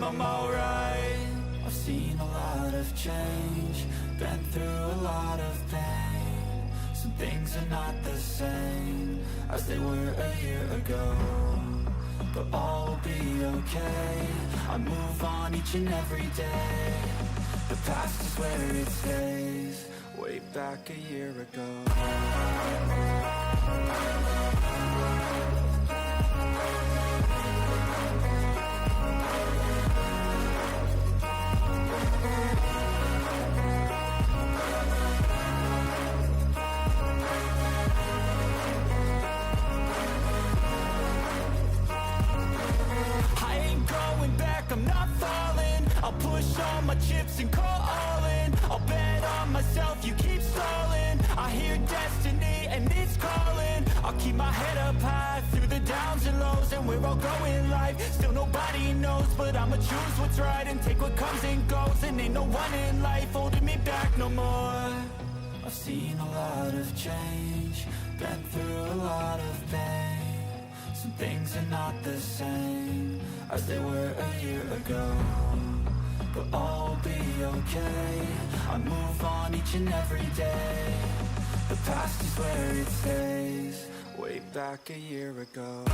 I'm alright. I've seen a lot of change, been through a lot of pain. Some things are not the same as they were a year ago, but all will be okay. I move on each and every day. The past is where it stays, way back a year ago. I'm not falling, I'll push all my chips and call all in. I'll bet on myself, you keep stalling. I hear destiny and it's calling. I'll keep my head up high through the downs and lows, and we're all going life. Still nobody knows, but I'ma choose what's right and take what comes and goes. And ain't no one in life holding me back no more. I've seen a lot of change, been through a lot of pain. Some things are not the same as they were a year ago, but all will be okay. I move on each and every day. The past is where it stays, way back a year ago.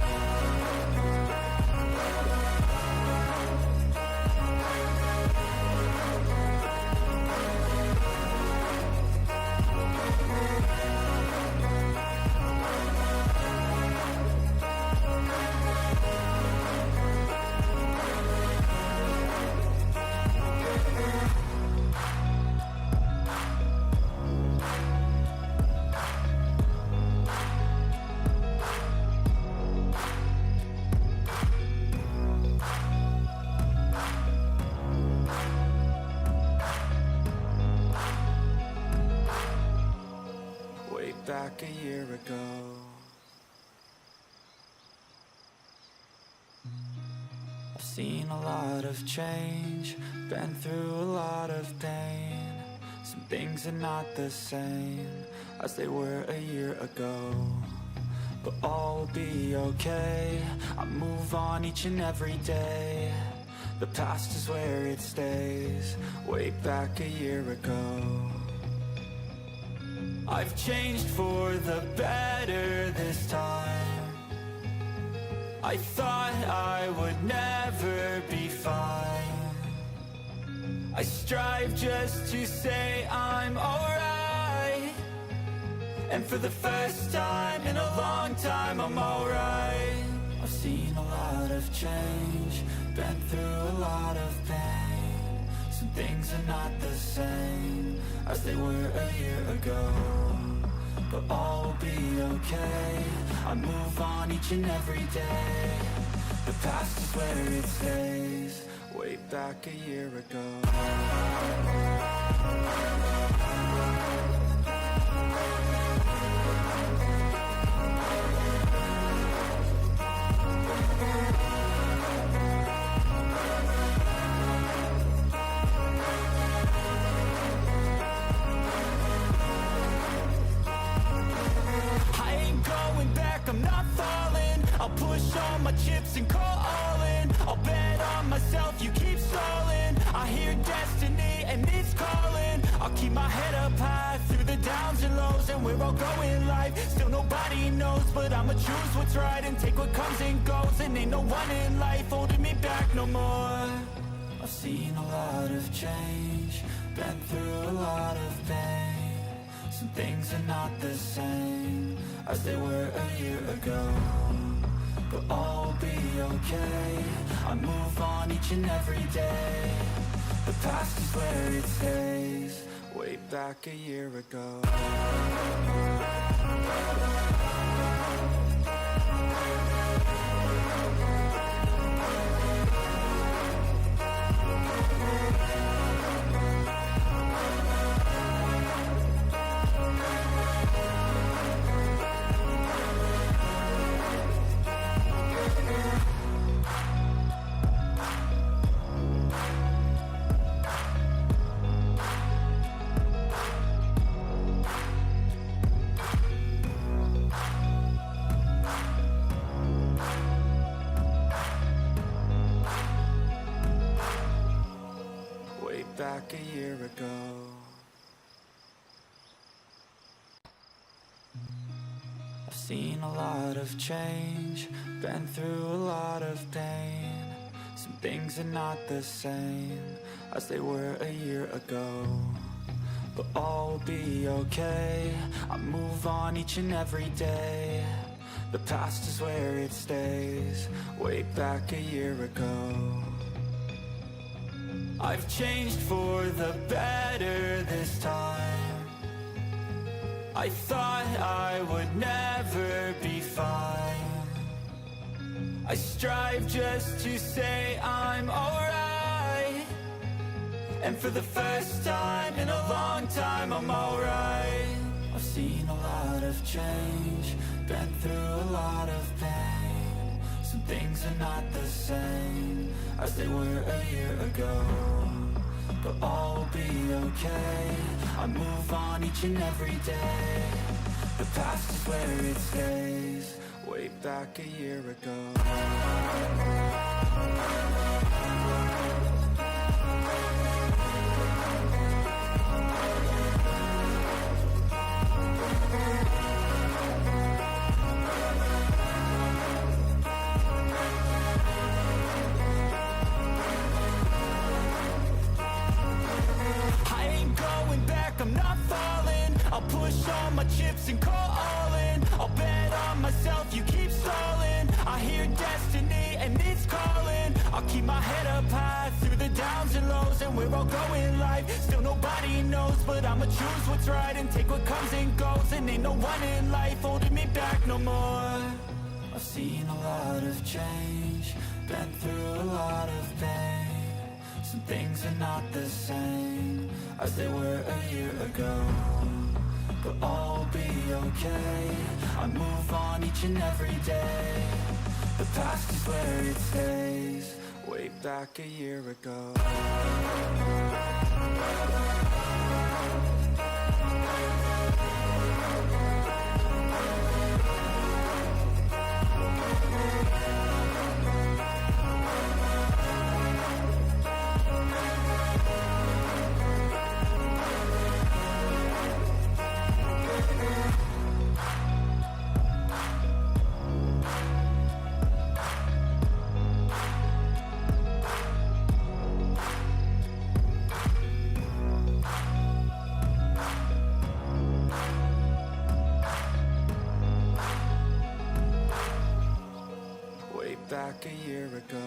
Back a year ago. I've seen a lot of change, been through a lot of pain. Some things are not the same as they were a year ago, but all will be okay. I move on each and every day. The past is where it stays, way back a year ago. I've changed for the better this time. I thought I would never be fine. I strive just to say I'm alright, and for the first time in a long time I'm alright. I've seen a lot of change, been through a lot of pain. Some things are not the same as they were a year ago, but all will be okay. I move on each and every day. The past is where it stays, way back a year ago. I'm not falling, I'll push all my chips and call all in. I'll bet on myself, you keep stalling. I hear destiny and it's calling. I'll keep my head up high through the downs and lows, and we're all going life. Still nobody knows, but I'ma choose what's right and take what comes and goes. And ain't no one in life holding me back no more. I've seen a lot of change, been through a lot of pain. Some things are not the same as they were a year ago, but all will be okay. I move on each and every day. The past is where it stays, way back a year ago. back a year ago. I've seen a lot of change, been through a lot of pain. Some things are not the same as they were a year ago, but all will be okay. I move on each and every day. The past is where it stays, way back a year ago. I've changed for the better this time. I thought I would never be fine. I strive just to say I'm alright, and for the first time in a long time I'm alright. I've seen a lot of change, been through a lot of pain. Some things are not the same as they were a year ago, but all will be okay. I move on each and every day. The past is where it stays, way back a year ago. I'm not falling, I'll push all my chips and call all in. I'll bet on myself, you keep stalling. I hear destiny and it's calling. I'll keep my head up high through the downs and lows, and we're all going life. Still nobody knows, but I'ma choose what's right and take what comes and goes. And ain't no one in life holding me back no more. I've seen a lot of change, been through a lot of pain. Some things are not the same as they were a year ago, but all will be okay. I move on each and every day. The past is where it stays, way back a year ago. Back a year ago.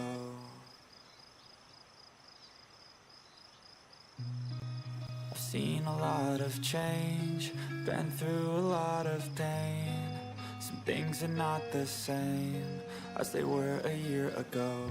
I've seen a lot of change, been through a lot of pain. Some things are not the same as they were a year ago.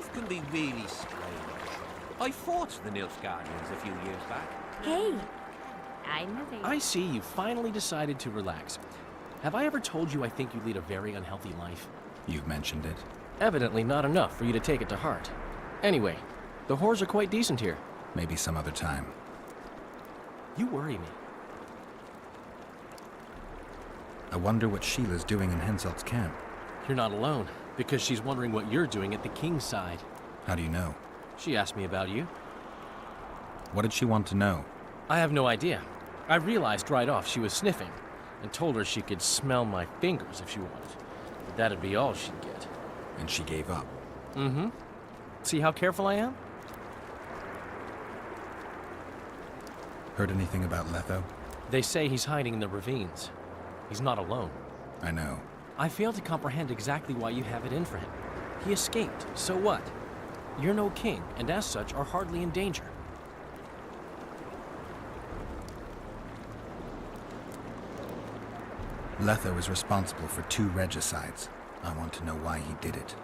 Life can be really strange. I fought the Nilfgaardians a few years back. Hey, I'm available. I see you finally decided to relax. Have I ever told you I think you lead a very unhealthy life? You've mentioned it. Evidently not enough for you to take it to heart. Anyway, the whores are quite decent here. Maybe some other time. You worry me. I wonder what Sheila's doing in Henselt's camp. You're not alone, because she's wondering what you're doing at the king's side. How do you know? She asked me about you. What did she want to know? I have no idea. I realized right off she was sniffing, and told her she could smell my fingers if she wanted. But that'd be all she'd get. And she gave up. Mm-hmm. See how careful I am? Heard anything about Letho? They say he's hiding in the ravines. He's not alone. I know. I fail to comprehend exactly why you have it in for him. He escaped, so what? You're no king, and as such are hardly in danger. Letho is responsible for 2 regicides. I want to know why he did it.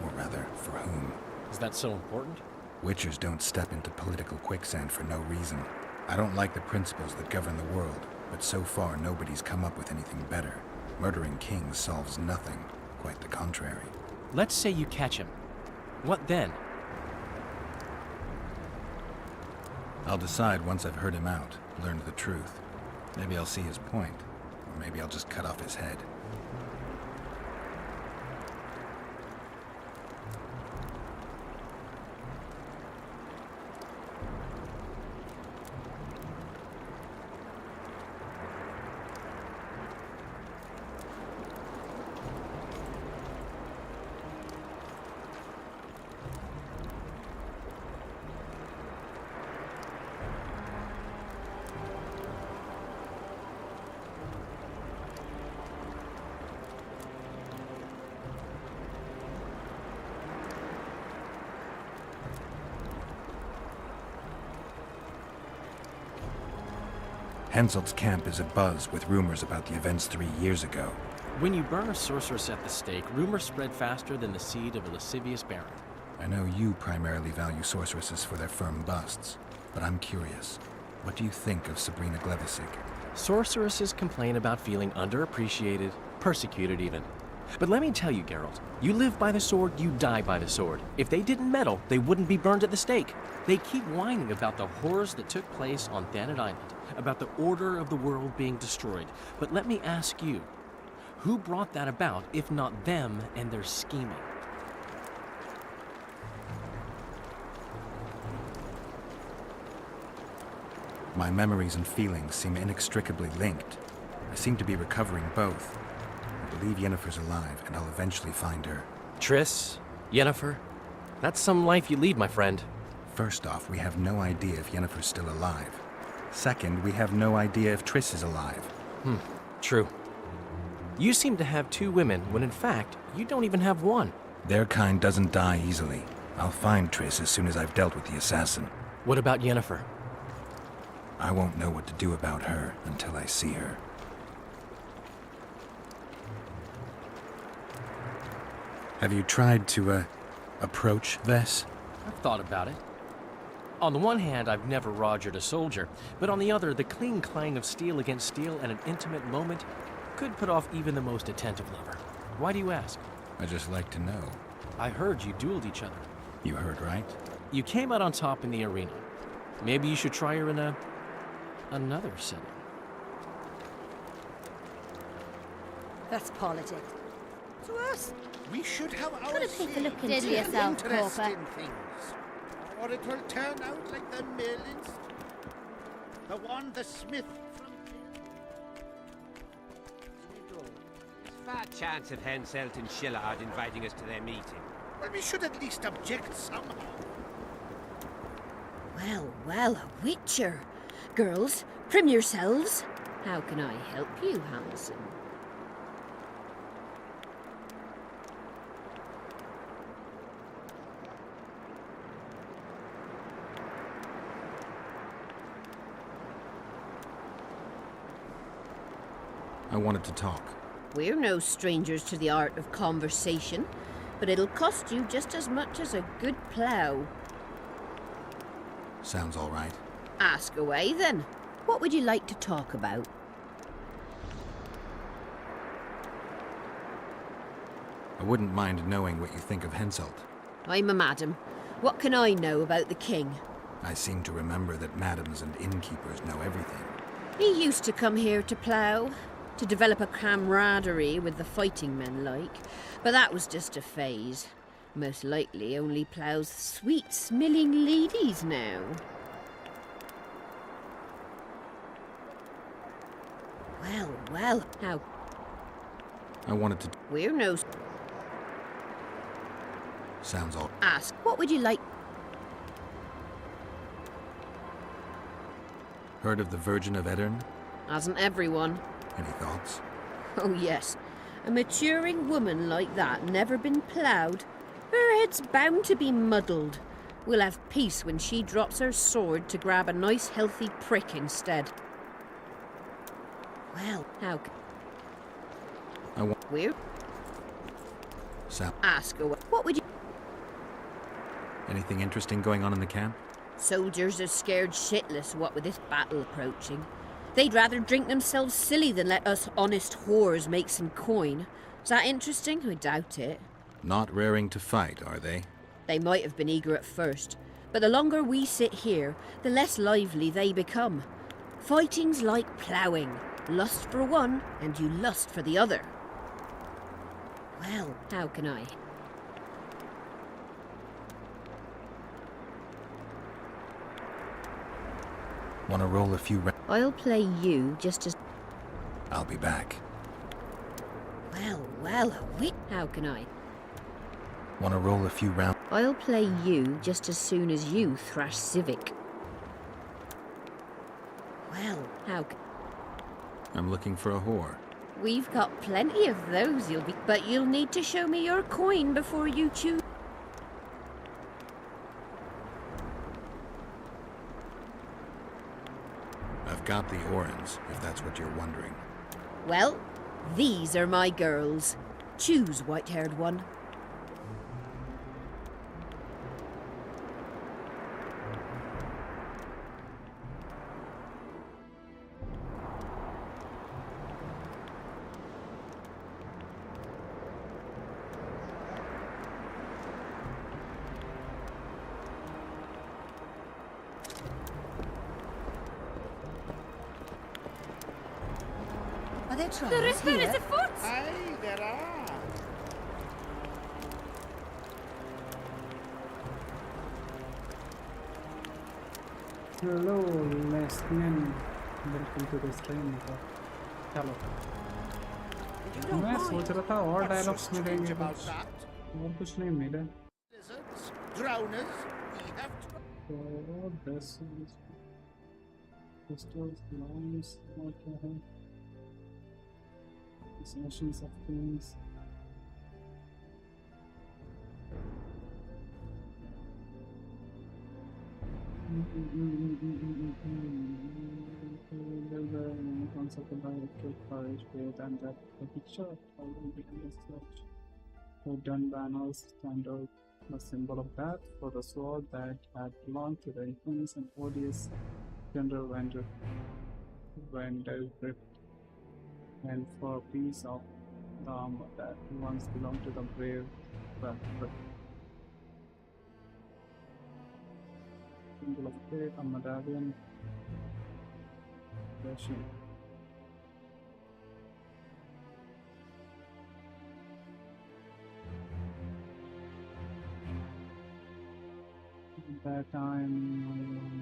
Or rather, for whom. Is that so important? Witchers don't step into political quicksand for no reason. I don't like the principles that govern the world, but so far nobody's come up with anything better. Murdering kings solves nothing. Quite the contrary. Let's say you catch him. What then? I'll decide once I've heard him out, learned the truth. Maybe I'll see his point, or maybe I'll just cut off his head. Henselt's camp is abuzz with rumors about the events 3 years ago. When you burn a sorceress at the stake, rumors spread faster than the seed of a lascivious baron. I know you primarily value sorceresses for their firm busts, but I'm curious. What do you think of Sabrina Glevissig? Sorceresses complain about feeling underappreciated, persecuted even. But let me tell you, Geralt, you live by the sword, you die by the sword. If they didn't meddle, they wouldn't be burned at the stake. They keep whining about the horrors that took place on Thanet Island, about the order of the world being destroyed. But let me ask you, who brought that about if not them and their scheming? My memories and feelings seem inextricably linked. I seem to be recovering both. I believe Yennefer's alive, and I'll eventually find her. Triss, Yennefer, that's some life you lead, my friend. First off, we have no idea if Yennefer's still alive. Second, we have no idea if Triss is alive. True. You seem to have 2 women, when in fact, you don't even have one. Their kind doesn't die easily. I'll find Triss as soon as I've dealt with the assassin. What about Yennefer? I won't know what to do about her until I see her. Have you tried to, approach Vess? I've thought about it. On the one hand, I've never rogered a soldier, but on the other, the clean clang of steel against steel at an intimate moment could put off even the most attentive lover. Why do you ask? I just like to know. I heard you dueled each other. You heard right? You came out on top in the arena. Maybe you should try her in another setting. That's politics. To us. We should have our Gotta take a look say into in yourself, interesting Corper. things. Or it will turn out like the mill in the one the smith from There's fat chance of Henselt and Shillard inviting us to their meeting. Well, we should at least object somehow. Well, well, a witcher. Girls, prim yourselves. How can I help you, Hanson? I wanted to talk. We're no strangers to the art of conversation. but it'll cost you just as much as a good plough. Sounds all right. Ask away then. What would you like to talk about? I wouldn't mind knowing what you think of Henselt. I'm a madam. What can I know about the king? I seem to remember that madams and innkeepers know everything. He used to come here to plough, to develop a camaraderie with the fighting men like, but that was just a phase. Most likely only ploughs sweet smelling ladies now. Well, how? I wanted to... We're no... Sounds all... Ask, what would you like? Heard of the Virgin of Edirn? Hasn't everyone? Any thoughts? Oh yes, a maturing woman like that never been ploughed. Her head's bound to be muddled. We'll have peace when she drops her sword to grab a nice healthy prick instead. Well, how c- I want... We're... Ask away. What would you... Anything interesting going on in the camp? Soldiers are scared shitless what with this battle approaching. They'd rather drink themselves silly than let us honest whores make some coin. Is that interesting? I doubt it. Not raring to fight, are they? They might have been eager at first, but the longer we sit here, the less lively they become. Fighting's like ploughing. Lust for one, and you lust for the other. Well, how can I? Want to roll a few I'll play you just as... I'll be back. Well, how can I? Want to roll a few rounds? I'll play you just as soon as you thrash Civic. Well, how can... I'm looking for a whore. We've got plenty of those, but you'll need to show me your coin before you choose. I've got the Orans, if that's what you're wondering. Well, these are my girls. Choose, white-haired one. Are there trolls here? afoot! Aye, there are. Hello, listening. Welcome to this training. चलो मैं सोच रहा था और dialogues मिलेंगे About कुछ that. और कुछ नहीं मिले Lizards, drowners, we have to... तो this is crystals, lines, और क्या है Ascensions of Kings. There's a concept about true courage, faith, and that the picture of how we become as such. Wooden banners stand out, a symbol of death for the sword that had belonged to the infamous and odious General Vandergrift, and for a piece of the armor that once belonged to the brave Vandergrift. Symbol of faith, a medallion, flashing. At that time,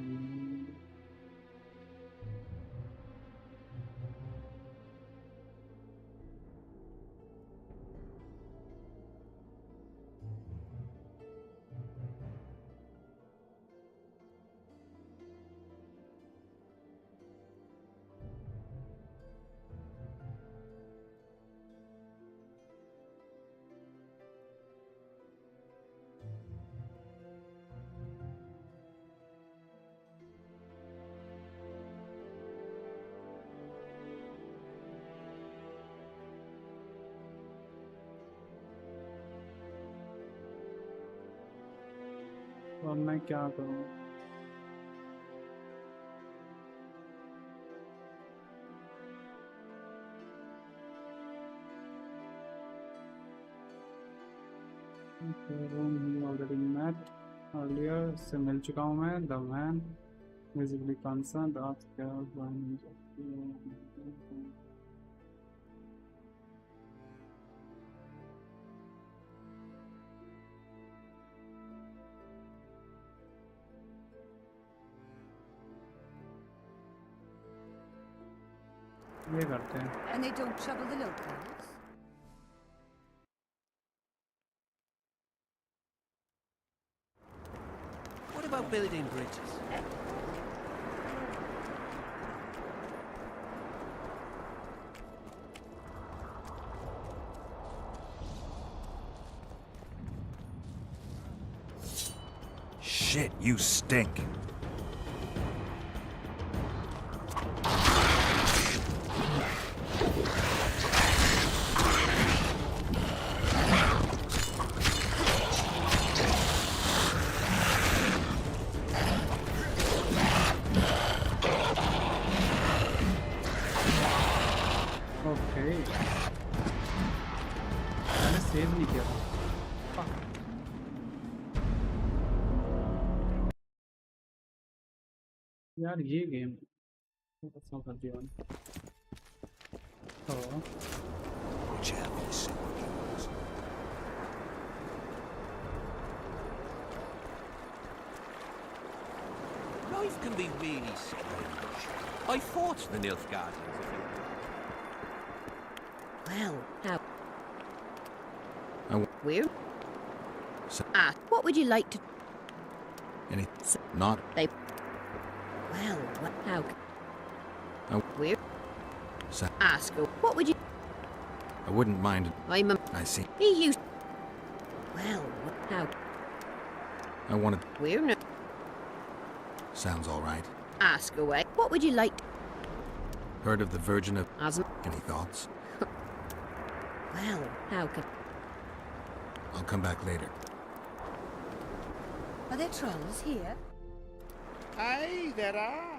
अब मैं क्या करूं? Already met earlier, इससे मिल चुका हूं मैं. The man visibly concerned asked Geralt why he ये करते हैं. And they don't trouble the locals? What about building bridges? Shit, you stink. Okay. मैंने सेव नहीं किया. यार ये गेम बहुत अच्छा कर दिया. तो Life can be really strange. I fought the Nilfgaardians. Well, how I weird. So- What would you like to? Any? Not. They. Well, how I weird. So- Ask her. What would you? I wouldn't mind. I'm a. I see. He used. Well, how I wanted. weird. No. Sounds all right. Ask away. What would you like? Heard of the Virgin of? Asm. Any thoughts? Well, how can? I'll come back later. Are there trolls here? Aye, there are.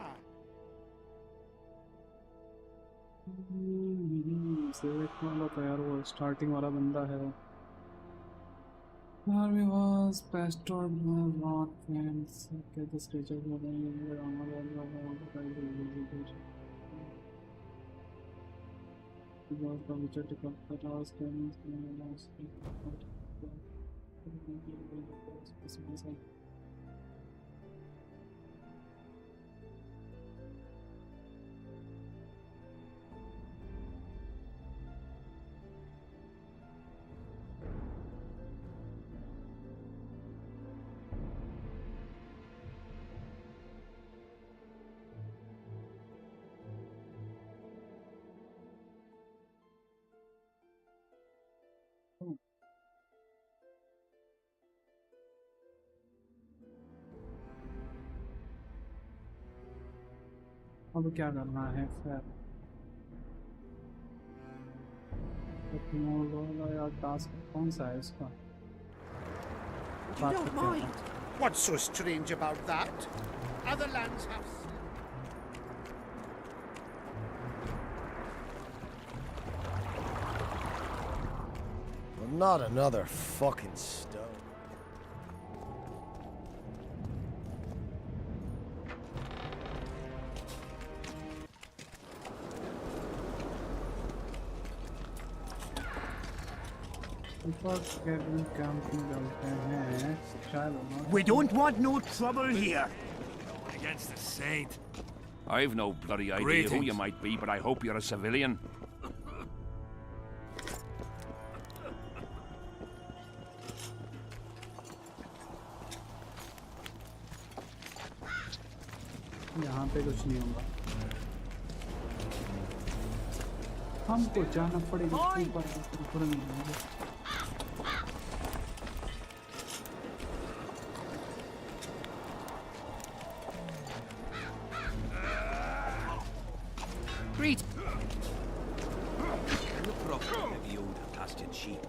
Save वाला तो यार वो starting वाला बंदा है. Army was pastored by Lord Fans. Okay, this creature was the witcher to cut the house cannons and the mouse. अब क्या करना है फिर? यार टास्क कौन सा है इसका? You don't mind. What's so strange about that? Other lands have. Well, not another fucking stone. We don't want no trouble here. Against the saint. I've no bloody idea who Greetings. you might be, but I hope you're a civilian. यहाँ पे कुछ नहीं होगा. हमको जाना पड़ेगा ऊपर तुरंत. Greet. No problem if you owned a pastured sheep.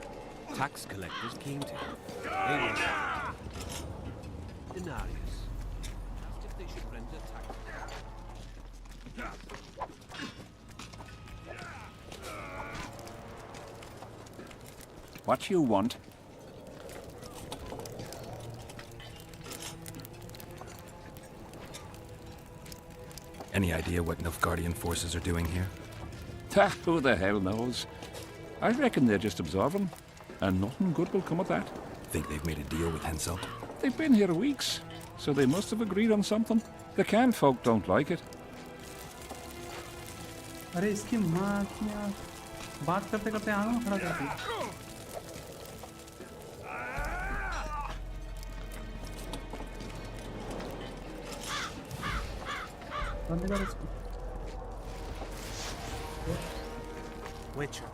Tax collectors came to you. They were denarius. Asked if they should render tax. What you want? Any idea what Nilfgaardian forces are doing here? Ta, who the hell knows? I reckon they're just observing, and nothing good will come of that. Think they've made a deal with Henselt? They've been here weeks, so they must have agreed on something. The Can folk don't like it. अरे इसकी माँ की यार बात करते करते आना खड़ा कर दी बंद कर इसको Witcher.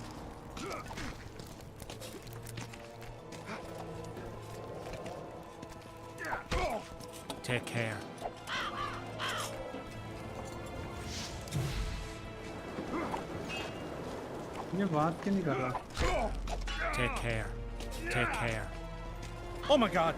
Take care. ये बात क्यों नहीं कर रहा Take care. Take care. Oh my god!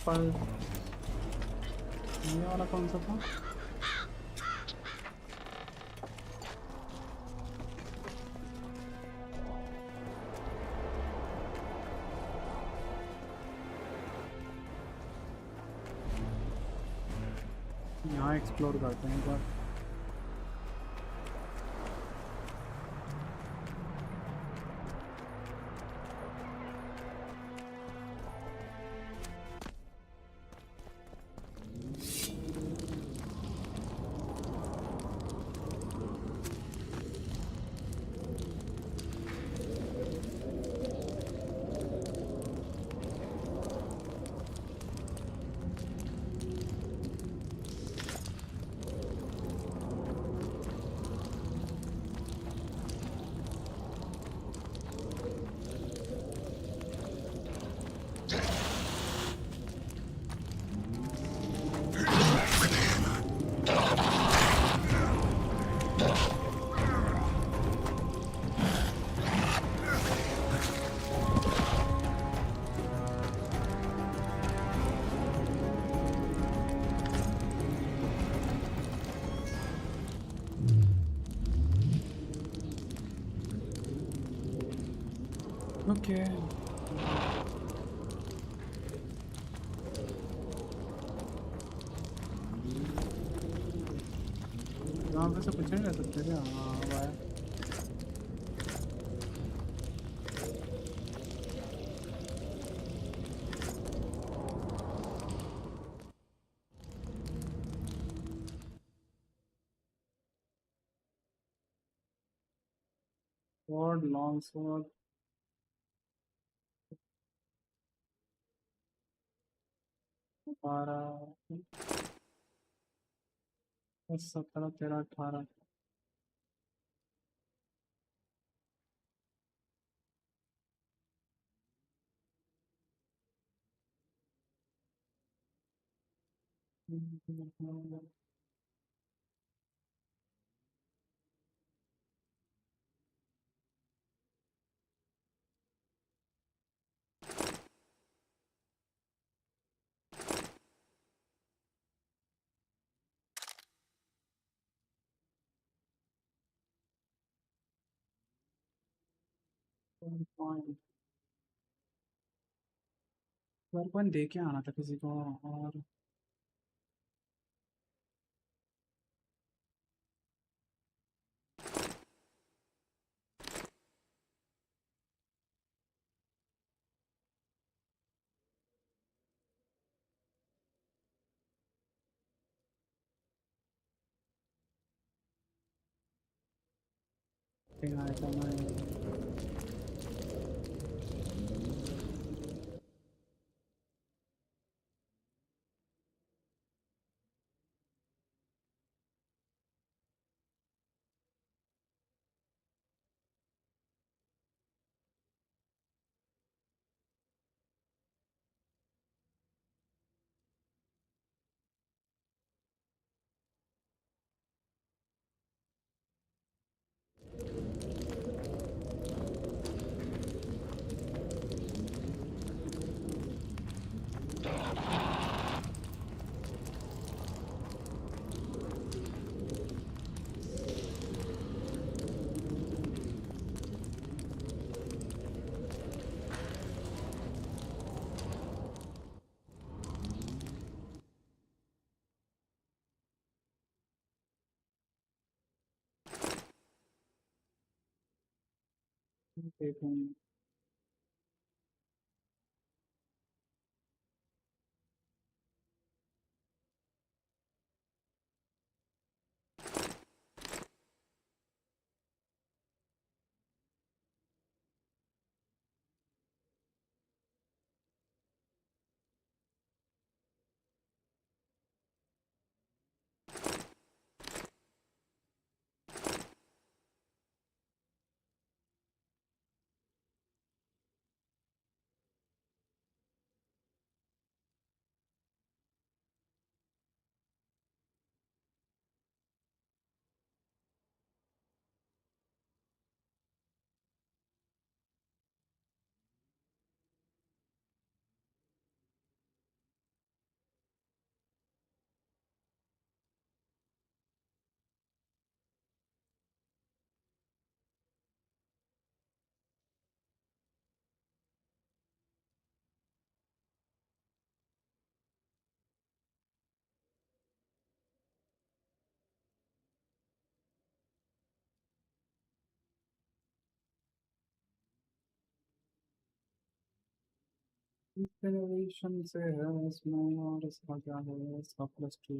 Apple ये वाला कौन सा था यहाँ एक्सप्लोर करते हैं एक बार ओके यहाँ पे से कुछ नहीं रह सकते क्या हाँ वाया sword long sword बारह 17 13 18 पॉइंट दे के आना था किसी को और आया था मैं देखूंगा। जनरेशन से है इसमें, और इसका क्या है, इसका +2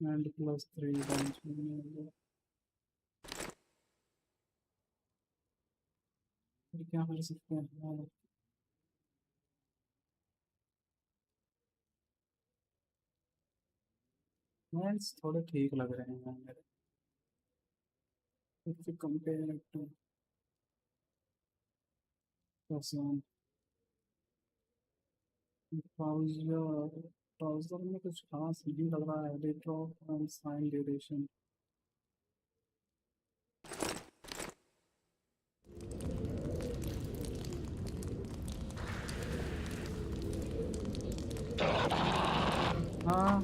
एंड +3 बेंच में। फिर क्या कर सकते हैं? मैंस थोड़े ठीक लग रहे हैं मेरे, if you compare it to person। Browser browser में कुछ खास नहीं लग रहा है। Edit off and sign duration. हाँ,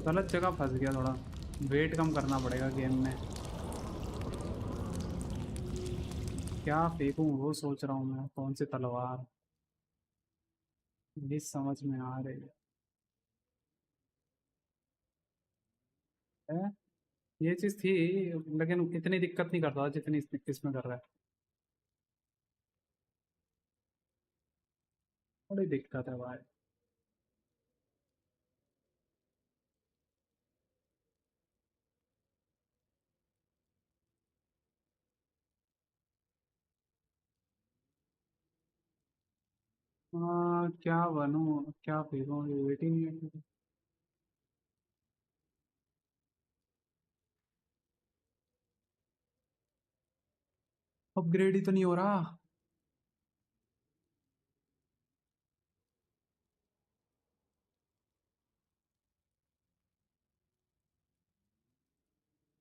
गलत जगह फंस गया थोड़ा। वेट कम करना पड़ेगा गेम में। क्या फेंकूं वो सोच रहा हूँ मैं, कौन सी तलवार, ये समझ में आ रही है। ये चीज़ थी, लेकिन इतनी दिक्कत नहीं करता जितनी इसमें कर रहा है। बड़ी दिक्कत है भाई। हाँ, क्या बनूं, क्या फेंकूं, ये वेटिंग है। अपग्रेड ही तो नहीं हो रहा।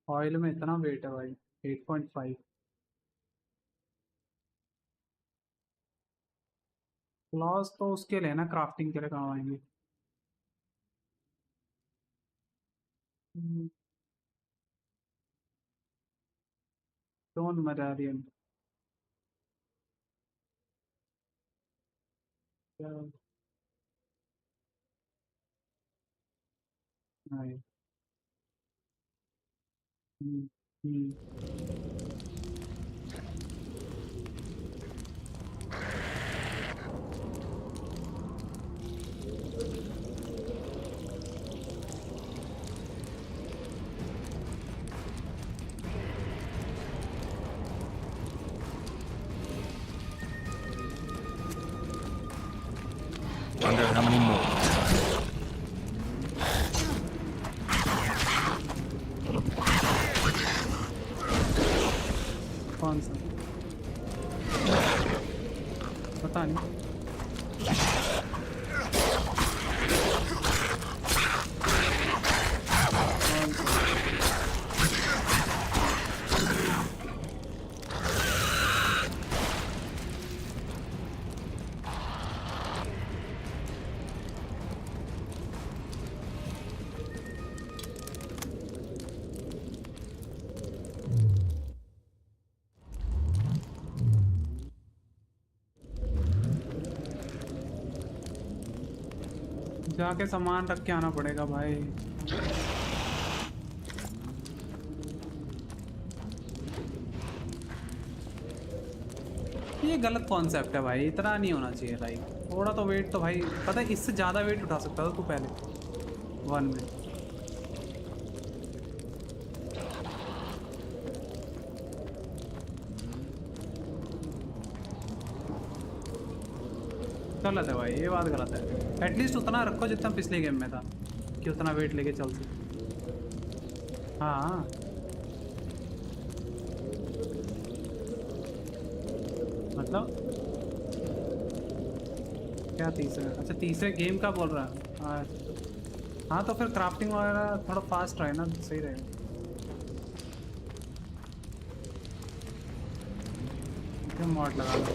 ऑयल में इतना वेट है भाई, 8.5। क्लॉस तो उसके लिए ना, क्राफ्टिंग के लिए काम आएंगे। स्टोन मटेरियल क्या? नहीं। हम्म, हम्म। Wonder how many more. कौन सा? पता नहीं। जाके सामान रख के आना पड़ेगा भाई। ये गलत कॉन्सेप्ट है भाई, इतना नहीं होना चाहिए। लाइक थोड़ा तो वेट तो भाई, पता है इससे ज़्यादा वेट उठा सकता था तू पहले 1 में। गलत है भाई, ये बात गलत है। एटलीस्ट उतना रखो जितना पिछले गेम में था कि उतना वेट लेके चल सके। हाँ मतलब क्या तीसरे, अच्छा तीसरे गेम का बोल रहा है। हाँ तो फिर क्राफ्टिंग वगैरह थोड़ा फास्ट रहे ना, सही रहेगा। मॉड लगा लो।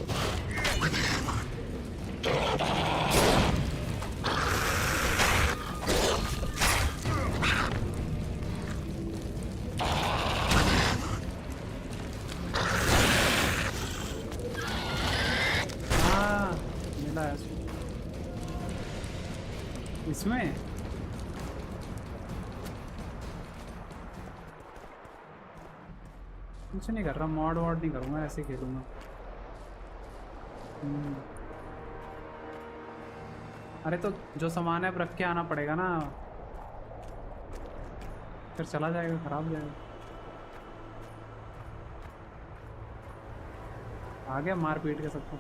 इसमें कुछ नहीं कर रहा, मॉड वॉड नहीं करूँगा, ऐसे ही खेलूँगा। अरे तो जो सामान है अब रख के आना पड़ेगा ना, फिर चला जाएगा, खराब जाएगा। आ गया मार पीट के सबको।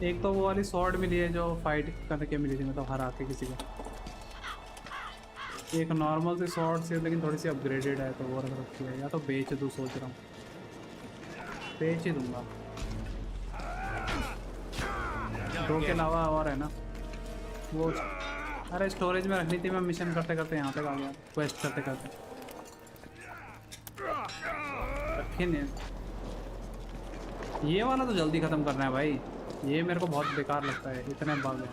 एक तो वो वाली स्वॉर्ड मिली है जो फाइट करके मिली थी, मतलब हरा के किसी को। एक नॉर्मल सी स्वॉर्ड सी, लेकिन थोड़ी सी अपग्रेडेड है, तो वो रख रखी है। या तो बेच दूँ, सोच रहा हूँ बेच ही दूंगा। 2 के अलावा और है ना वो, अरे स्टोरेज में रखनी थी। मैं मिशन करते करते यहाँ तक आ गया, क्वेस्ट करते करते। रखी नहीं, ये वाला तो जल्दी ख़त्म करना है भाई, ये मेरे को बहुत बेकार लगता है, इतने भाग है।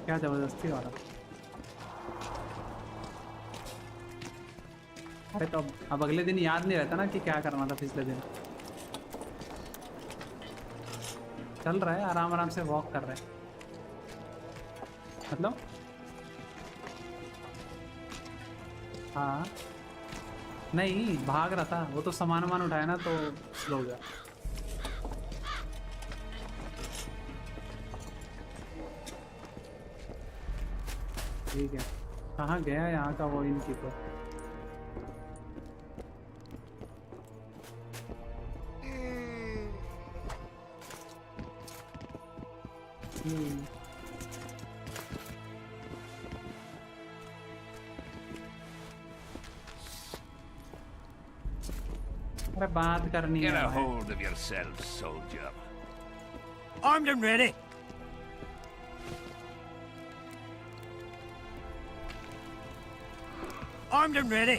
क्या जबरदस्ती वाला। अरे तो अब अगले दिन याद नहीं रहता ना कि क्या करना था पिछले दिन। चल रहा है आराम आराम से, वॉक कर रहा है मतलब। हाँ नहीं भाग रहा था वो, तो सामान वामान उठाया ना तो स्लो हो गया। ठीक है, कहाँ गया यहाँ का वो इनकी तो। अरे बात करनी है। Get a hold of yourself, soldier. Armed and ready. Armed and ready.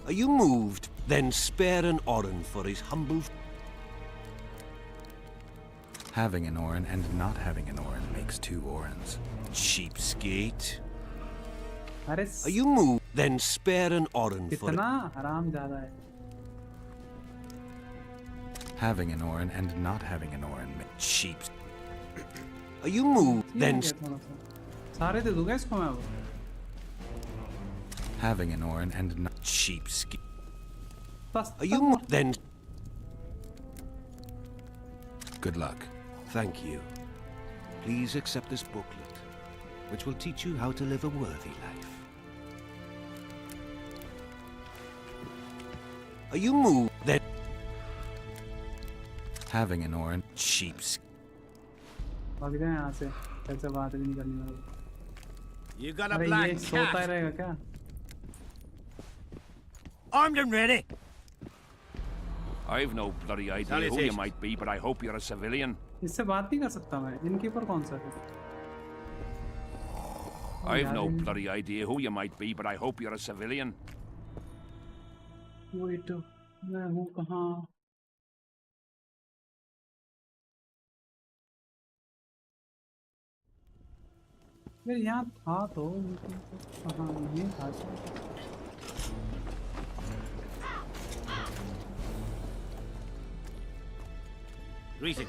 Are you moved? Then spare an Orin for his humble... Having an Orin and not having an Orin makes 2 Orins. Cheapskate. अरे Are you moved? Then spare an Orin for... इतना आराम ज़्यादा है। Having an Orin and not having an Orin makes cheap. Are you moved? Then सारे दे दूँगा इसको मैं। having an Orin and not cheapskate. बस Are you moved? Then good luck. thank you. Please accept this booklet, which will teach you how to live a worthy life. Are you moved? Then Having an Orin cheapskate. भाग जाए यहाँ से, ऐसे बात भी नहीं करनी मेरे को। You got a अरे black ये सोता ही cat. रहेगा क्या? Armed and ready. I've no bloody idea who you Salutations. might be, but I hope you're a civilian. इससे बात नहीं कर सकता मैं। इनकीपर कौन सा है? I've no bloody idea who you might be, but I hope you're a civilian. Wait, मैं हूँ कहाँ? यार यहाँ था तो लेकिन तो कहाँ नहीं था शायद।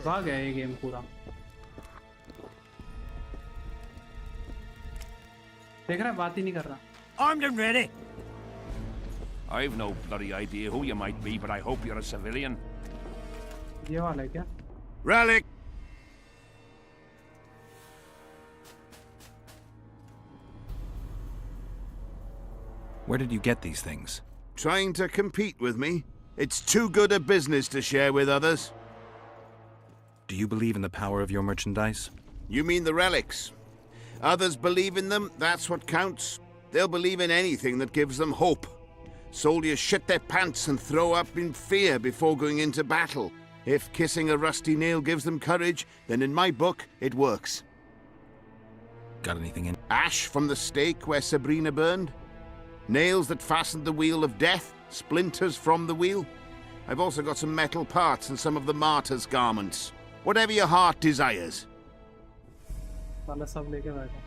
भाग गया ये गेम पूरा। देख रहा है, बात ही नहीं कर रहा। Armed and ready. I've no bloody idea who you might be, but I hope you're a civilian. ये वाला है क्या? Relic! Where did you get these things? Trying to compete with me? It's too good a business to share with others. Do you believe in the power of your merchandise? You mean the relics? Others believe in them, that's what counts. They'll believe in anything that gives them hope. Soldiers shit their pants and throw up in fear before going into battle. If kissing a rusty nail gives them courage, then in my book, it works. Got anything in? Ash from the stake where Sabrina burned? Nails that fastened the wheel of death? Splinters from the wheel? I've also got some metal parts and some of the martyr's garments. Whatever your heart desires. वाला सब लेके बैठा।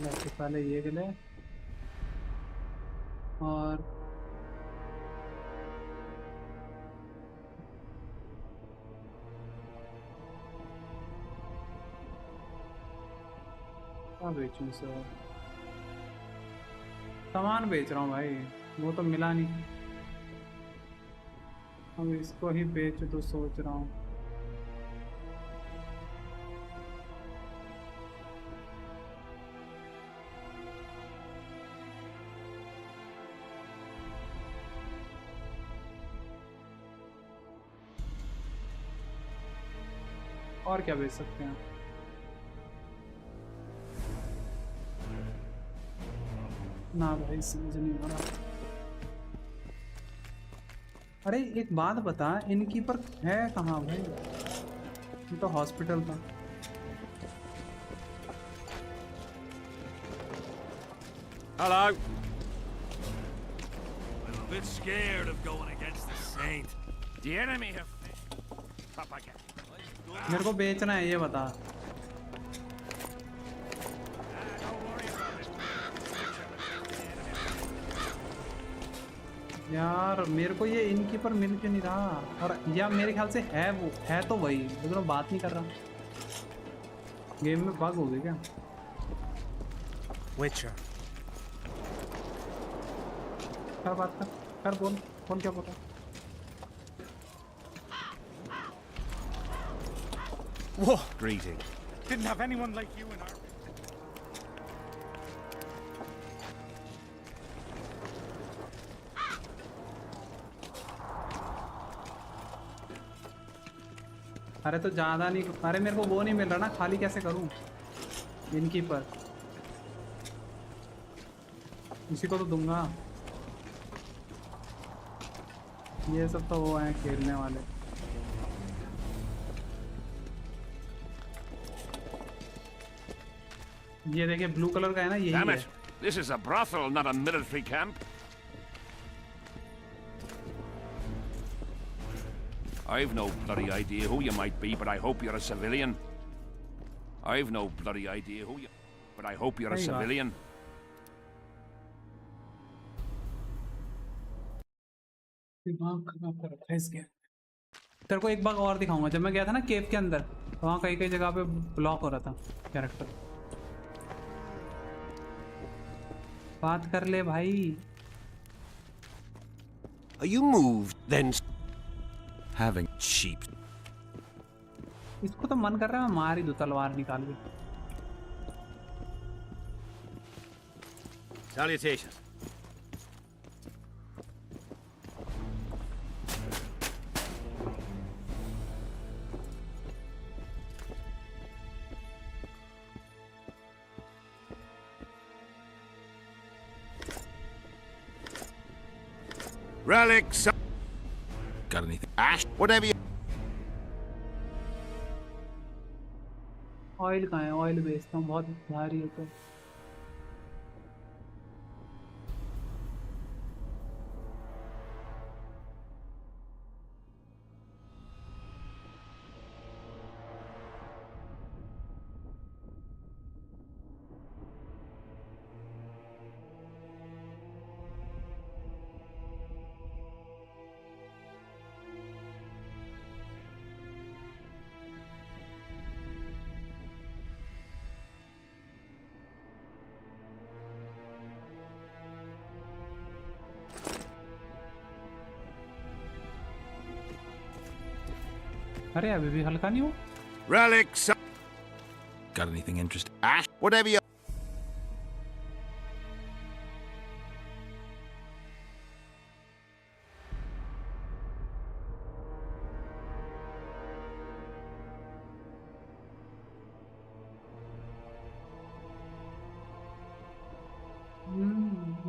सबसे पहले ये ले और क्या बेचूं सर? सामान बेच रहा हूँ भाई, वो तो मिला नहीं। अब इसको ही बेच तो सोच रहा हूँ। और क्या बेच सकते हैं? ना भाई समझ नहीं आ रहा। अरे एक बात बता, इनकी पर है कहाँ भाई? ये तो हॉस्पिटल था। Hello. I'm a bit scared of going against the Saint. The enemy have... Papa, get... मेरे को बेचना है, ये बता। यार मेरे को ये इनकी पर मिल क्यों नहीं रहा? और या मेरे ख्याल से है, वो है तो वही, लेकिन बात नहीं कर रहा। गेम में बग हो गई क्या? Witcher. कर बात कर बोल क्या बोल रहा? Whoa! Greeting. Didn't have anyone like you in our... अरे तो ज्यादा नहीं, अरे मेरे को वो नहीं मिल रहा ना, खाली कैसे करूं? इनकी पर इसी को तो दूंगा। ये सब तो वो हैं खेलने वाले। ये देखिए ब्लू कलर का है ना, यही Damn है। it! This is a brothel, not a military camp. I've no bloody idea who you might be, but I hope you're a civilian. I've no bloody idea who you... But I hope you're a civilian. दिमाग खराब कर रखा है इसके। तेरे को एक बार और दिखाऊंगा, जब मैं गया था ना केव के अंदर, तो वहाँ कई जगह पे ब्लॉक हो रहा था कैरेक्टर। बात कर ले भाई। Are you moved, then? Having sheep. इसको तो मन कर रहा है मैं मार ही दूं तलवार निकाल के। Salutations. Relics. Got anything? Ash, whatever you... oil कहाँ है? ऑयल बेचता हूँ, बहुत भारी होता है। अरे अभी भी हल्का नहीं हो? Relics. Got anything interesting? Ash. Whatever you.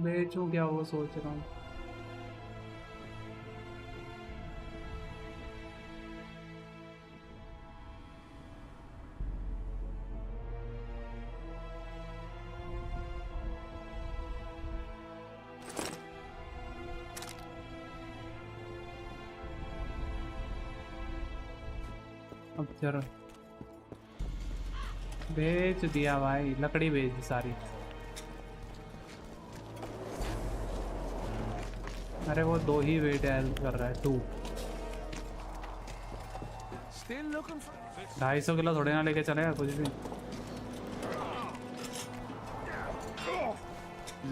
बेचूं क्या वो सोच रहा हूँ. अब जरा बेच दिया भाई, लकड़ी बेच दी सारी. अरे वो 2 ही वेट कर रहा है, 2. 250 किलो थोड़े ना लेके चलेगा कुछ भी.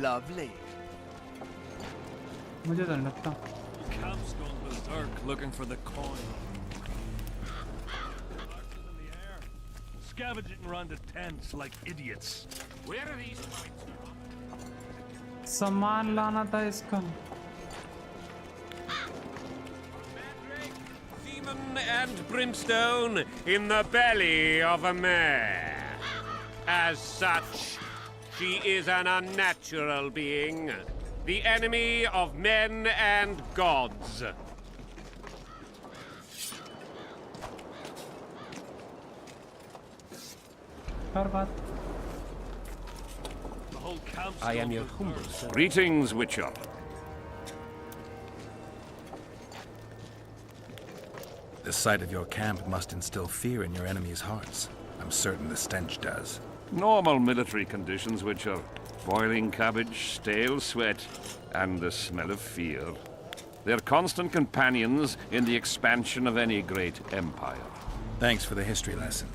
Lovely. मुझे तो नहीं लगता. Camp's gone berserk looking for the coin. Scavenging around the tents like idiots. Where are these fights? सामान लाना था इसका. Semen and brimstone in the belly of a mare. As such, she is an unnatural being, the enemy of men and gods. हर बात. The whole camp's I am gone your berserk. humble servant. Greetings, Witcher. The sight of your camp must instill fear in your enemies' hearts. I'm certain the stench does. Normal military conditions, Witcher. Boiling cabbage, stale sweat, and the smell of fear. They're constant companions in the expansion of any great empire. Thanks for the history lesson.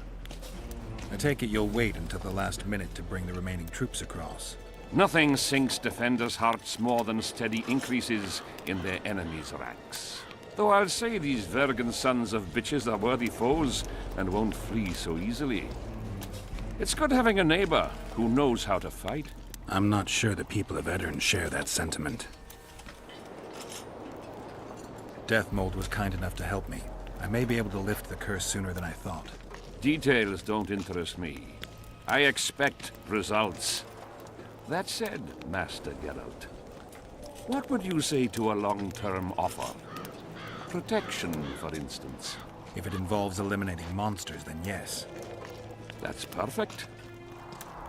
I take it you'll wait until the last minute to bring the remaining troops across. Nothing sinks defenders' hearts more than steady increases in their enemies' ranks. Though I'll say these Vergan sons of bitches are worthy foes and won't flee so easily. It's good having a neighbor who knows how to fight. I'm not sure the people of Edirn share that sentiment. Deathmold was kind enough to help me. I may be able to lift the curse sooner than I thought. Details don't interest me. I expect results. That said, Master Geralt, what would you say to a long-term offer? Protection, for instance. If it involves eliminating monsters, then yes. That's perfect.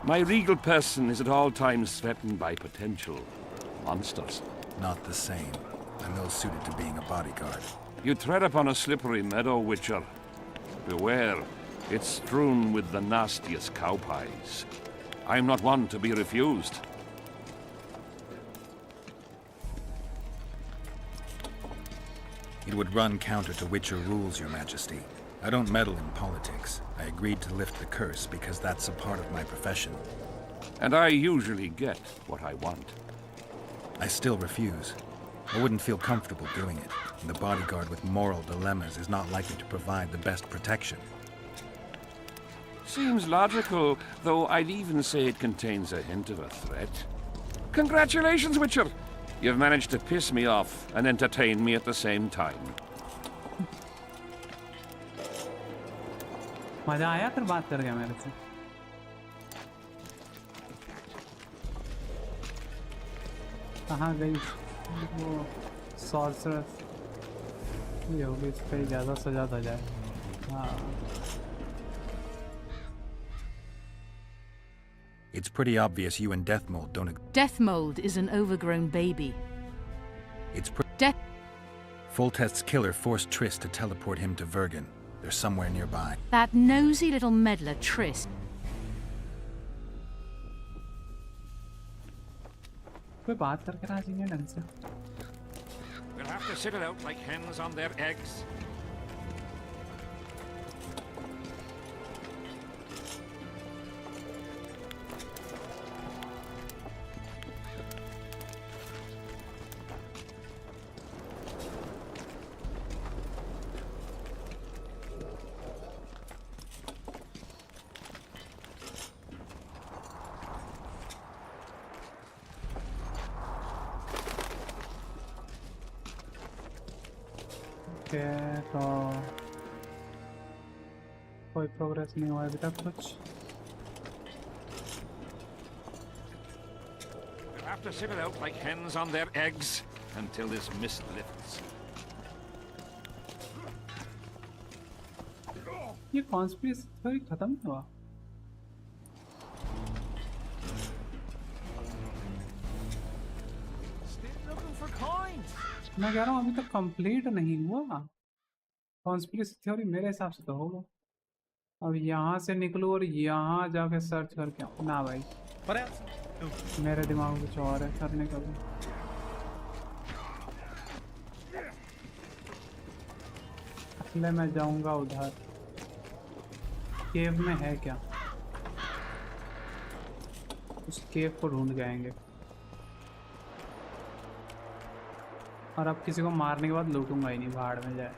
My regal person is at all times threatened by potential monsters. Not the same. I'm ill-suited to being a bodyguard. You tread upon a slippery meadow, Witcher. Beware, it's strewn with the nastiest cow pies. I'm not one to be refused. It would run counter to Witcher rules, Your Majesty. I don't meddle in politics. I agreed to lift the curse because that's a part of my profession. And I usually get what I want. I still refuse. I wouldn't feel comfortable doing it, and the bodyguard with moral dilemmas is not likely to provide the best protection. Seems logical, though I'd even say it contains a hint of a threat. Congratulations, Witcher! You've managed to piss me off and entertain me at the same time. मजा आया फिर बात कर गया मेरे से. कहाँ गई वो सॉर्सरस? ये होगी इस पे ज़्यादा सजा था जाए. हाँ. It's pretty obvious you and Deathmold don't agree. Deathmold is an overgrown baby. It's Death. Foltest's killer forced Triss to teleport him to Vergan. They're somewhere nearby. That nosy little meddler Triss. कोई बात करके राजी नहीं ढंग से. We'll have to sit it out like hens on their eggs. Okay तो कोई progress नहीं हुआ अभी तक कुछ। We'll have to sit it out like hens on their eggs until this mist lifts. ये कॉन्स्पिरेसी थ्योरी खत्म नहीं हुआ। मैं कह रहा हूँ अभी तक कंप्लीट नहीं हुआ। कॉन्स्पिरेसी थ्योरी मेरे हिसाब से तो होगा। अब यहाँ से निकलूँ और यहाँ जाके सर्च करके आऊँ ना भाई, मेरे दिमाग में कुछ और है करने का भी। इसलिए मैं जाऊँगा उधर। केव में है क्या? उस केव को ढूंढ जाएंगे और अब किसी को मारने के बाद लूटूंगा ही नहीं, भाड़ में जाए।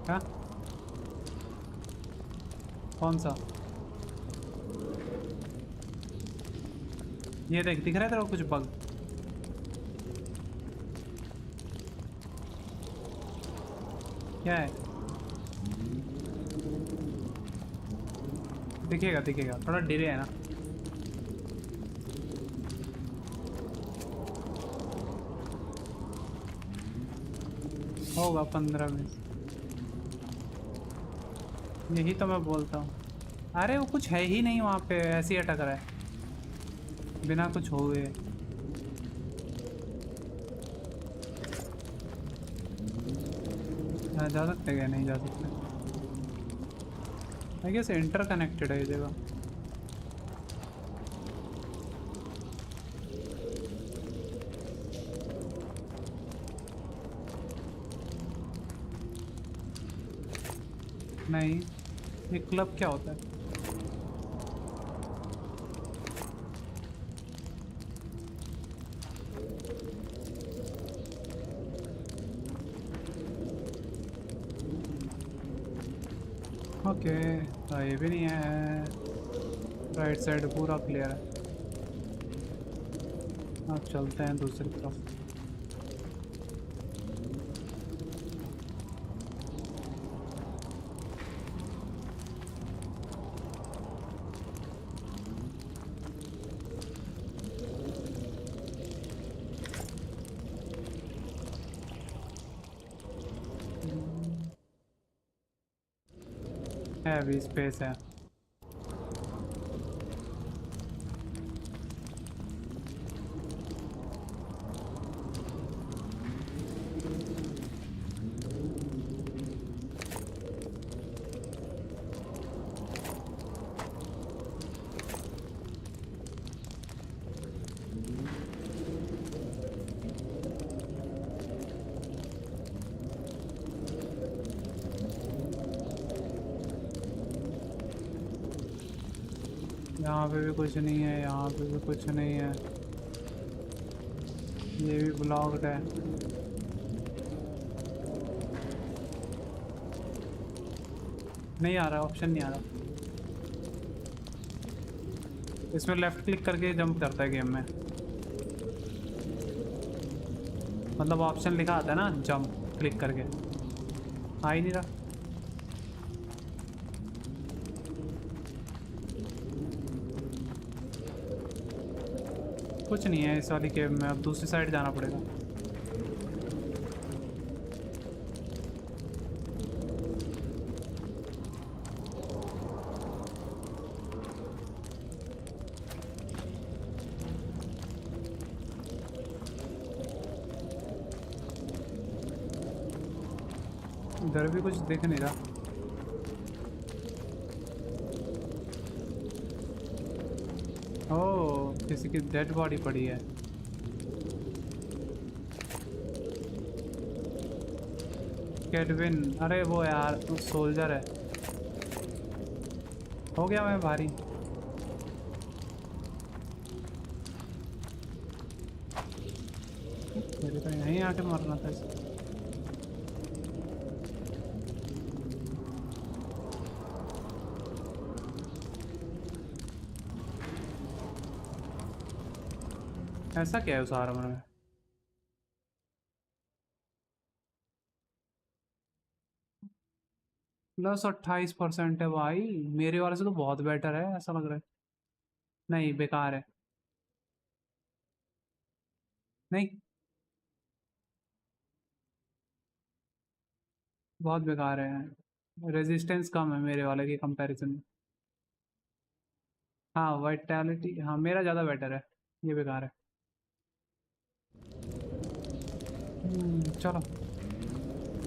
क्या? कौन सा? ये देख, दिख रहा है तेरे को कुछ बग? क्या है? दिखेगा दिखेगा, थोड़ा डिले है ना। होगा 15 मिनट। यही तो मैं बोलता हूँ। अरे वो कुछ है ही नहीं वहाँ पे, ऐसे ही अटक रहा है बिना कुछ हुए। जा सकते क्या? नहीं जा सकते। आई गेस इंटर कनेक्टेड है ये जगह। नहीं, ये क्लब क्या होता है? ओके तो ये भी नहीं है। राइट साइड पूरा क्लियर है। अब चलते हैं दूसरी तरफ। है भी स्पेस है। यहाँ पे भी कुछ नहीं है, यहाँ पे भी कुछ नहीं है। ये भी ब्लॉक्ड है। नहीं आ रहा, ऑप्शन नहीं आ रहा। इसमें लेफ्ट क्लिक करके जंप करता है गेम में, मतलब ऑप्शन लिखा आता है ना जंप क्लिक करके, आ ही नहीं रहा। कुछ नहीं है इस वाली केव में, अब दूसरी साइड जाना पड़ेगा। इधर भी कुछ दिख नहीं रहा। ओह, किसी की डेड बॉडी पड़ी है। कैडविन, अरे वो यार सोल्जर है। हो गया मैं भारी। मेरे तो यहीं आके मरना था इसे। ऐसा क्या है उस आर्मर में? +28% है भाई, मेरे वाले से तो बहुत बेटर है ऐसा लग रहा है। नहीं बेकार है, नहीं बहुत बेकार है। रेजिस्टेंस कम है मेरे वाले के कंपैरिजन में। हाँ वाइटैलिटी, हाँ मेरा ज़्यादा बेटर है, ये बेकार है। चलो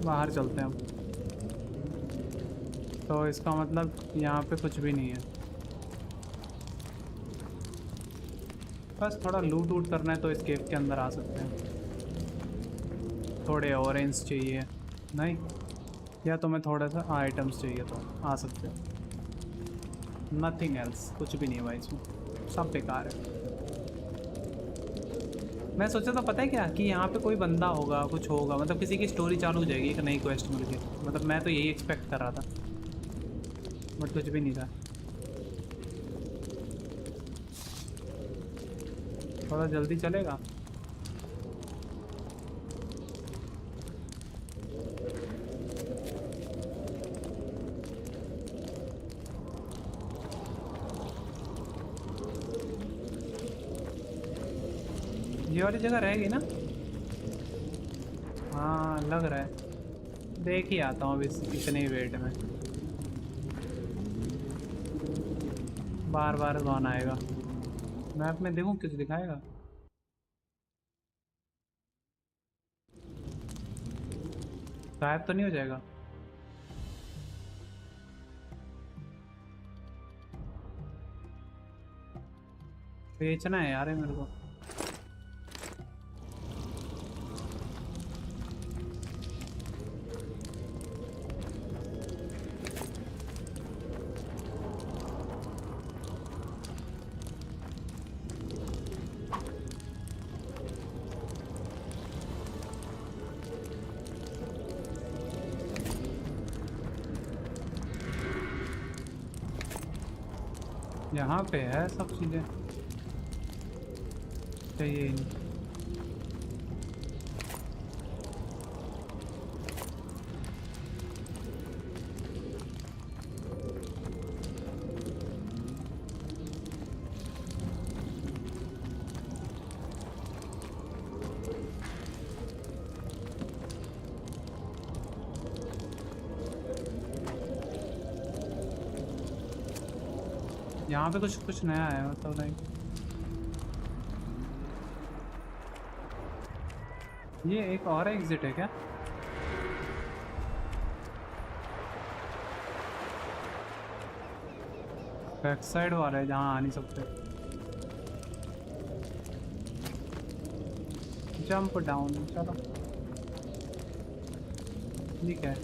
बाहर चलते हैं हम। तो इसका मतलब यहाँ पे कुछ भी नहीं है, बस थोड़ा लूट वूट करना है तो इस केव के अंदर आ सकते हैं। थोड़े ऑरेंज चाहिए नहीं, या तुम्हें थोड़ा सा आइटम्स चाहिए तो आ सकते हो। नथिंग एल्स, कुछ भी नहीं है भाई इसमें, सब बेकार है। मैं सोचा था पता है क्या, कि यहाँ पे कोई बंदा होगा, कुछ होगा, मतलब किसी की स्टोरी चालू हो जाएगी, एक नई क्वेस्ट मिल के, मतलब मैं तो यही एक्सपेक्ट कर रहा था, बट कुछ भी नहीं था। थोड़ा जल्दी चलेगा। ये वाली जगह रहेगी ना? हाँ लग रहा है, देख ही आता हूँ अभी इतने ही वेट में। बार बार कौन आएगा? मैप में देखूँ कुछ दिखाएगा? गायब तो नहीं हो जाएगा? बेचना है यार मेरे को। यहाँ पे है सब चीजें, चाहिए ही नहीं। यहाँ पे कुछ नया है, मतलब नहीं। ये एक और एग्जिट है क्या? बैक साइड वाला है जहाँ आ नहीं सकते। जंप डाउन, चलो ठीक है।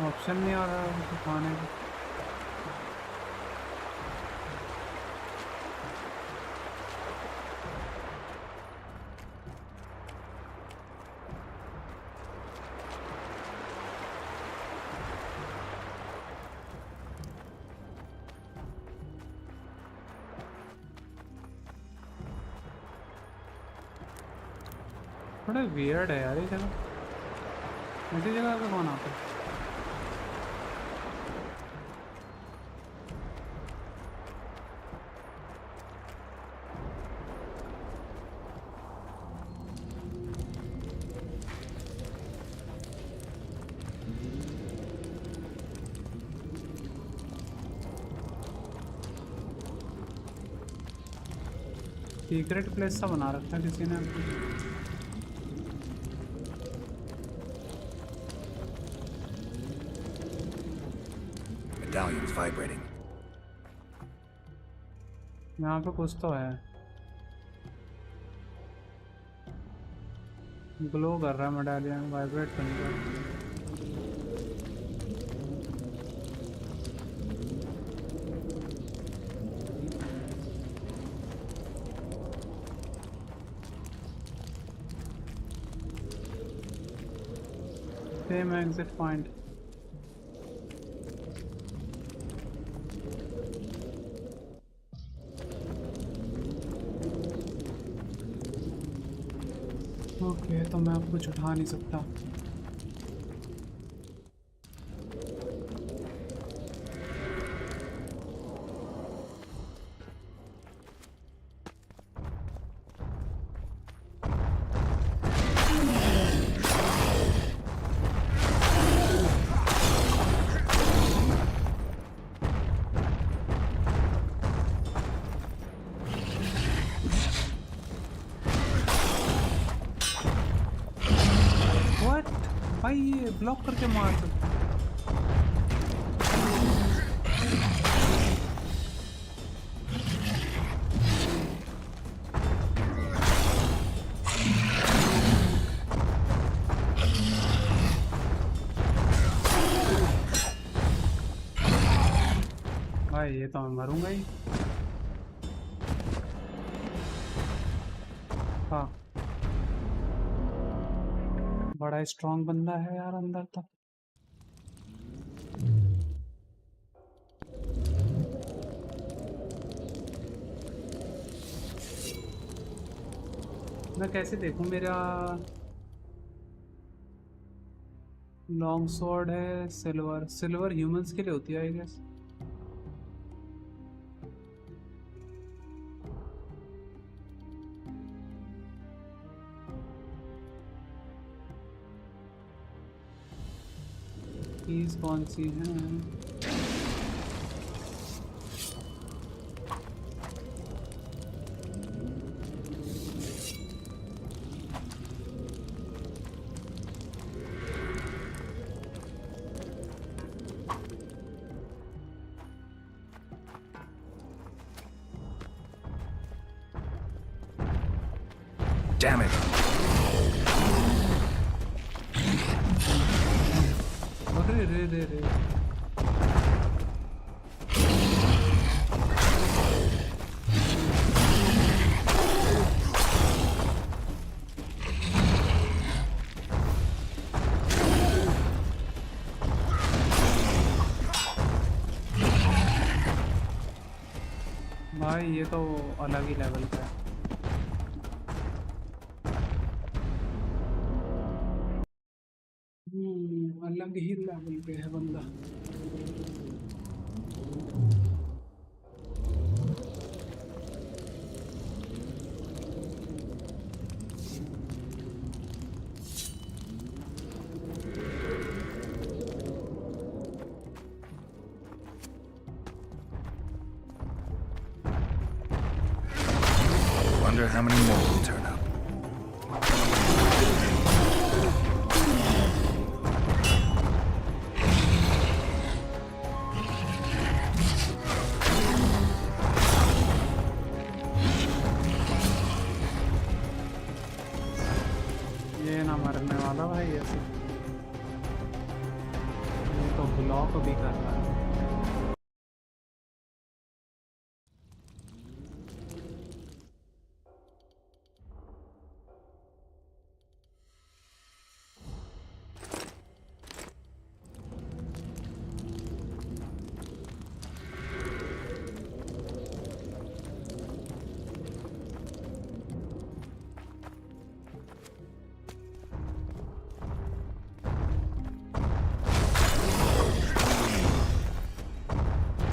ऑप्शन नहीं आ रहा है खाने का। थोड़ा वियर्ड है यार ये जगह, ऐसी जगह पे कौन आता है? सीक्रेट प्लेस सा बना रखा है किसी ने। Medallion's vibrating. यहाँ पे कुछ तो है, ग्लो कर रहा है मेडालियन, वाइब्रेट करने का। Same exit point. ओके, तो मैं अब कुछ उठा नहीं सकता. भाई ये ब्लॉक करके मार सकते. भाई ये तो मैं मरूंगा ही. हाँ, बड़ा स्ट्रॉन्ग बंदा है यार अंदर तक. मैं कैसे देखूं? मेरा लॉन्ग स्वॉर्ड है सिल्वर. सिल्वर ह्यूमंस के लिए होती है आई गेस. कीज कौन सी हैं? Damn it! अरे रे रे रे. भाई ये तो अलग ही लेवल का है. अलग ही लेवल पे है बंदा. Wonder how many more will turn up. ये ना मरने वाला भाई ऐसे. ये तो ब्लॉक भी कर रहा है.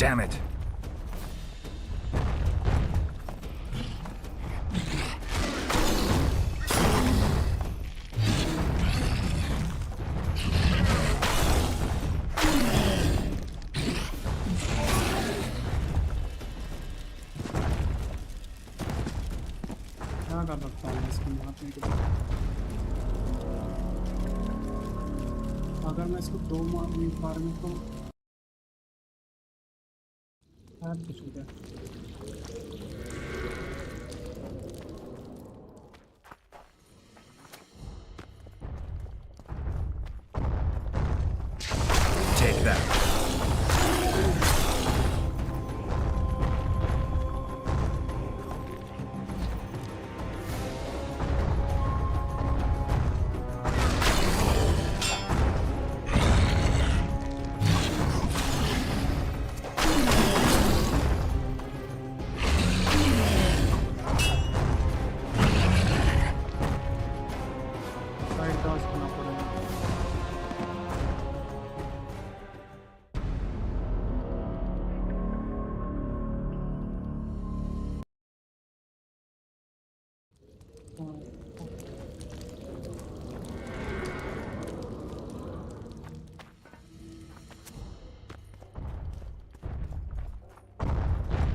Damn it! क्या कर सकता हूँ इसको मारने के लिए? अगर मैं इसको दो मार में तो कुछ हो गया. Take that. डॉज करना पड़ेगा।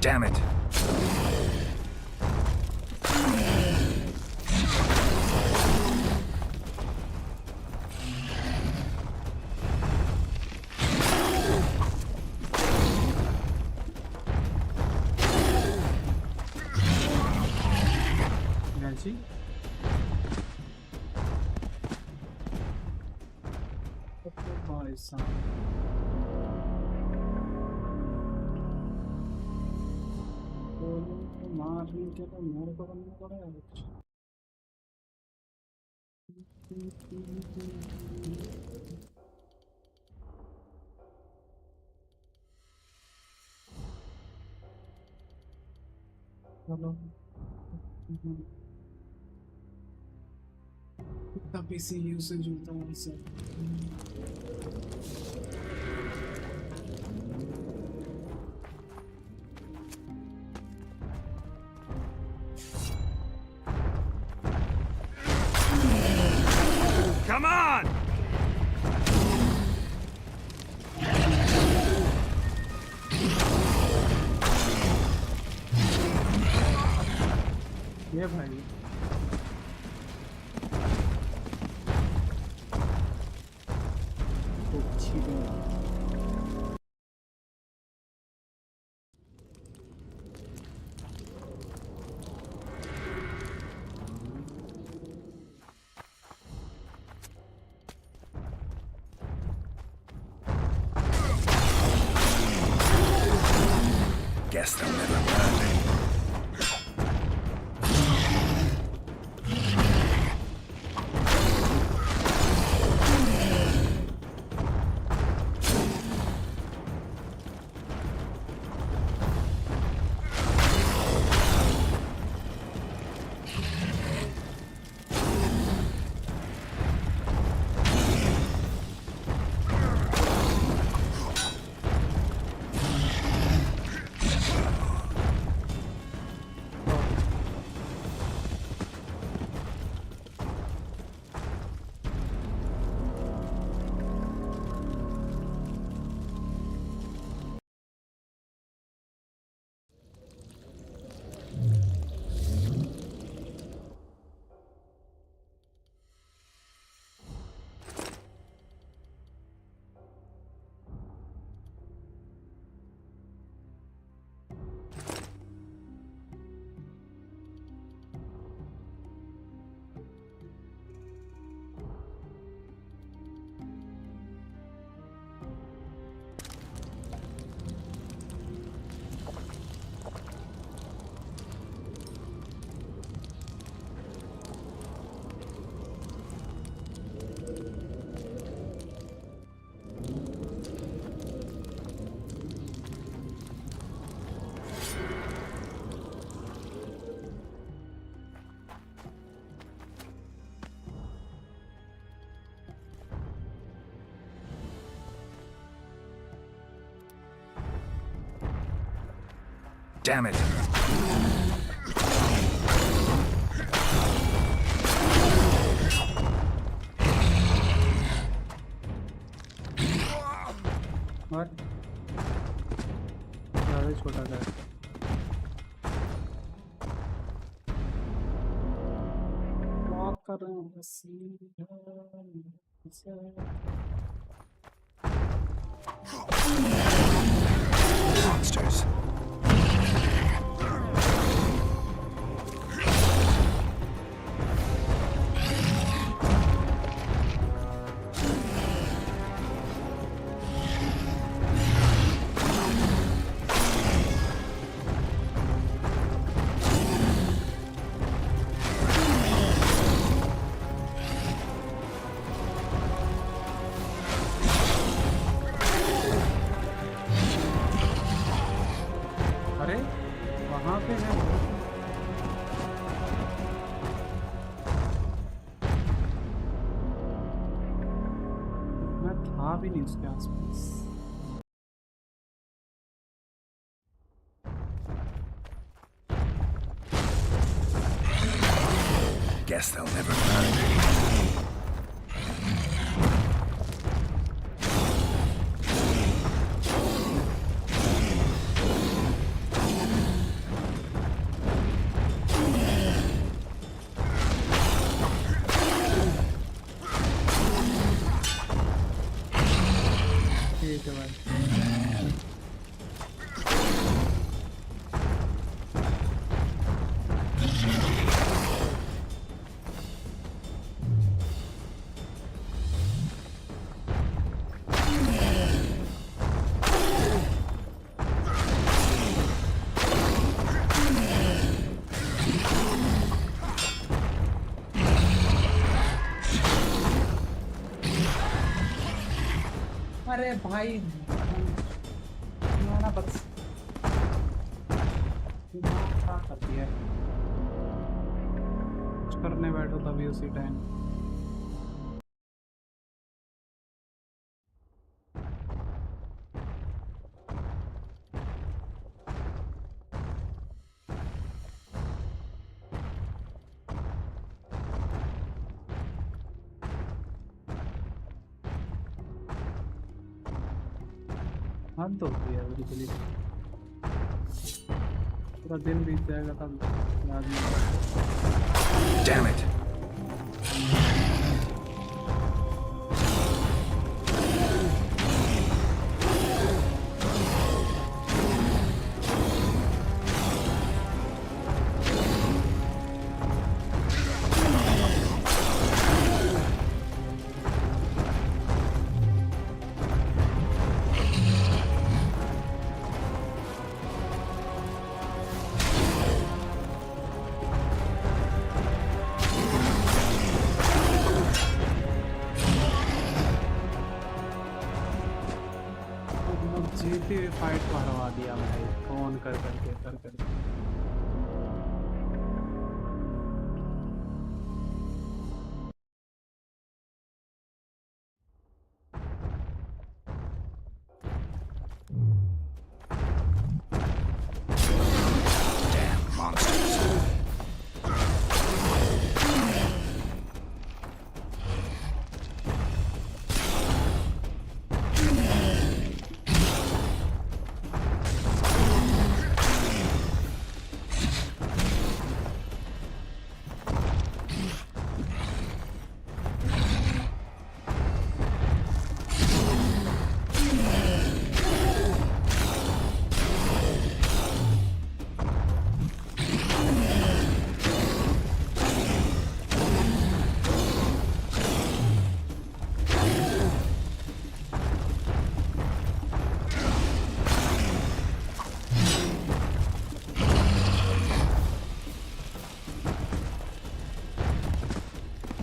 Damn it! Nancy? Okay, boys. मारने के लिए मेरे को बनना पड़ेगा कुछ। चलो कितना पीसी यूसेज होता है इससे। Come on! ये भाई अच्छी Guess they'll never learn. Damn it! और ज़्यादा छोटा था। वॉक कर रहे हैं Monsters. था भी नहीं उसके आसपास। Guess they'll never learn. ठीक है भाई। अरे भाई ना बस दिमाग खराब कर दिया। कुछ करने बैठो तभी उसी टाइम हद होती है बिल्कुल। पूरा दिन बीत जाएगा तब याद नहीं। Damn it! जीती हुई फाइट को हरवा दिया भाई, फोन कर करके। Damn monsters.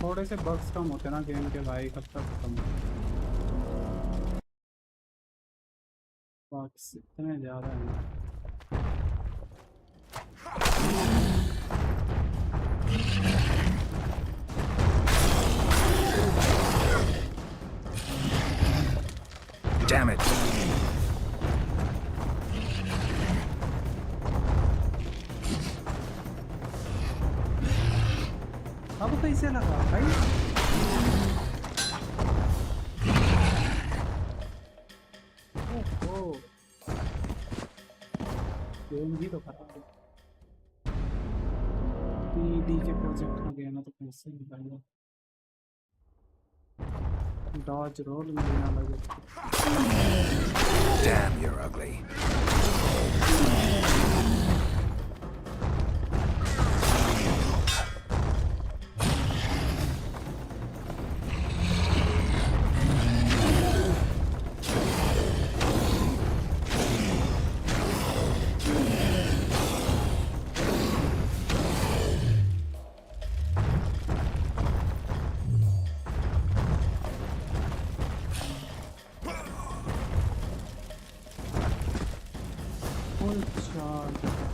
थोड़े से बग्स कम होते ना गेम के भाई, कब तक खत्म बग्स इतने ज़्यादा हैं। Damn it! अब कैसे लगा भाई? ओहो, गेम भी तो खराब है। पीडी के प्रोजेक्ट में गया ना तो कैसे निकालेगा? डॉज रोल में ना लगे। Damn, you're ugly. Full charge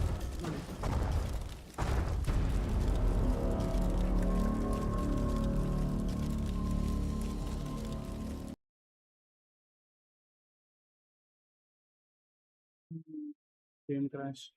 Game crash.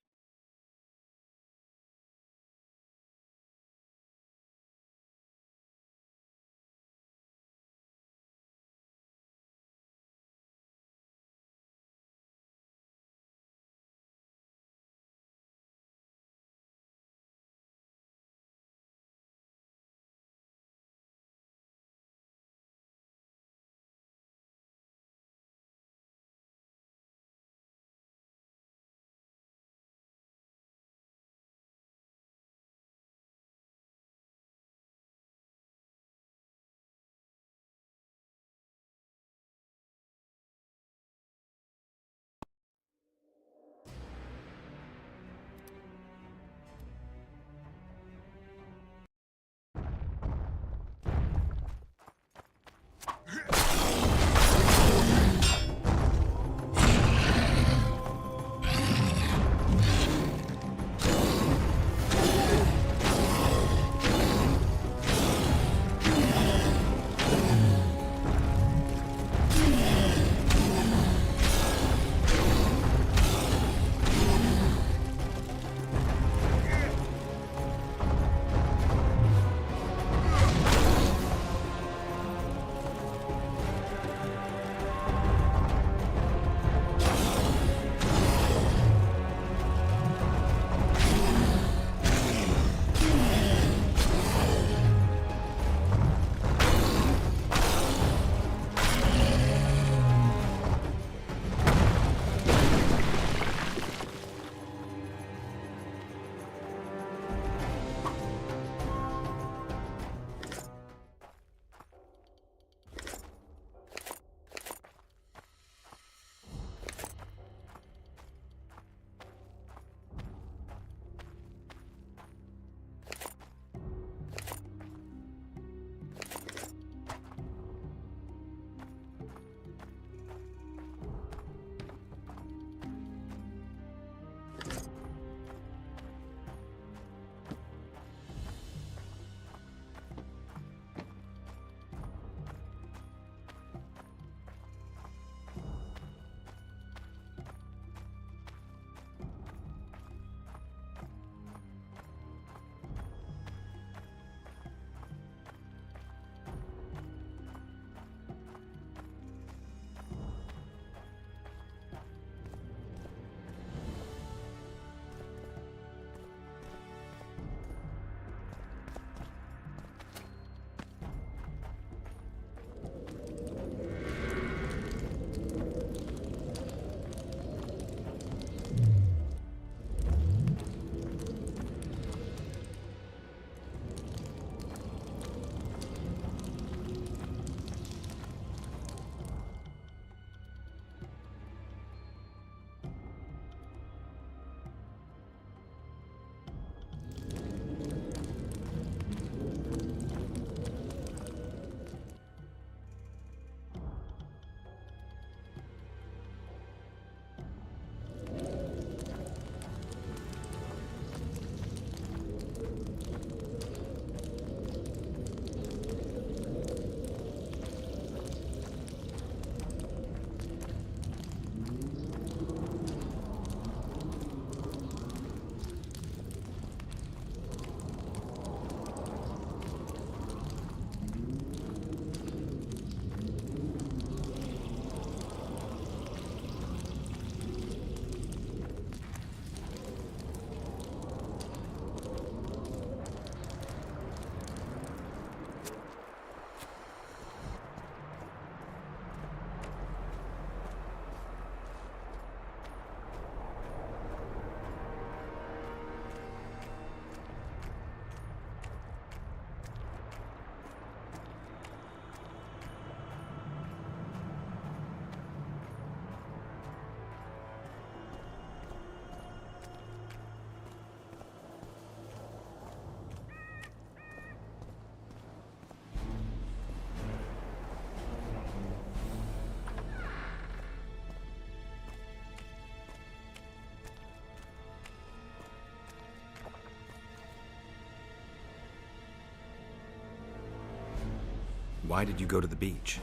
Why did you go to the beach?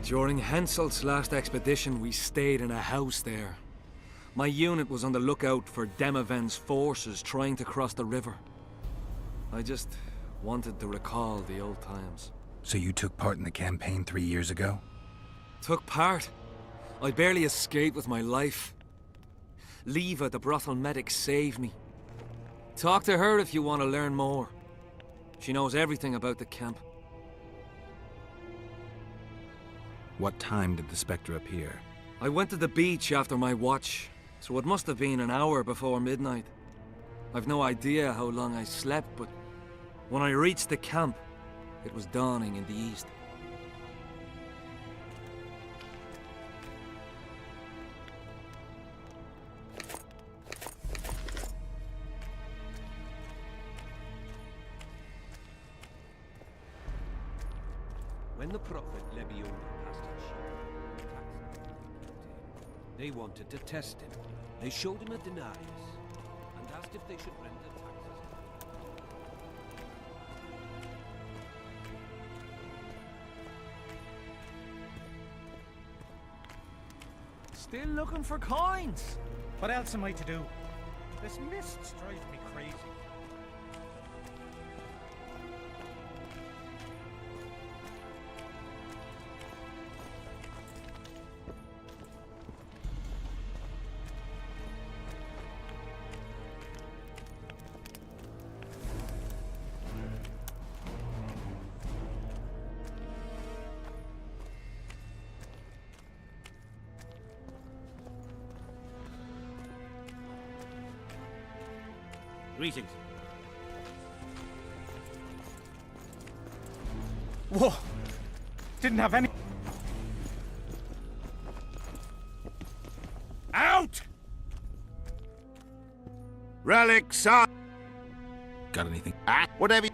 During Henselt's last expedition, we stayed in a house there. My unit was on the lookout for Demaven's forces trying to cross the river. I just wanted to recall the old times. So you took part in the campaign 3 years ago? Took part? I barely escaped with my life. Leva, the brothel medic, saved me. Talk to her if you want to learn more. She knows everything about the camp. What time did the Spectre appear? I went to the beach after my watch, so it must have been an hour before midnight. I've no idea how long I slept, but when I reached the camp, it was dawning in the east. When the prophet Lebiona passed his ship, they wanted to test him. They showed him a denarius and asked if they should render taxes. Still looking for coins? What else am I to do? This mist drives me crazy. Greetings. Whoa! Didn't have any... Out! Relics are... Got anything? Whatever.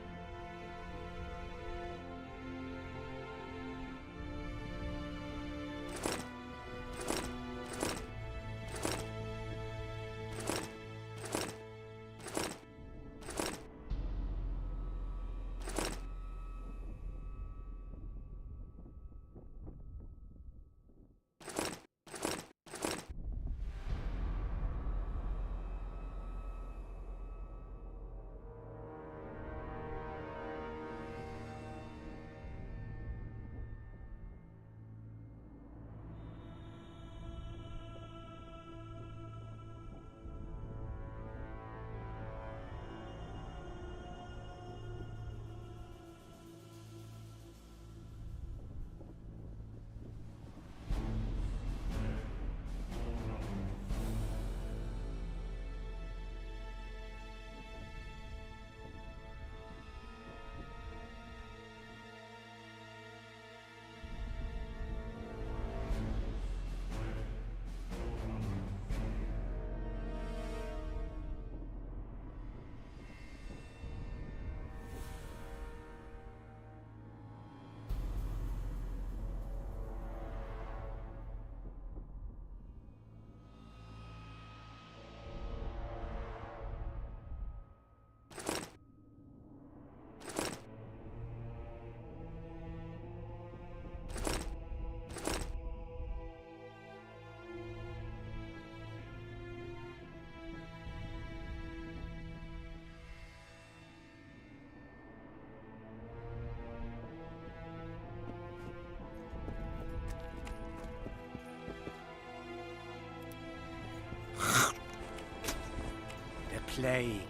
Plague.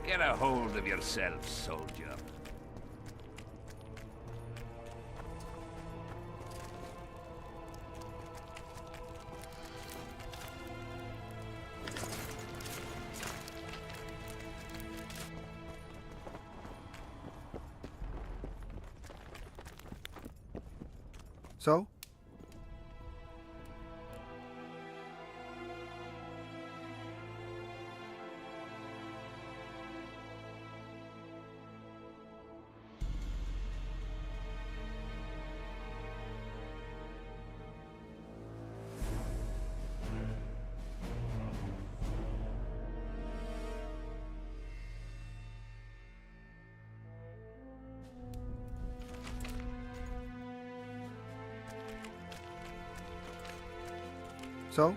Get a hold of yourself, soldier. So? So?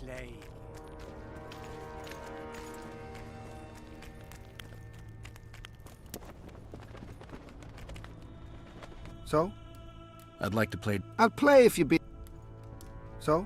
Plague. So? I'd like to play. I'll play if you be. So?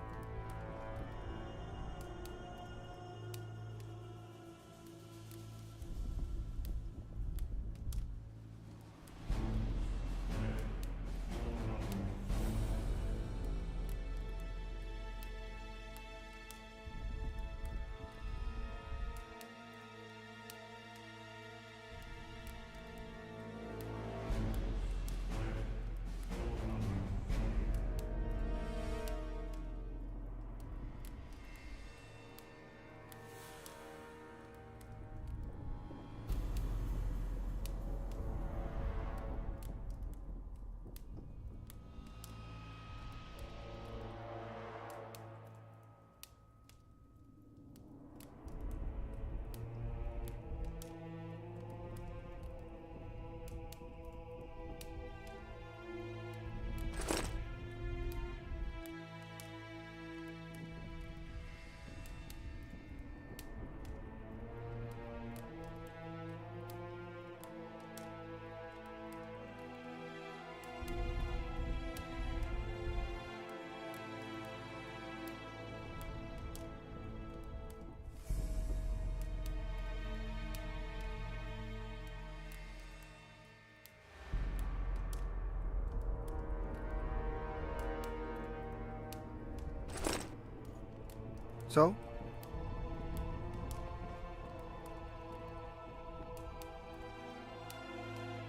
So?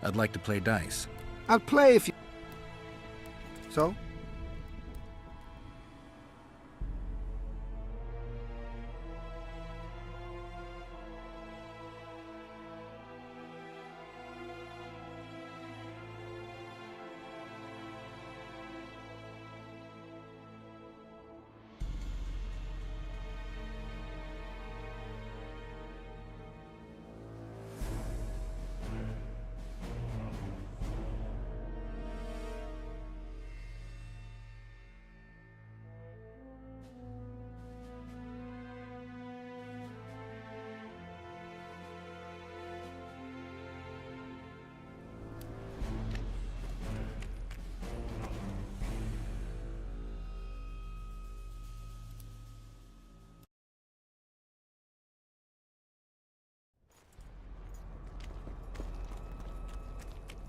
I'd like to play dice. I'll play if you... So?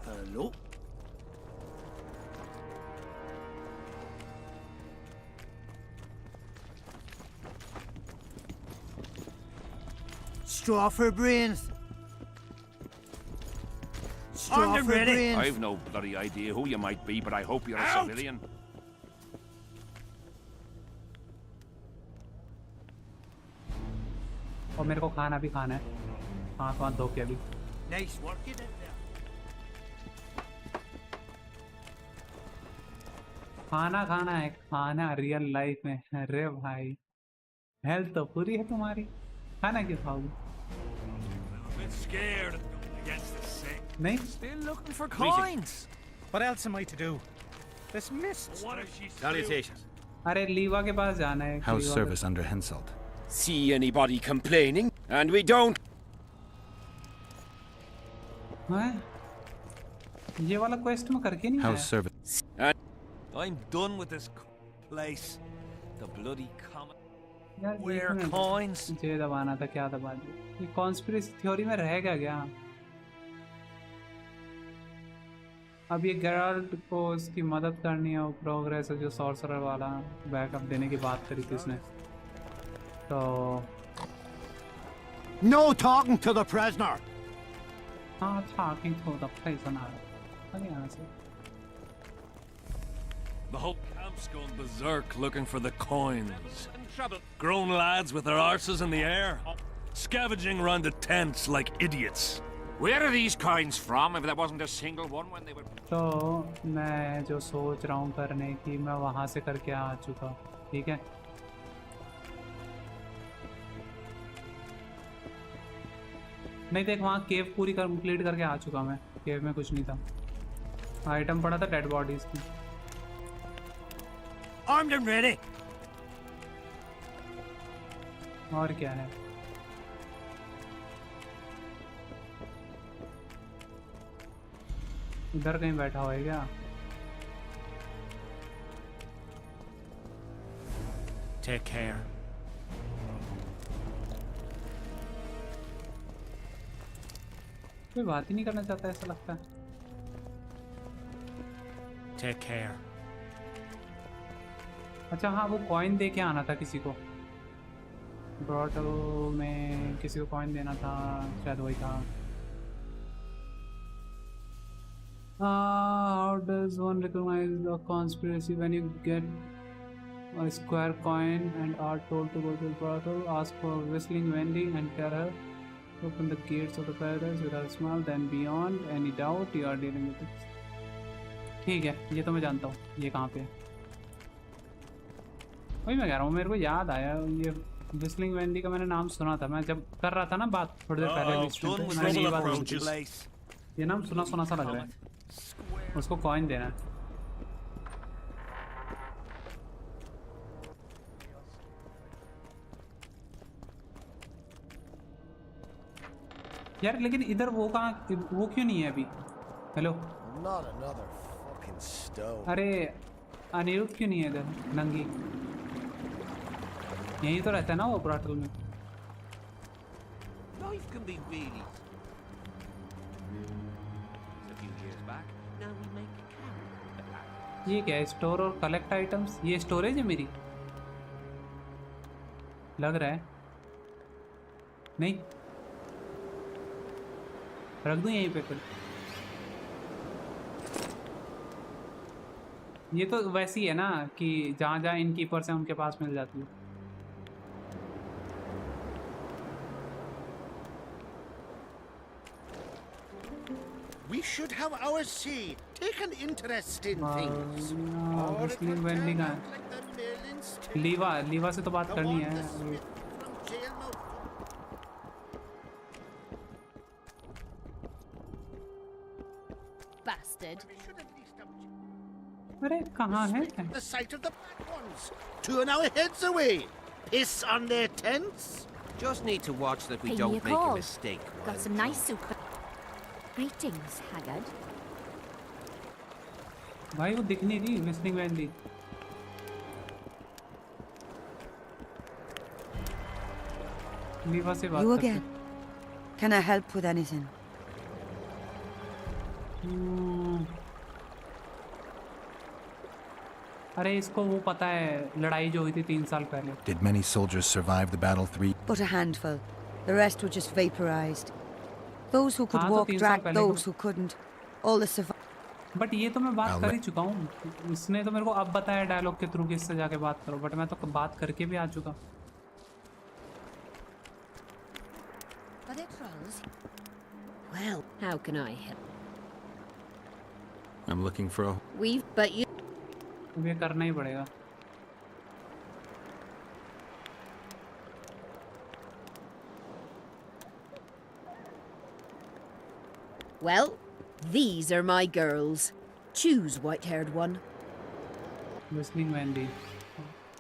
Hello? Straw for brains. Straw for brains. I've no bloody idea who you might be, but I hope you're a civilian. और मेरे को खाना भी खाना है हाथ वाथ धो के अभी Nice work you did there. खाना खाना है खाना रियल लाइफ में अरे भाई हेल्थ तो पूरी है तुम्हारी खाना क्यों खाओगे नहीं Still looking for coins. What else am I to do? This mist. What if she's Salutations. अरे लीवा के पास जाना है How's लीवा service under Henselt? See anybody complaining? And we don't. हैं? ये वाला क्वेस्ट में करके नहीं How's आया service? I'm done with this place. The bloody comet. यार Where एक मिनट, coins? मुझे दबाना था क्या दबा दिया ये कॉन्स्पिरेसी थ्योरी में रहेगा क्या अब ये गेराल्ट को उसकी मदद करनी है वो प्रोग्रेस है जो सॉर्सरर वाला बैकअप देने की बात करी थी उसने तो No talking to the prisoner. हाँ talking to the prisoner आगे यहाँ से The whole camp's gone berserk looking for the coins. In trouble. Grown lads with their arses in the air, scavenging around the tents like idiots. Where are these coins from, if there wasn't a single one when they were... तो मैं जो सोच रहा हूँ करने की मैं वहाँ से करके आ चुका ठीक है नहीं देख वहाँ केव पूरी कंप्लीट करके आ चुका मैं केव में कुछ नहीं था आइटम पड़ा था डेड बॉडीज की Armed and ready. और क्या है इधर कहीं बैठा हुआ है क्या Take care. कोई बात ही नहीं करना चाहता ऐसा लगता है Take care. अच्छा हाँ वो कॉइन दे के आना था किसी को ब्रॉटल में किसी को कॉइन देना था शायद वही था how does one recognize the conspiracy when you get a square coin and are told to go to the brothel ask for whistling Wendy and tell her to open the gates of the paradise without a smile then beyond any doubt you are dealing with it ठीक है ये तो मैं जानता हूँ ये कहाँ पे है वही मैं कह रहा हूँ मेरे को याद आया ये विस्लिंग वेंडी का मैंने नाम सुना था मैं जब कर रहा था ना बात थोड़ी देर पहले मैंने ये बात सुनी थी ये नाम सुना सुना सा लग रहा है उसको कॉइन देना है यार लेकिन इधर वो कहाँ वो क्यों नहीं है अभी हेलो अरे अनिरुद्ध क्यों नहीं है इधर नंगी यही तो रहता है ना वो ब्रॉटल में Life can be really. A few years back, now we make a camp. ये क्या है स्टोर और कलेक्ट आइटम्स ये स्टोरेज है मेरी लग रहा है नहीं रख दूं यहीं पे फिर ये तो वैसी है ना कि जहाँ जहाँ इन कीपर्स हैं उनके पास मिल जाती है We should have our say. Take an interest in things. Muslim vending है लीवा से तो बात करनी है Bastard. अरे कहाँ है The sight of the bad ones. 2 hour heads away. Piss on their tents. Just need to watch that we Pay me don't a make a call. mistake. Got some nice soup. Greetings, Haggard. भाई वो दिख नहीं रही मिस्लिंग valley लीवा से बात You करते again? Can I help with anything? अरे इसको वो पता है लड़ाई जो हुई थी 3 साल पहले Did many soldiers survive the battle 3? But a handful. The rest were just vaporized. Those who could हाँ, तो walk 3 साल dragged पहले those तो- who couldn't. All the survivors. But ये तो मैं बात कर ही चुका हूँ इसने तो मेरे को अब बताया डायलॉग के थ्रू कि इससे जाके बात करो बट मैं तो बात करके भी आ चुका Are there trolls? Well, how can I help? I'm looking for a... But you... अब ये करना ही पड़ेगा Well, these are my girls. Choose, white-haired one. Whistling Wendy.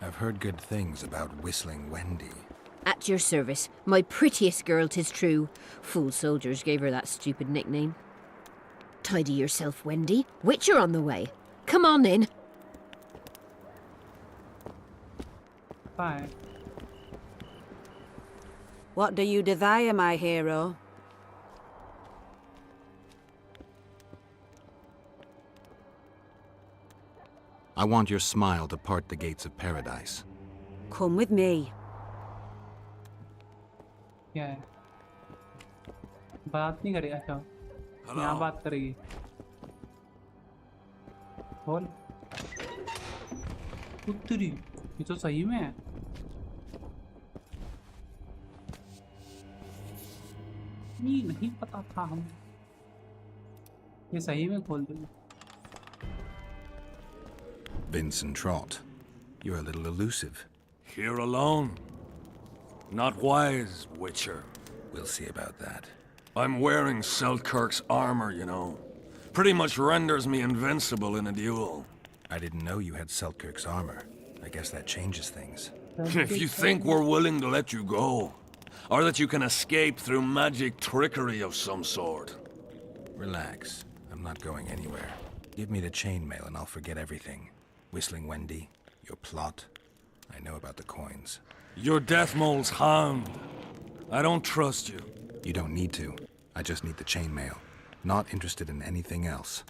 I've heard good things about Whistling Wendy. At your service. My prettiest girl, 'tis true. Fool soldiers gave her that stupid nickname. Tidy yourself, Wendy. Witcher on the way. Come on in. Bye. What do you desire, my hero? I want your smile to part the gates of paradise. Come with me. क्या है बात नहीं करेगा अच्छा यहाँ बात करेगी बोल उत्तरी ये तो सही में है नहीं पता था हम ये सही में खोल देंगे Vincent Trott, you're a little elusive. Here alone. Not wise, Witcher. We'll see about that. I'm wearing Selkirk's armor, you know. Pretty much renders me invincible in a duel. I didn't know you had Selkirk's armor. I guess that changes things. If you think we're willing to let you go, or that you can escape through magic trickery of some sort. Relax. I'm not going anywhere. Give me the chainmail and I'll forget everything. Whistling Wendy, your plot. I know about the coins. You're Deathmole's hound. I don't trust you. You don't need to. I just need the chainmail. Not interested in anything else.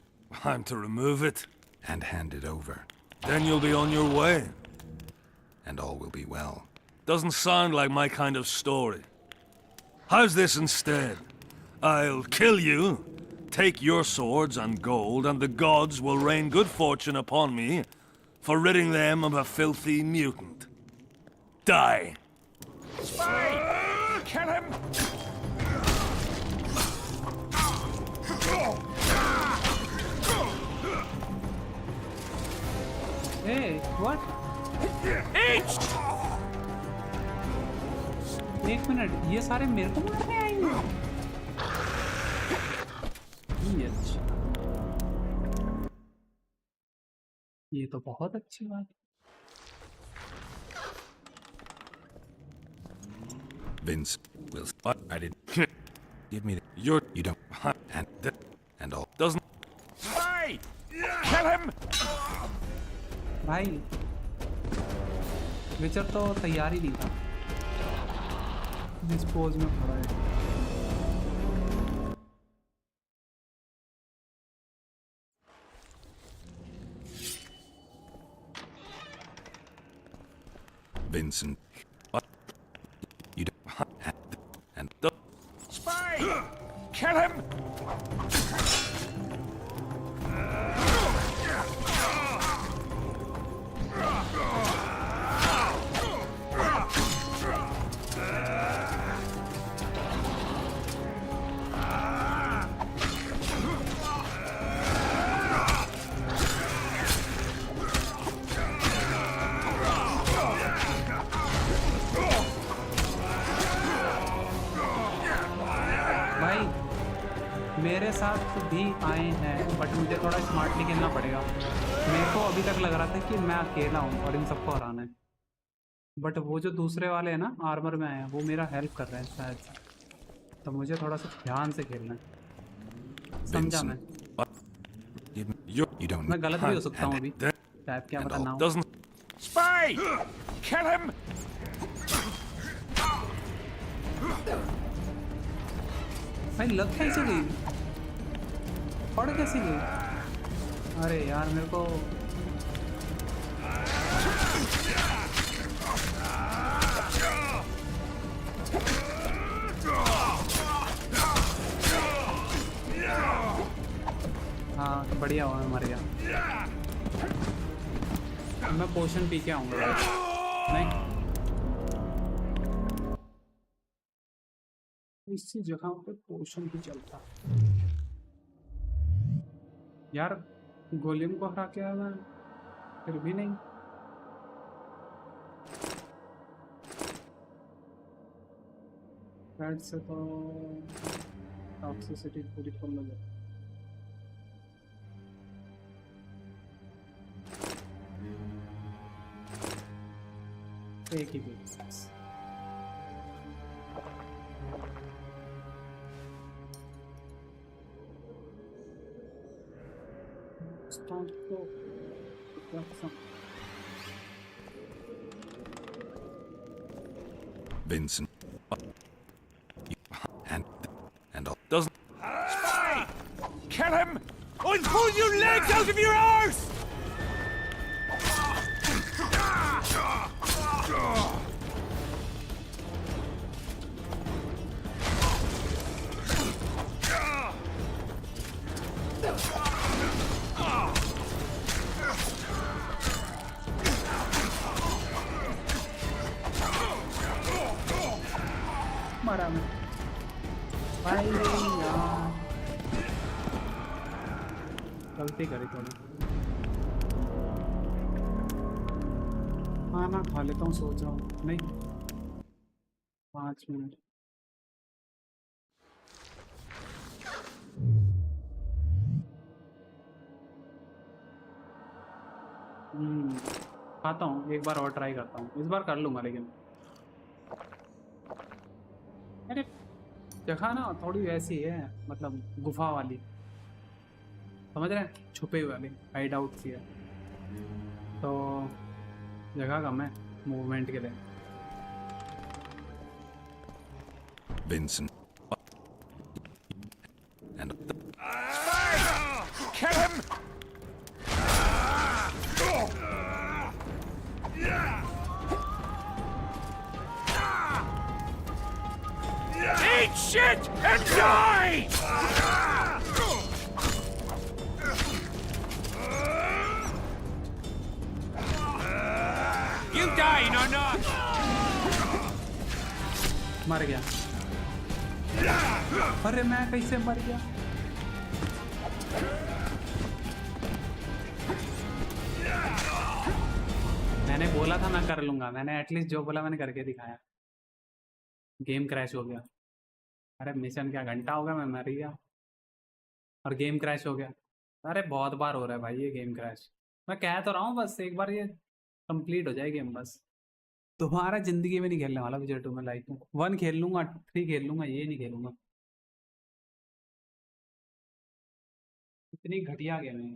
I'm to remove it? And hand it over. Then you'll be on your way. And all will be well. Doesn't sound like my kind of story. How's this instead? I'll kill you, take your swords and gold, and the gods will rain good fortune upon me for ridding them of a filthy mutant. Die! Spy! Kill him! Hey, what? एक minute ये सारे मेरे को मारने आएंगे ये तो बहुत अच्छी बात Vince, will... I didn't... Give me the... You don't... And all... Doesn't... Spy! Kill him! भाई विचर तो तैयार ही नहीं था जिस पोज में खड़ा है Vincent. Kill him! मेरे साथ भी आए हैं बट मुझे थोड़ा स्मार्टली खेलना पड़ेगा। मेरे को अभी तक लग रहा था कि मैं अकेला हूँ और इन सबको हराना है, बट वो जो दूसरे वाले हैं ना आर्मर में आए हैं वो मेरा हेल्प कर रहे हैं शायद से, तो मुझे थोड़ा सा ध्यान से खेलना है। समझा मैं? मैं गलत भी हो सकता हूँ अभी, शायद क्या पता ना हो। Spy! Kill him! भाई लग कैसे गई, पड़ कैसे गई? अरे यार मेरे को हाँ बढ़िया हुआ मैं मर गया। मैं पोशन पी के आऊँगा नहीं इसी जगह पे पोशन ही चलता यार। गोलियम को हरा के आया मैं, फिर भी नहीं। बैट से तो टॉक्सिसिटी पूरी कम हो जाती। एक ही basis Vincent. And all. Doesn't... Spy! Kill him! I'll pull your legs out of your arse! मारा मैं भाई यार, गलती करी थोड़ी। खाना खा लेता हूँ सोच रहा हूँ, नहीं 5 मिनट। खाता हूँ, एक बार और ट्राई करता हूँ, इस बार कर लूँगा। लेकिन अरे जगह ना थोड़ी वैसी है, मतलब गुफा वाली, समझ रहे हैं, छुपे हुए वाली हाइड आउट सी है, तो जगह कम है मूवमेंट के लिए। Vincent. And Kill him! Eat shit and die! You dying or not? मर गया। अरे मैं कैसे मर गया? मैंने बोला था मैं कर लूंगा, मैंने एटलीस्ट जो बोला मैंने करके दिखाया। गेम क्रैश हो गया। अरे मिशन क्या, घंटा हो गया मैं मर गया और गेम क्रैश हो गया। अरे बहुत बार हो रहा है भाई ये गेम क्रैश। मैं कह तो रहा हूँ बस एक बार ये कंप्लीट हो जाए गेम बस। तुम्हारा जिंदगी में नहीं खेलने वाला विजय 2 में। लाइक 1 खेल लूंगा, 3 खेल लूंगा, ये नहीं खेलूंगा। इतनी घटिया गेम है।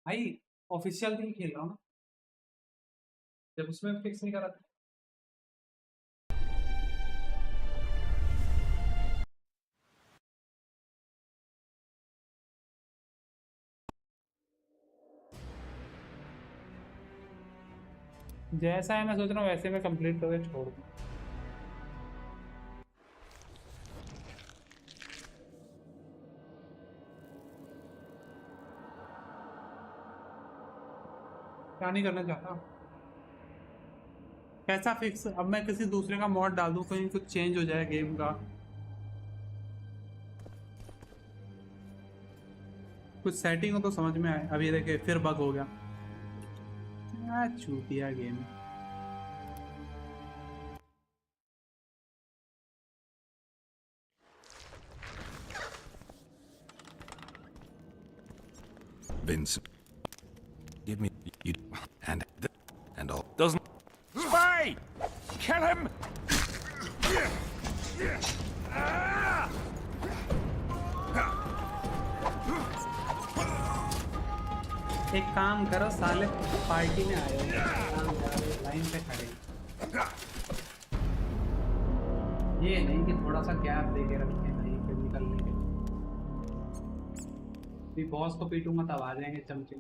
भाई ऑफिशियल भी खेल रहा हूँ ना, जब उसमें फिक्स नहीं करा था। जैसा है मैं सोच रहा हूँ वैसे मैं कंप्लीट करके छोड़ दूँ। क्या नहीं करना चाहता। कैसा फिक्स, अब मैं किसी दूसरे का मॉड डाल दूँ कहीं कुछ चेंज हो जाए गेम का, कुछ सेटिंग हो तो समझ में आए। अब ये देखे फिर बग हो गया। चूतिया game. Vincent, give me you and all. Doesn't... Spy! Kill him! एक काम करो साले, पार्टी में आए हो, लाइन पे खड़े। ये नहीं कि थोड़ा सा गैप दे के रखे भाई फिर निकलने के। भी बॉस को पीटूंगा तब आ जाएंगे चमचे।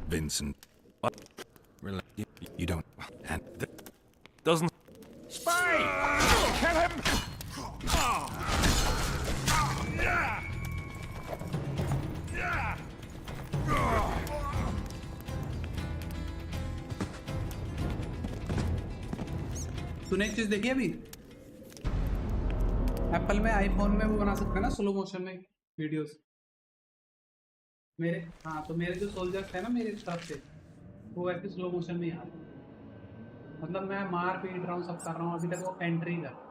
Vincent, what? You don't and Doesn't... Spy! Kill him! तूने एक चीज देखी अभी एप्पल में, आईफोन में वो बना सकते हैं ना स्लो मोशन में वीडियोस मेरे। हाँ तो मेरे जो सोल्जर्स है ना मेरे तरफ से, वो ऐसे स्लो मोशन में ही आ रहे हैं। मतलब मैं मार पीट रहा हूँ, सब कर रहा हूँ, अभी तक वो एंट्री कर।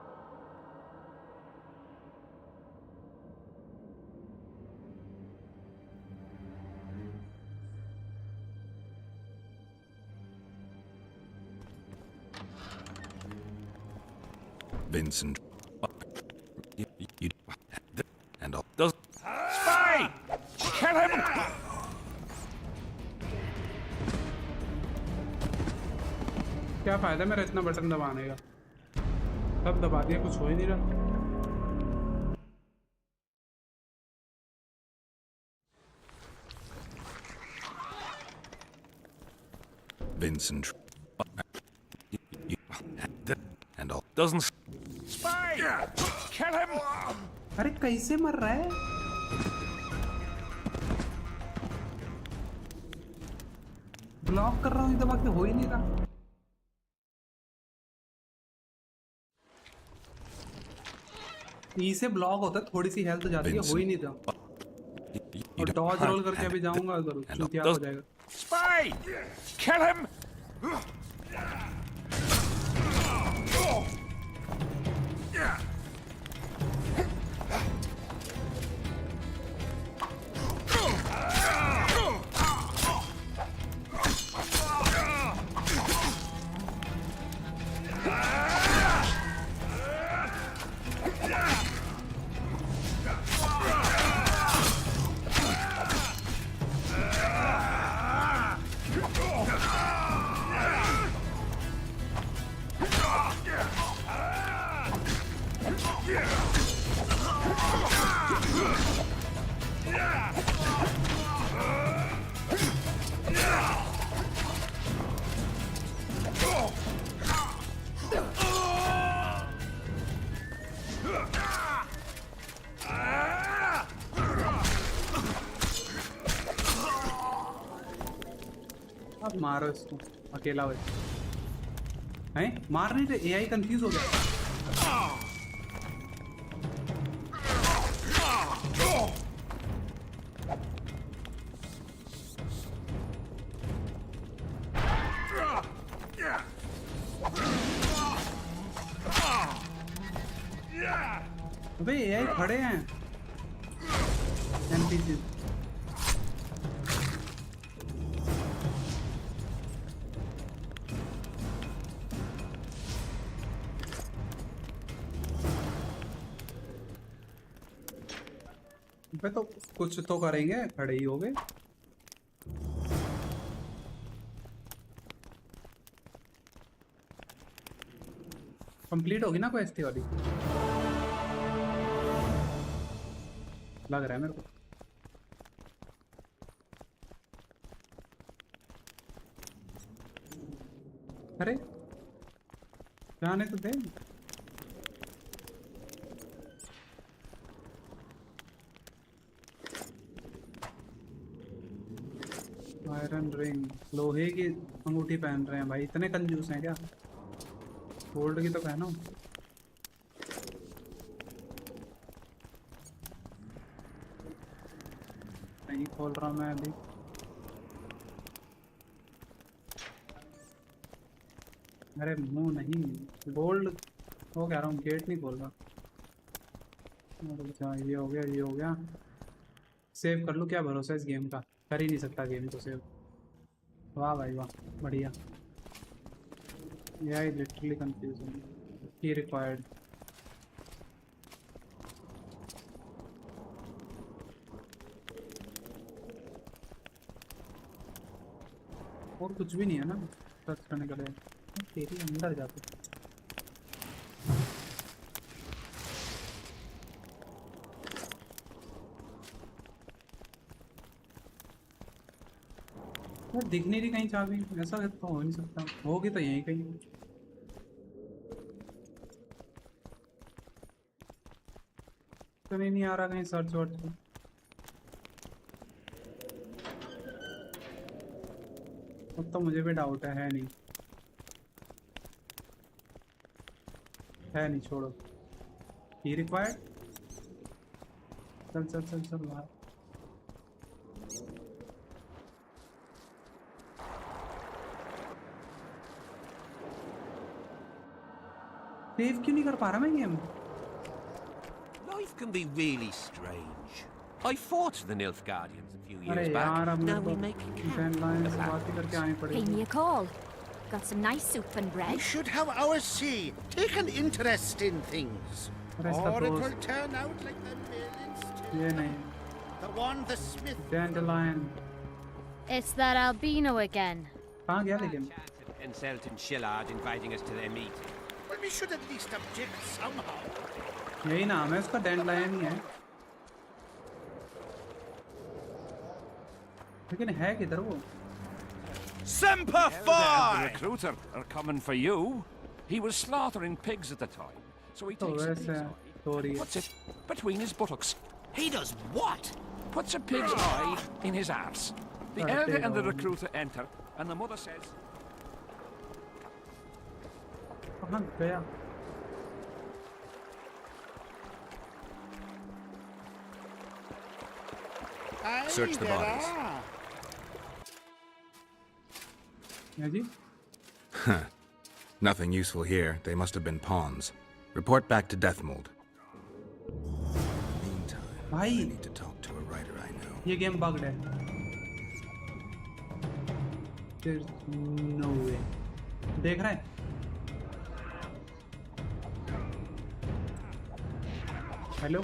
Vincent, you and all. Does... Spy! Kill him! क्या फायदा मेरा इतना बटन दबाने का, सब दबा दिया, कुछ हो ही नहीं रहा। Vincent, and all. Doesn't... Spy! Kill him! अरे कैसे मर रहा है? ब्लॉक कर रहा हूँ दबा के, हो ही नहीं रहा। ई से ब्लॉक होता है, थोड़ी सी हेल्थ जाती है, हो ही नहीं रहा। और डॉज रोल करके अभी जाऊंगा अगर चूतिया हो जाएगा। Spy! Kill him! अब मारो इसको अकेला हो हैं, मार नहीं रहे। एआई कंफ्यूज हो गया। अबे एआई खड़े हैं एनपीसी। तो कुछ तो करेंगे, खड़े ही हो गए। कंप्लीट होगी ना क्वेस्ट वाली, लग रहा है मेरे को। अरे जाने तो दे। आयरन रिंग, लोहे की अंगूठी पहन रहे हैं भाई, इतने कंजूस हैं क्या? गोल्ड की तो पहनो। नहीं खोल रहा मैं अभी। अरे मुंह नहीं, गोल्ड वो कह रहा हूँ, गेट नहीं खोल रहा। अच्छा ये हो गया, ये हो गया। सेव कर लूँ, क्या भरोसा इस गेम का, कर ही नहीं सकता गेम तो सेव। वाह भाई वाह, बढ़िया। Yeah, literally confusing. Key required. और कुछ भी नहीं है ना सर्च करने के लिए। तेरी अंदर जाते। यार दिख नहीं रही कहीं चाबी, ऐसा तो हो नहीं सकता, होगी तो यहीं कहीं। तो नहीं आ रहा कहीं सर्च वर्च पे। अब तो मुझे भी डाउट है नहीं, है नहीं, छोड़ो। ही रिक्वायर्ड, चल चल चल चल बाहर। सेव क्यों नहीं कर पा रहा मैं game? Life can be really strange. I fought the Nilfgaardians a few अरे years यार back. अब Now मेरे we को make डेडलाइन से बात ही करके आनी Pay पड़ेगी। me a call. Got some nice soup and bread. We should have our say. Take an interest in things. अरे इसका Or it दोस्त, will turn out like the millions to ये नहीं, the one the smith. डैंडलाइन It's that albino again. कहाँ गया लेकिन? Inselt and Shillard inviting us to their meeting. Well, we should at least object somehow. यही नाम है उसका, डैंडलाइन ही है। लेकिन है किधर वो? Semper Fi! The recruiter are coming for you. He was slaughtering pigs at the time, so he तो takes a वैसे pig's है, eye, sorry. puts it between his buttocks. He does what? Puts a pig's eye in his arse. The Sorry, elder and the pig, recruiter enter, and the mother says, कहाँ गया? Search the there bodies. are. है जी? Nothing useful here. They must have been pawns. Report back to Deathmold. Meantime, I भाई need to talk to a writer I know. ये game bugged है। There's no way. देख रहा है? Hello?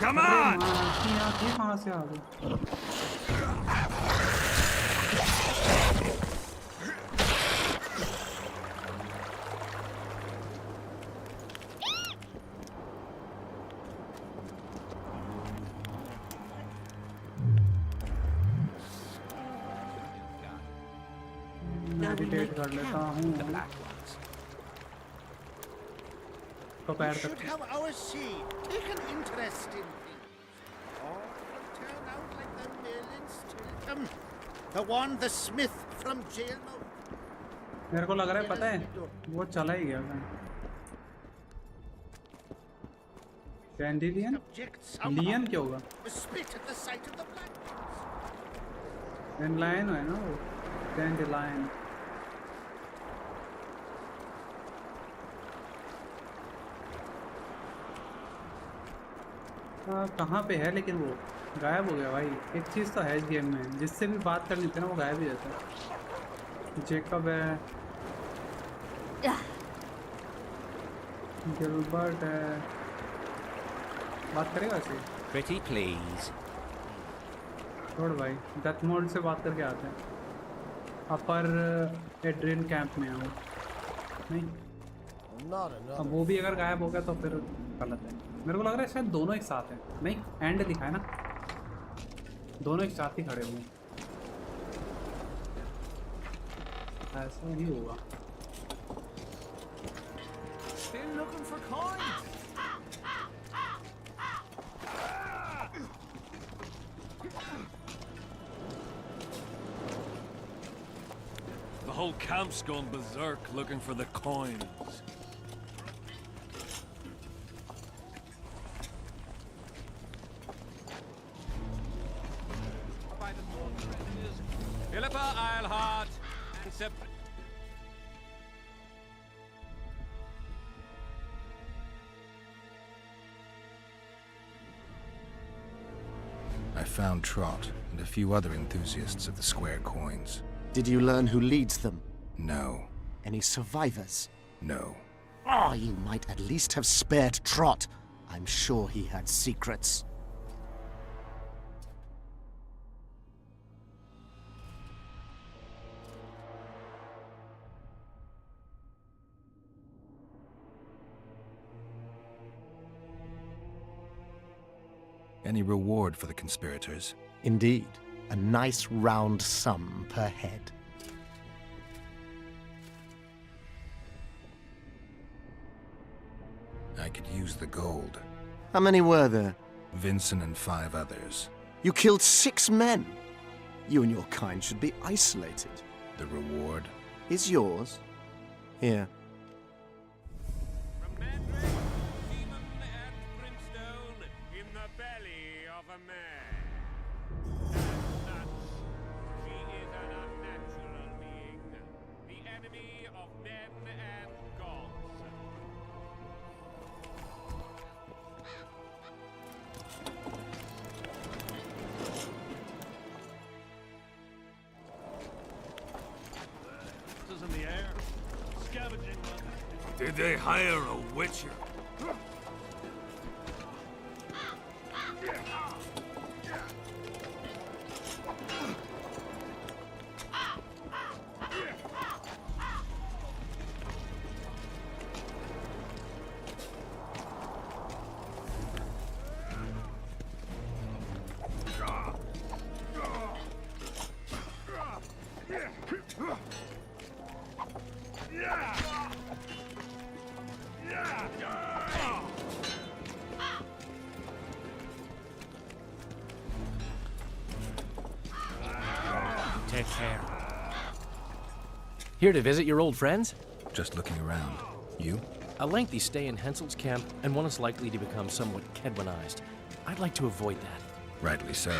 "Come on!" ये कहाँ से आ गई? मेडिटेट कर लेता हूँ। तो We पैर should तक have our say. Take an interest in things. Or it will turn out like the millions to the one the smith from jail. मेरे को लग रहा है, पता है वो चला ही गया था। डैंडिलियन? लियन क्या होगा? Spit at the sight of the black ones. डैंडलाइन है ना वो, डैंडिलाइन। कहाँ पे है लेकिन वो गायब हो गया भाई। एक चीज़ तो है इस गेम में, जिससे भी बात करनी थी ना वो गायब ही रहता है। जेकब है, गिलबर्ट है, बात करेगा ऐसे? Pretty please. छोड़ भाई, डेथ मोड से बात करके आते हैं। अपर एड्रियन कैंप में आओ। नहीं, अब वो भी अगर गायब हो गया तो फिर गलत है। मेरे को लग रहा है शायद दोनों एक साथ हैं। नहीं, एंड दिखा है ना, दोनों एक साथ ही खड़े हुए हैं। ऐसा ही होगा। Still looking for coins. The whole camp's gone berserk looking for the coins. Philippa Eilhart and Sep... I found Trot and a few other enthusiasts of the square coins. Did you learn who leads them? No. Any survivors? No. Oh, you might at least have spared Trot. I'm sure he had secrets. Any reward for the conspirators? Indeed. A nice round sum per head. I could use the gold. How many were there? Vincent and 5 others. You killed 6 men. You and your kind should be isolated. The reward? Is yours. Here. In the belly of a man. As such, she is an unnatural being, the enemy of men and gods. This is in the air. Scavenging. Did they hire a witcher? Take care. Here to visit your old friends? Just looking around. You? A lengthy stay in Henselt's camp, and one is likely to become somewhat Kedwanized. I'd like to avoid that. Rightly so.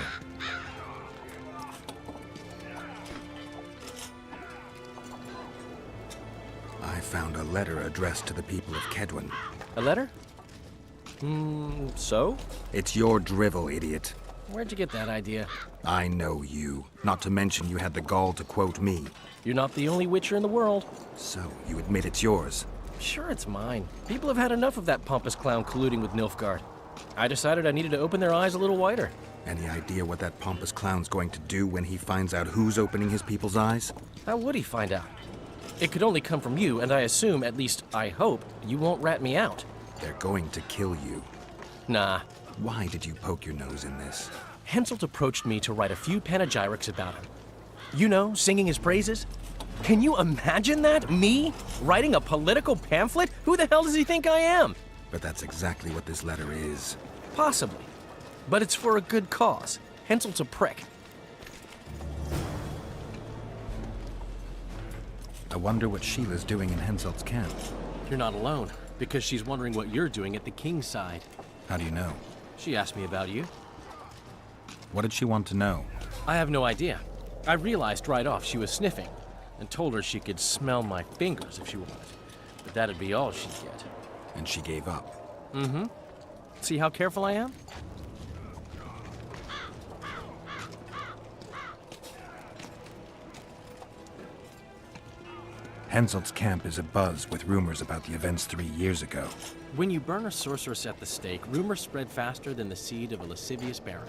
I found a letter addressed to the people of Kedwan. A letter? So? It's your drivel, idiot. Where'd you get that idea? I know you. Not to mention you had the gall to quote me. You're not the only witcher in the world. So, you admit it's yours? Sure, it's mine. People have had enough of that pompous clown colluding with Nilfgaard. I decided I needed to open their eyes a little wider. Any idea what that pompous clown's going to do when he finds out who's opening his people's eyes? How would he find out? It could only come from you, and I assume, at least I hope, you won't rat me out. They're going to kill you. Nah. Why did you poke your nose in this? Henselt approached me to write a few panegyrics about him. You know, singing his praises. Can you imagine that? Me? Writing a political pamphlet? Who the hell does he think I am? But that's exactly what this letter is. Possibly. But it's for a good cause. Henselt's a prick. I wonder what Sheila's doing in Henselt's camp. You're not alone, because she's wondering what you're doing at the king's side. How do you know? She asked me about you. What did she want to know? I have no idea. I realized right off she was sniffing, and told her she could smell my fingers if she wanted. But that'd be all she'd get. And she gave up? Mm-hmm. See how careful I am? Henselt's camp is abuzz with rumors about the events 3 years ago. When you burn a sorceress at the stake, rumors spread faster than the seed of a lascivious baron.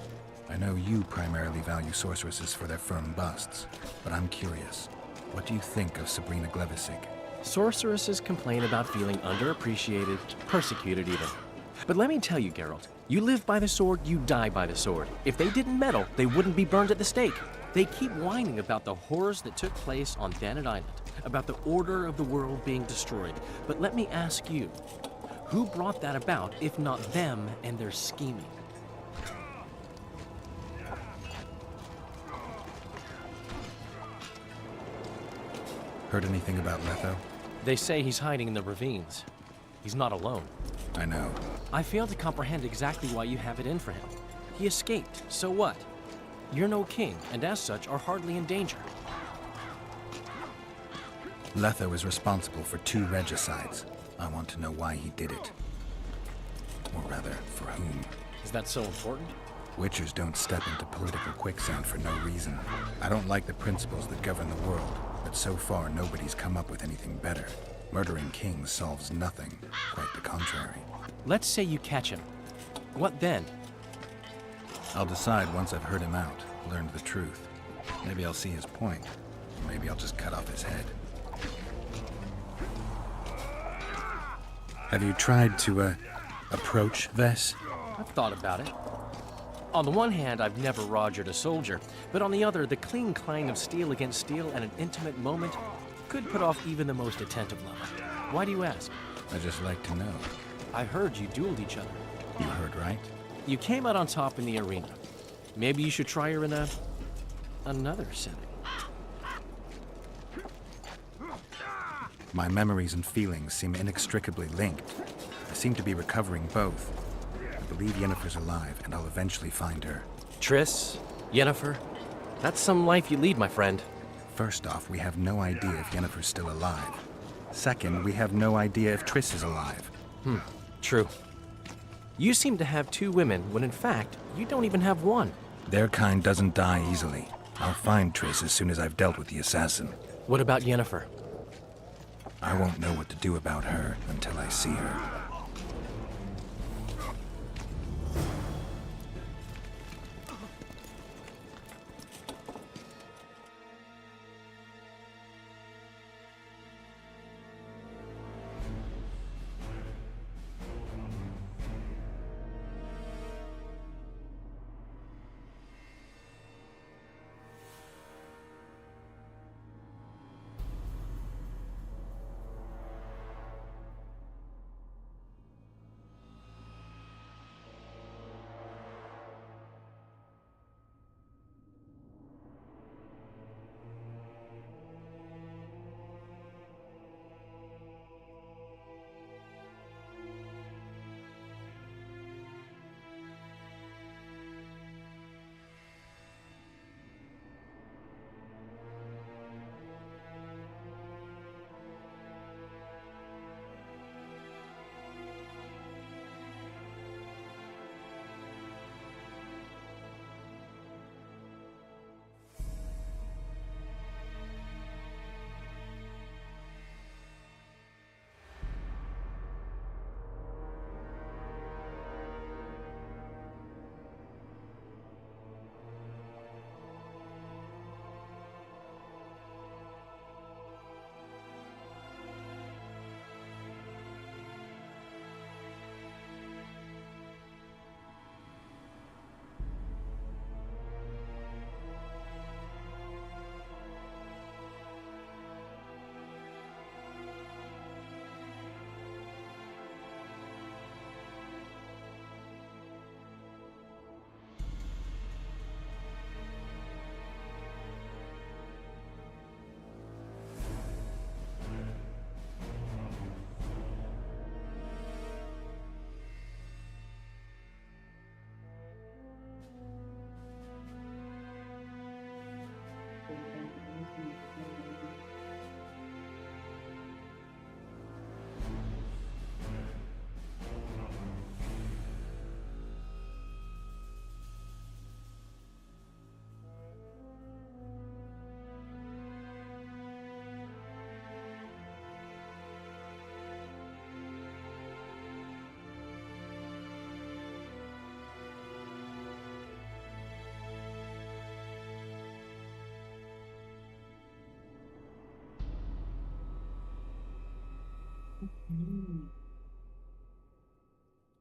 I know you primarily value sorceresses for their firm busts, but I'm curious. What do you think of Sabrina Glevissig? Sorceresses complain about feeling underappreciated, persecuted even. But let me tell you, Geralt, you live by the sword, you die by the sword. If they didn't meddle, they wouldn't be burned at the stake. They keep whining about the horrors that took place on Danet Island, about the order of the world being destroyed. But let me ask you, who brought that about if not them and their scheming? Heard anything about Letho? They say he's hiding in the ravines. He's not alone. I know. I fail to comprehend exactly why you have it in for him. He escaped, so what? You're no king, and as such are hardly in danger. Letho is responsible for 2 regicides. I want to know why he did it. Or rather, for whom. Is that so important? Witchers don't step into political quicksand for no reason. I don't like the principles that govern the world, but so far nobody's come up with anything better. Murdering kings solves nothing, quite the contrary. Let's say you catch him. What then? I'll decide once I've heard him out, learned the truth. Maybe I'll see his point. Or maybe I'll just cut off his head. Have you tried to, approach Vess? I've thought about it. On the one hand, I've never rogered a soldier, but on the other, the clean clang of steel against steel at an intimate moment could put off even the most attentive lover. Why do you ask? I just like to know. I heard you dueled each other. You heard right? You came out on top in the arena. Maybe you should try her in another setting. My memories and feelings seem inextricably linked. I seem to be recovering both. I believe Yennefer's alive, and I'll eventually find her. Triss, Yennefer, that's some life you lead, my friend. First off, we have no idea if Yennefer's still alive. Second, we have no idea if Triss is alive. True. You seem to have 2 women, when in fact, you don't even have one. Their kind doesn't die easily. I'll find Triss as soon as I've dealt with the assassin. What about Yennefer? I won't know what to do about her until I see her.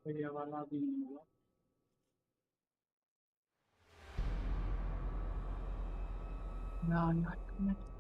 तो ये वाला भी नहीं हुआ। No, not connected.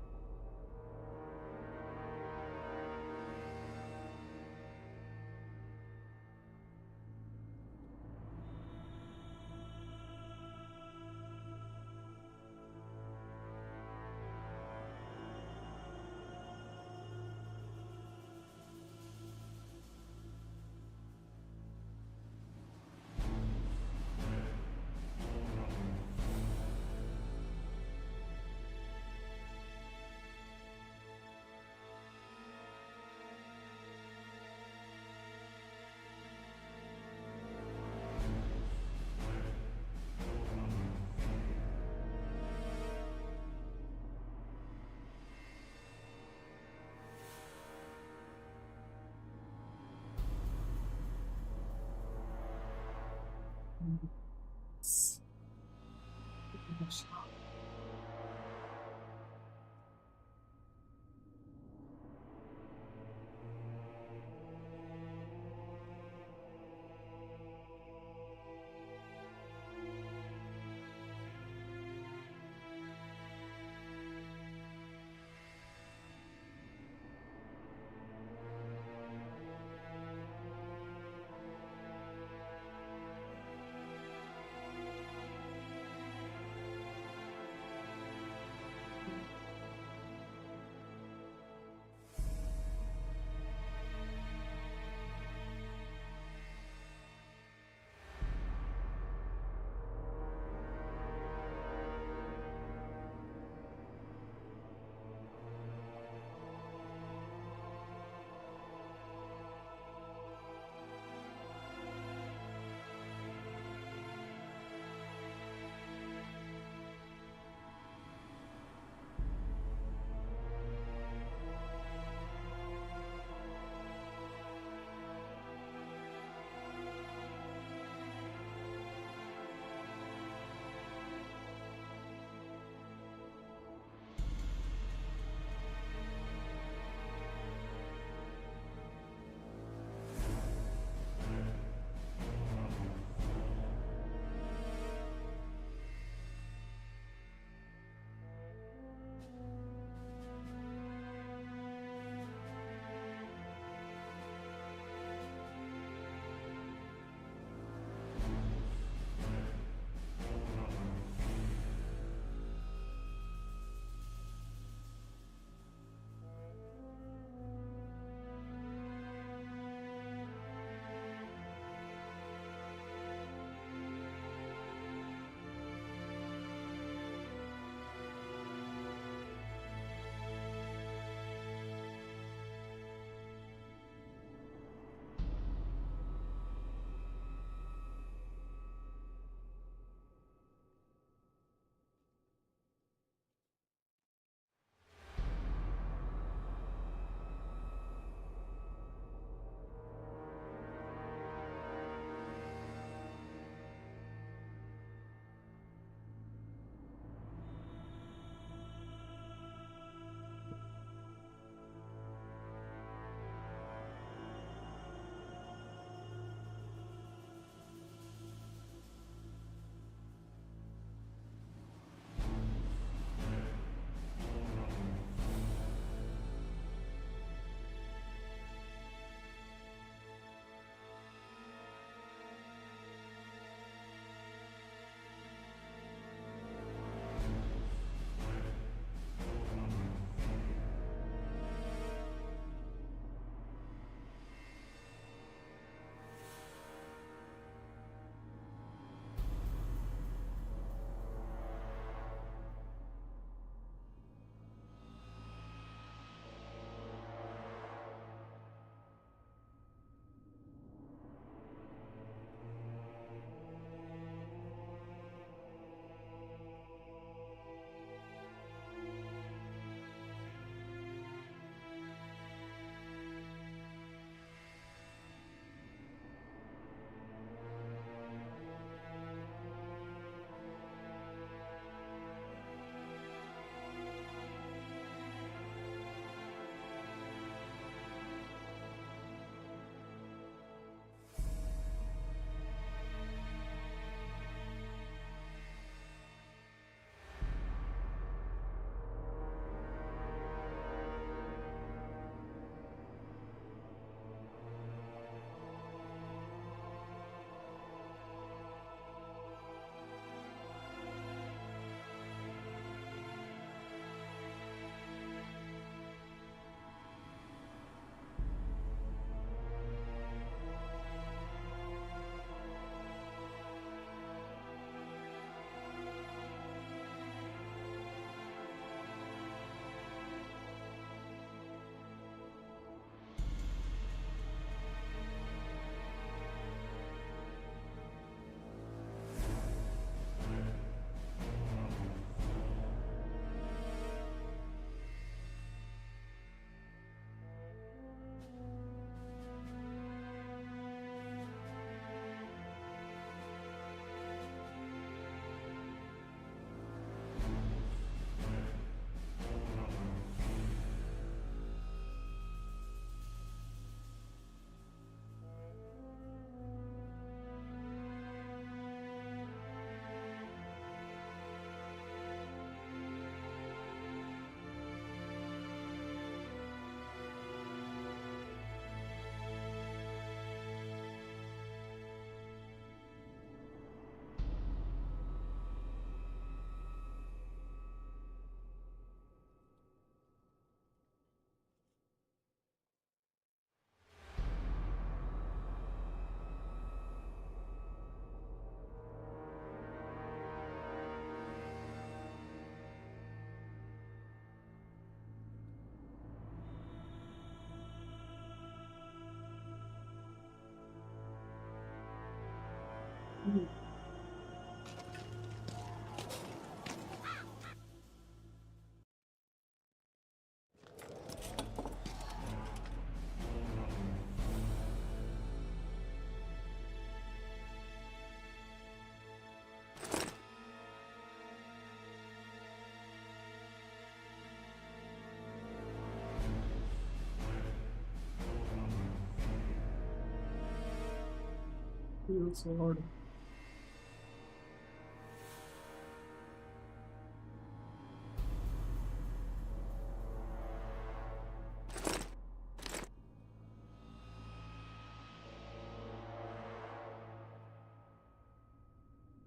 Steel sword.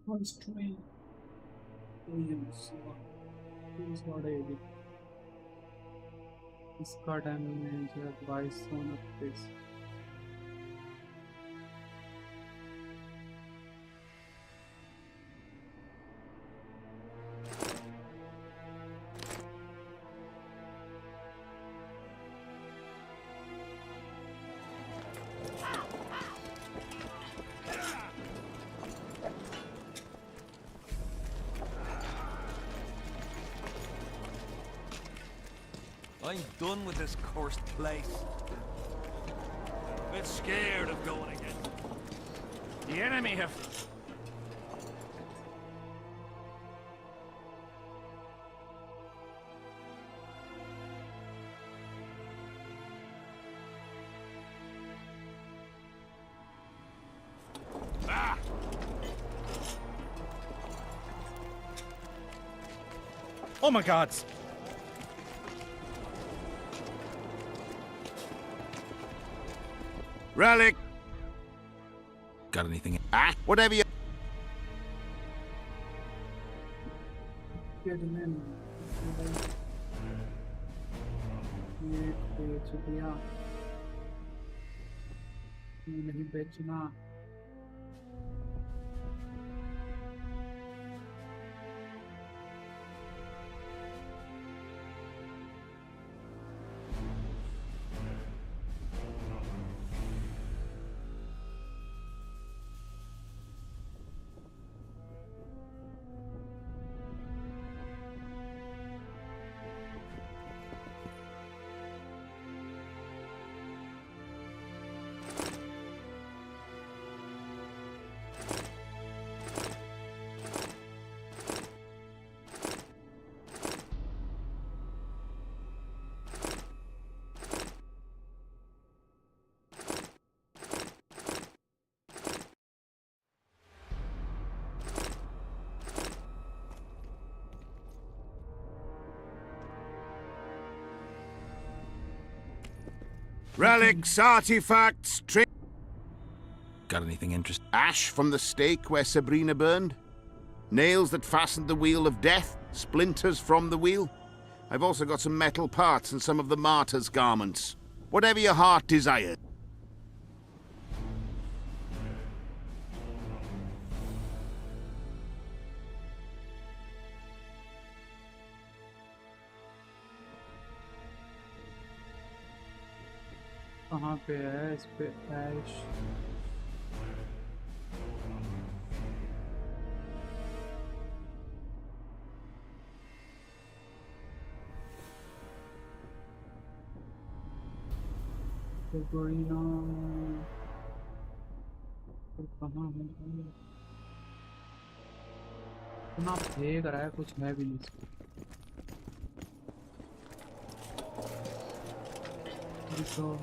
Constraint. Steel sword AD. इसका damage है 2229. I'm done with this cursed place. A bit scared of going again. The enemy have... Ah! Oh my god! Relic! Got anything? Ah, whatever you... Get him in. ये बेच दिया. ये नहीं बेचना. Relics, artifacts, Got anything interesting? ash from the stake where Sabrina burned, nails that fastened the wheel of death, splinters from the wheel. I've also got some metal parts and some of the martyr's garments. Whatever your heart desired. कहाँ पे है इस पे ऐश Sabrina कहाँ है इतना फेंक रहा है कुछ है भी नहीं Still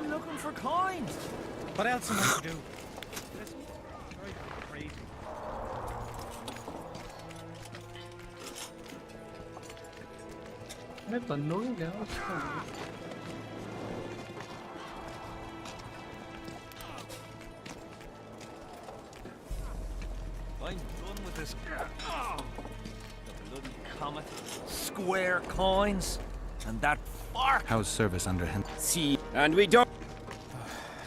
looking for coins. What else am I to do? Crazy. अरे बंदों में क्या उसका I'm done with this. Oh, the bloody comet. Square coins. And that fork. How's service under him? See, and we don't...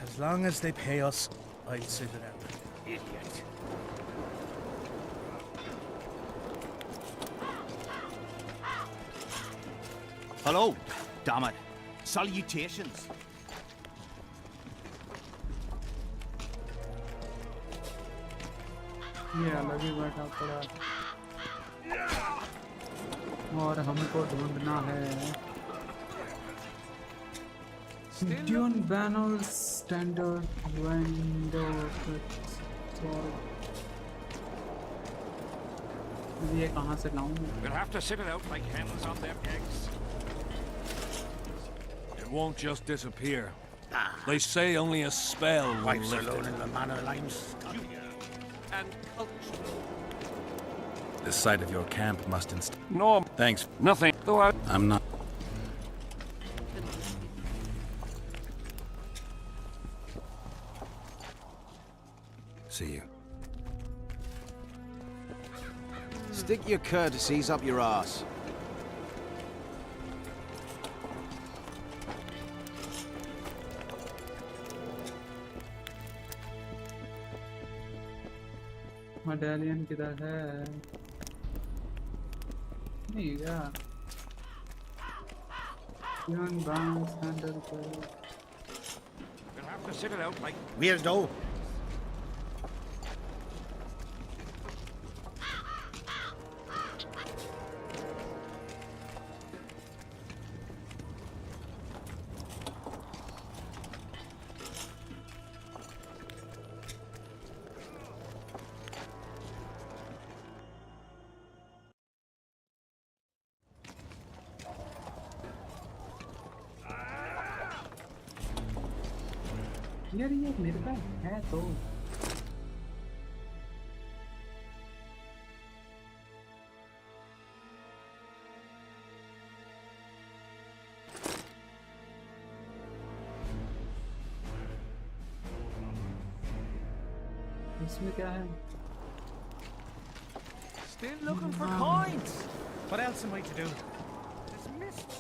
As long as they pay us, I'll sit it out. Idiot. Hello, damn it. Salutations. ये अलग ही बैठा पड़ा और हमको ढूंढना है Indian banner standard window ये कहाँ से लाऊं We'll have to sit it out like hens on their eggs. It won't just disappear. They say only a spell will Wipes lift alone it. in the manor lines. And cultural. The sight of your camp must inst. No, Thanks. nothing. Though I'm not. See you. Stick your courtesies up your ass. Medallion किधर है? नहीं यार। Young brown standard. We'll have to sit it out like Weirdo. यार ये मेरे पास है तो इसमें क्या है? Still looking for coins. What else am I to do? Dismissed.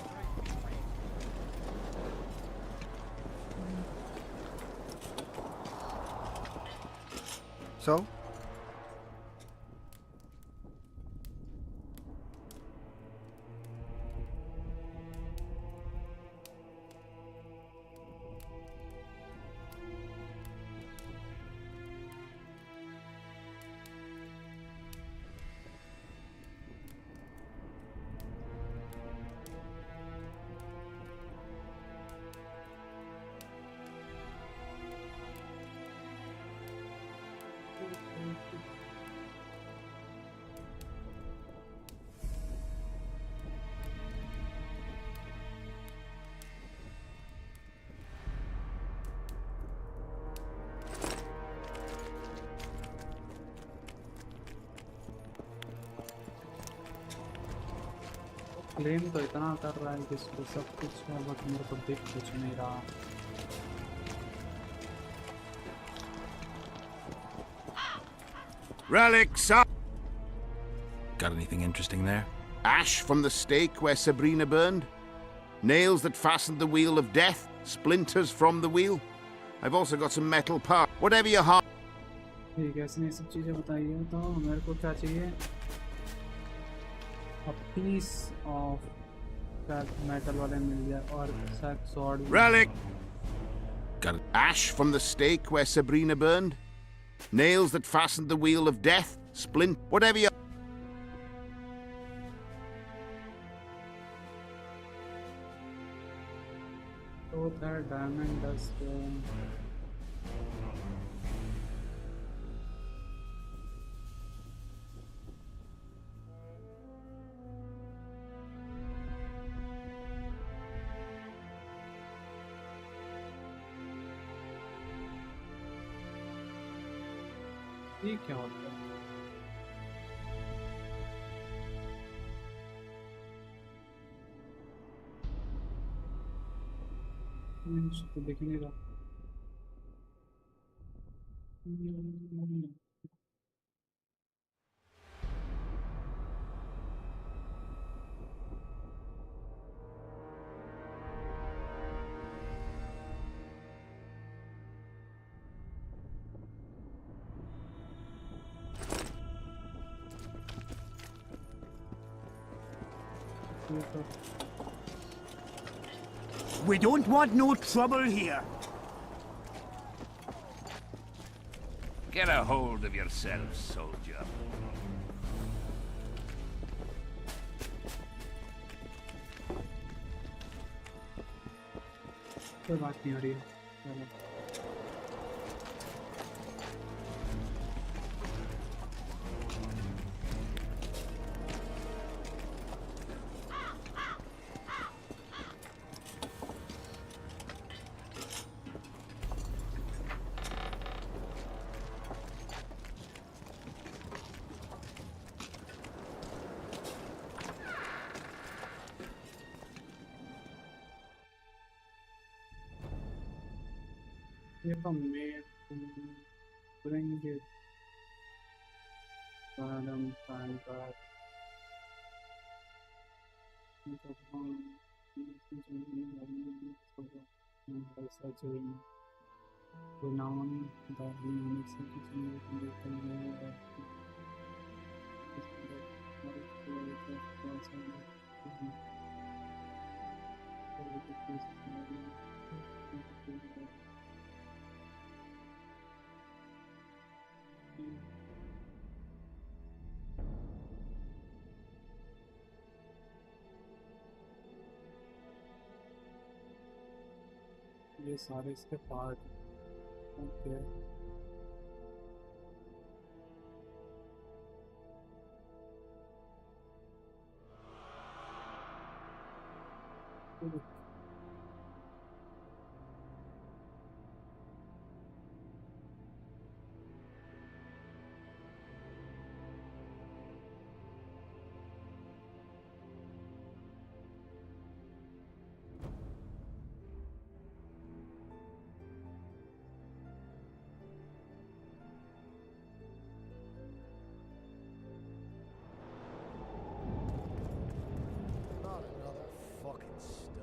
So? Claim तो इतना कर रहा है कि इसको सब कुछ है बट मेरे को दिख कुछ नहीं रहा। Relics up! Got anything interesting there? Ash from the stake where Sabrina burned. Nails that fastened the wheel of death. Splinters from the wheel. I've also got some metal parts. Whatever your heart. ठीक है, इसने सब चीजें बताइए तो मेरे को क्या चाहिए? A piece of that metal वाले मिल गया और set sword. Relic! Got it. Ash from the stake where Sabrina burned. Nails that fastened the wheel of death. Whatever your... तो था diamond dust. ये क्या होता है? इसको देख नहीं रहा। We don't want no trouble here. get a hold of yourself, soldier. कोई बात नहीं हो रही है। चलो। If a maid bring it, Adam find that surgery renowned that he makes execution ये सारे इसके part okay Not another fucking stone.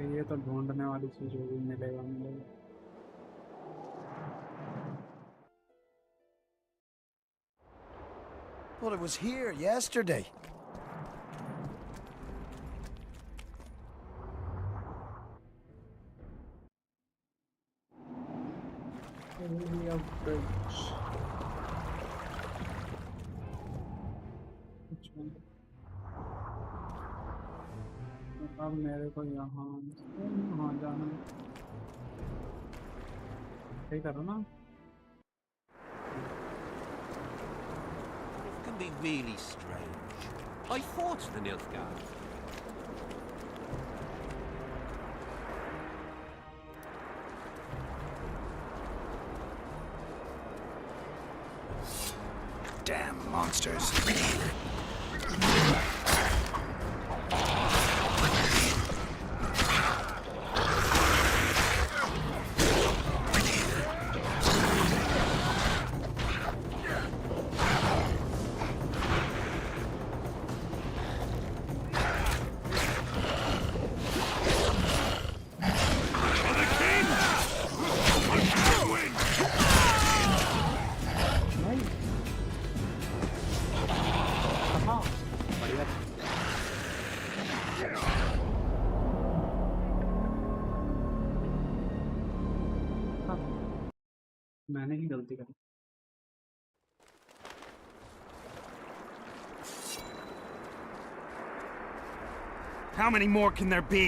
ये तो ढूंढने वाली चीज होगी मिलेगा मिलेगा Well, it was here yesterday. area bridge which one अब मेरे को यहाँ जाना सही करो ना It can be really strange. I fought the Nilfgaard. Damn monsters. मैंने ही गलती करी How many more can there be?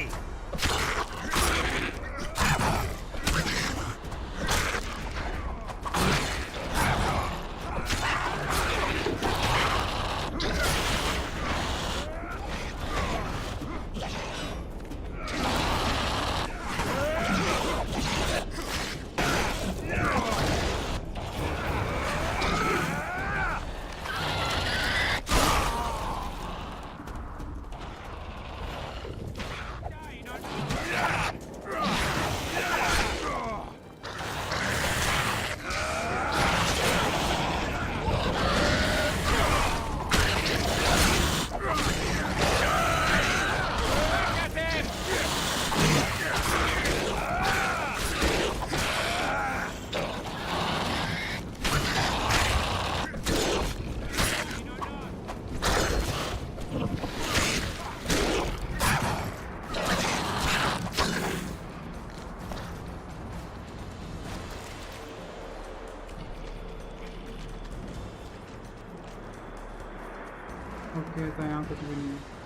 Okay तो यहाँ कुछ भी नहीं है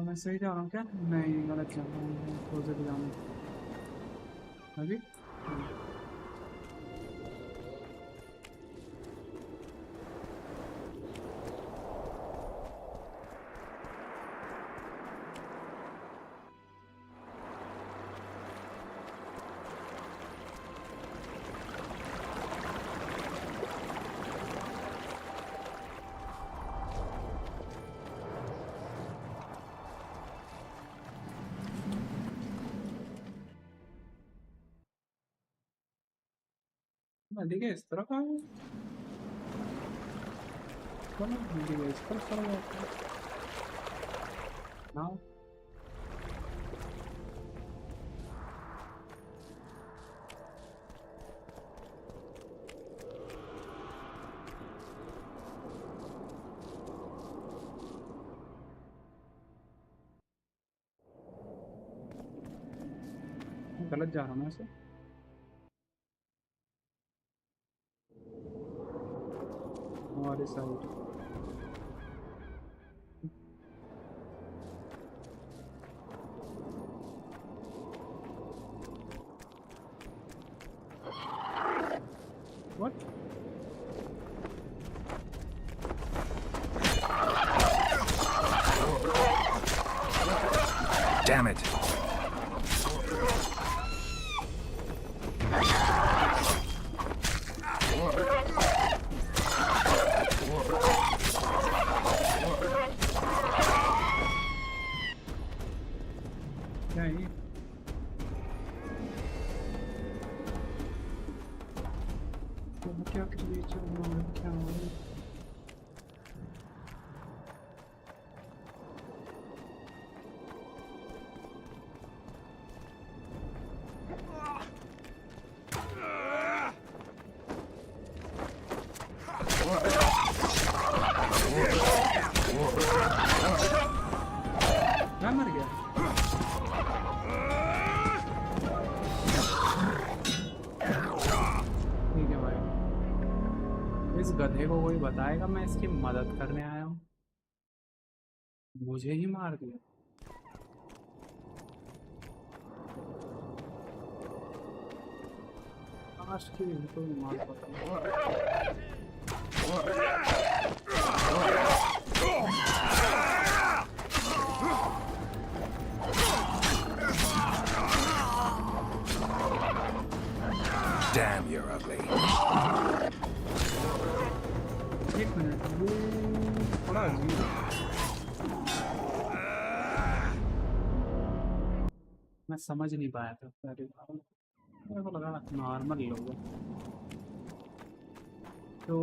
मैं सही जा रहा हूँ क्या नहीं गलत जा रहा हूँ अपोजिट जाना अभी नदी के इस तरफ आ गए। चलो नदी के इस तरफ चले जाते हैं। नाउ गलत जा रहा हूँ मैं ऐसे। हमारे साइड What? Damn it! क्या है ये? क्या क्रिएचर क्या हो रहा है? मैं मर गया। ठीक है भाई, इस गधे को कोई बताएगा मैं इसकी मदद करने आया हूँ, मुझे ही मार दिया। काश कि इनको भी मार पाता। Damn, you're ugly. एक मिनट, वो थोड़ा अजीब है। मैं समझ नहीं पाया था पहले बार, मेरे को लगा नॉर्मल लोग हैं। तो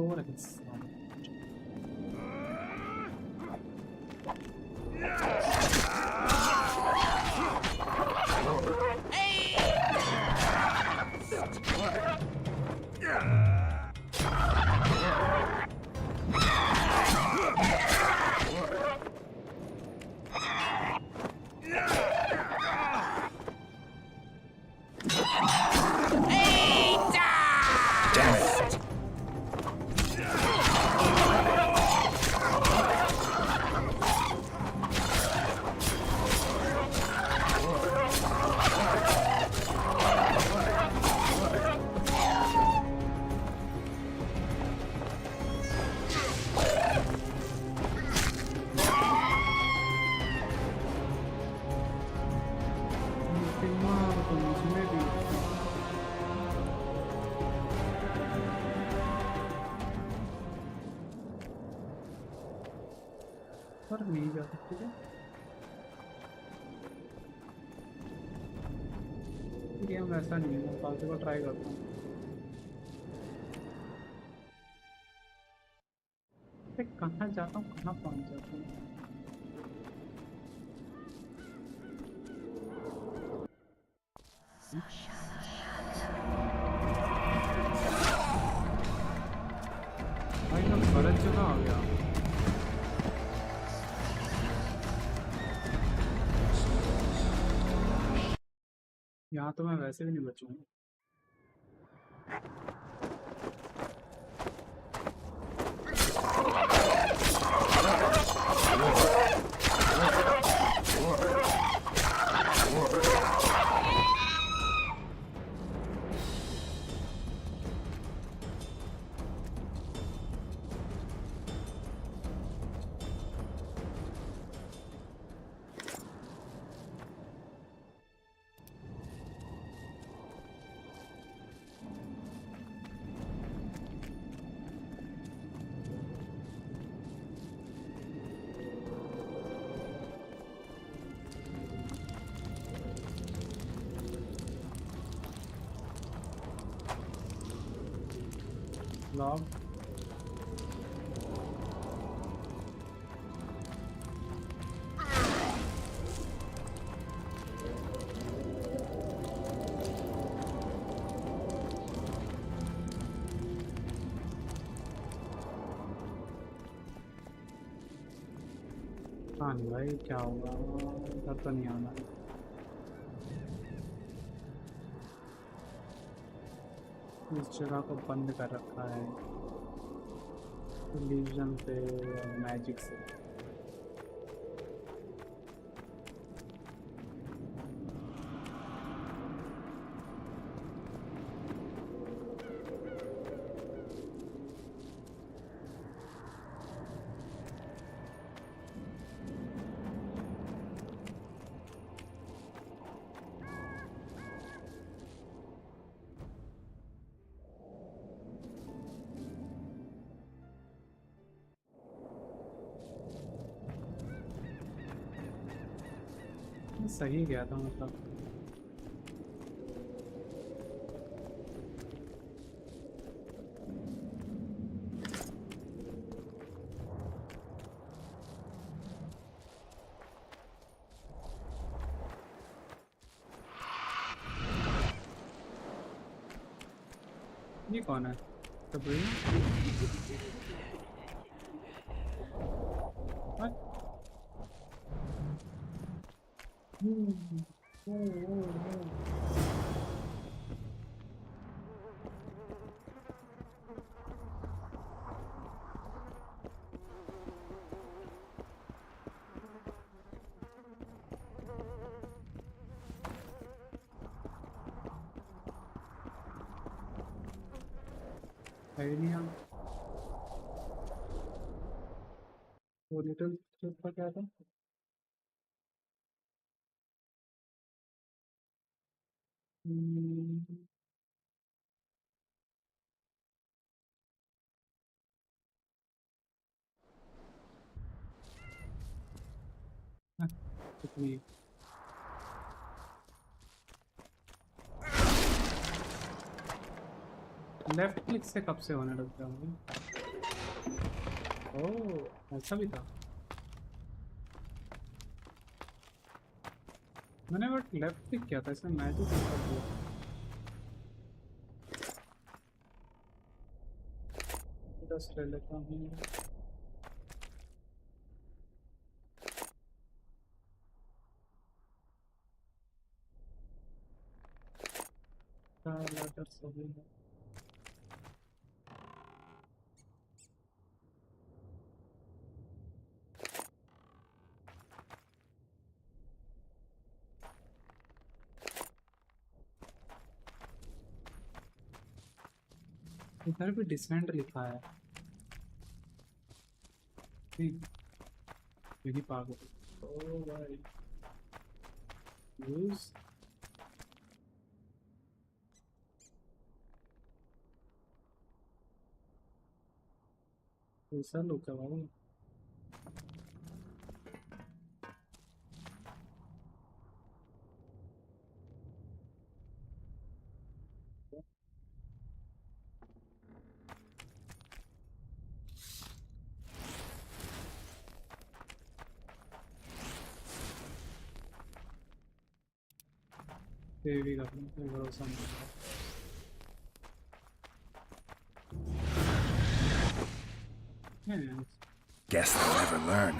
पर नहीं जा सकते क्या? गेम ऐसा नहीं है, मैं फालतू को ट्राई करता हूँ। कहाँ जाता हूँ, कहाँ पहुँच जाता हूँ। भाई मैं गलत जगह आ गया। यहाँ तो मैं वैसे भी नहीं बचूंगा। Log. हाँ भाई क्या होगा इधर तो नहीं आना इस जगह को बंद कर रखा है इल्यूजन से मैजिक से सही गया था मतलब ये कौन है वो लिटिल का क्या था कितनी लेफ्ट क्लिक से कब से होने लग जाऊंगी ओह ऐसा भी था मैंने बट लेफ्ट क्लिक किया था इसमें मैजिक कर दिया दस ले लेता हूँ सही है इधर भी डिसेंट लिखा है यही पागल ओ भाई यूज ऐसा लोग क्या भाई भी करने भरोसा नहीं Guess they'll never learn.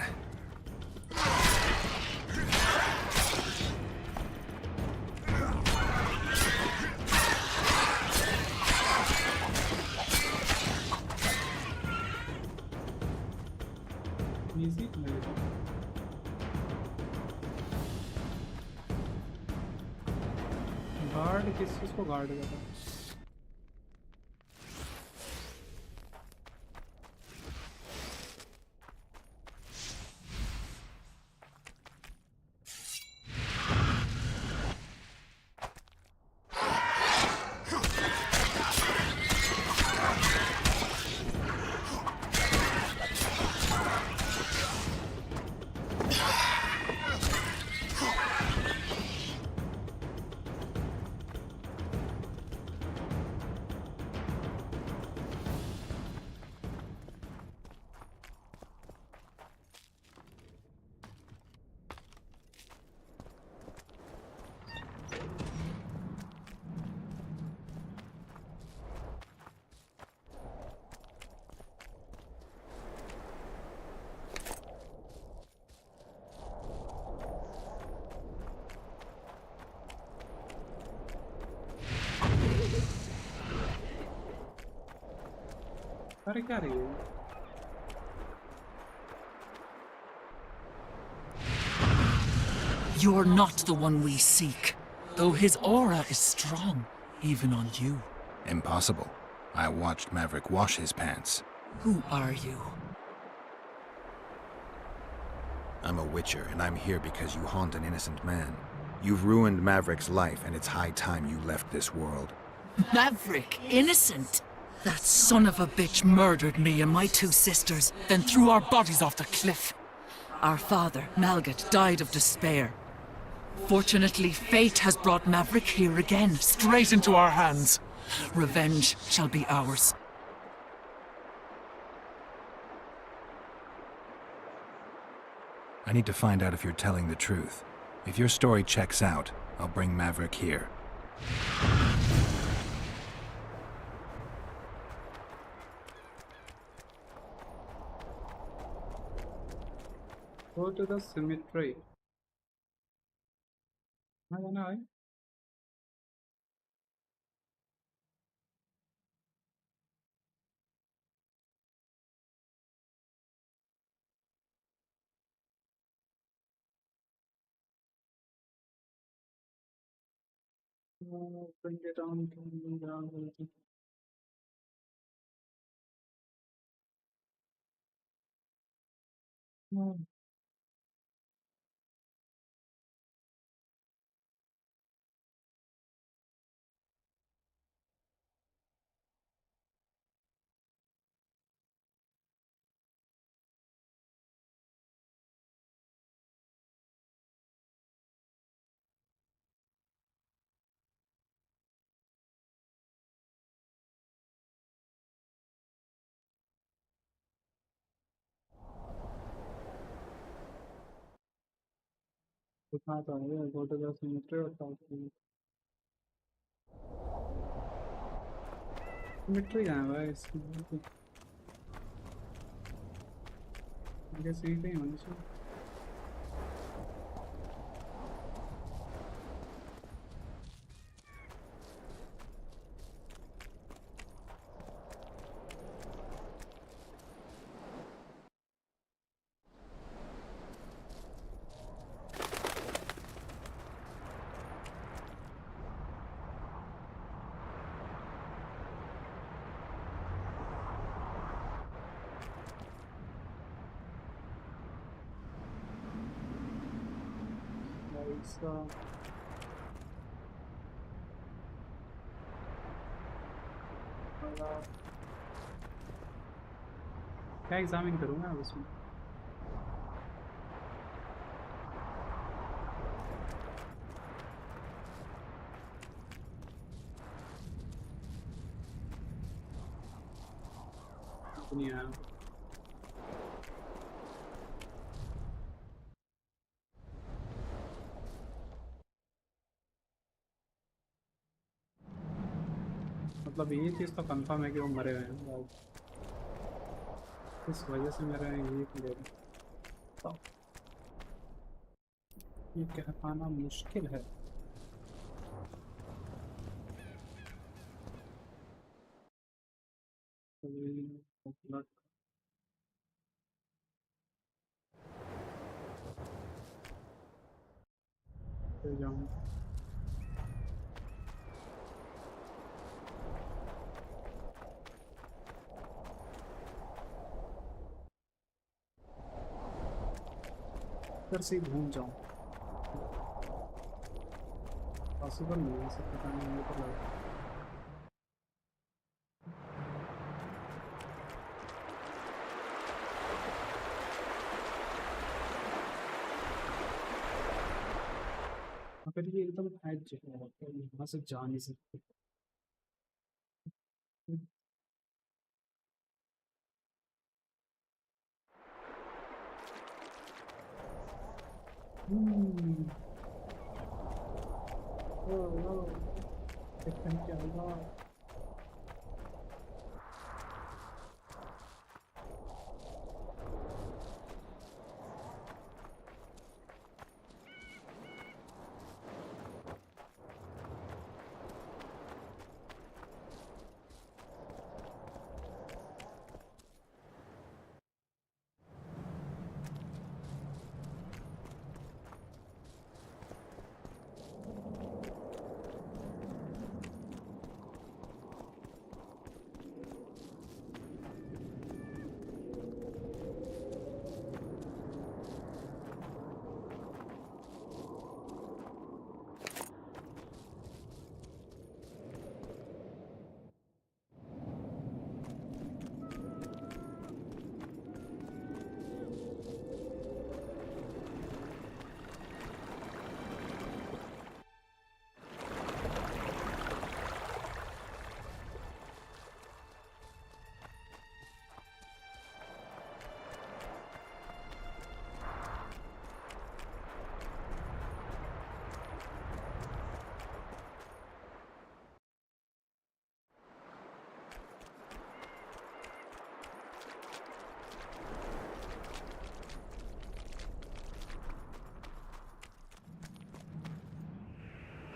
Easy guard किस चीज को गार्ड करता है अरे क्या रही है? You're not the one we seek, though his aura is strong, even on you. Impossible. I watched Maverick wash his pants. Who are you? I'm a witcher, and I'm here because you haunt an innocent man. You've ruined Maverick's life, and it's high time you left this world. Maverick, innocent? That son of a bitch murdered me and my 2 sisters, then threw our bodies off the cliff. Our father, Malgat, died of despair. Fortunately, fate has brought Maverick here again, straight into our hands. Revenge shall be ours. I need to find out if you're telling the truth. If your story checks out, I'll bring Maverick here. Go to the cemetery. I don't know. Bring it on to me down. उठाता है go to the cemetery और talk to cemetery कहाँ है भाई इनके seat ही होनी चाहिए So क्या एग्जामिन करूँगा अब उसमें दुनिया मतलब ये चीज़ तो कंफर्म है कि वो मरे हुए हैं इस वजह से मेरा ये क्लियर है तो ये कह पाना मुश्किल है जाऊँ फिर से घूम जाऊँ पॉसिबल नहीं है सब पता नहीं मुझे तो लगा फिर ये एकदम एज है यहाँ से जा नहीं सकते क्या हुआ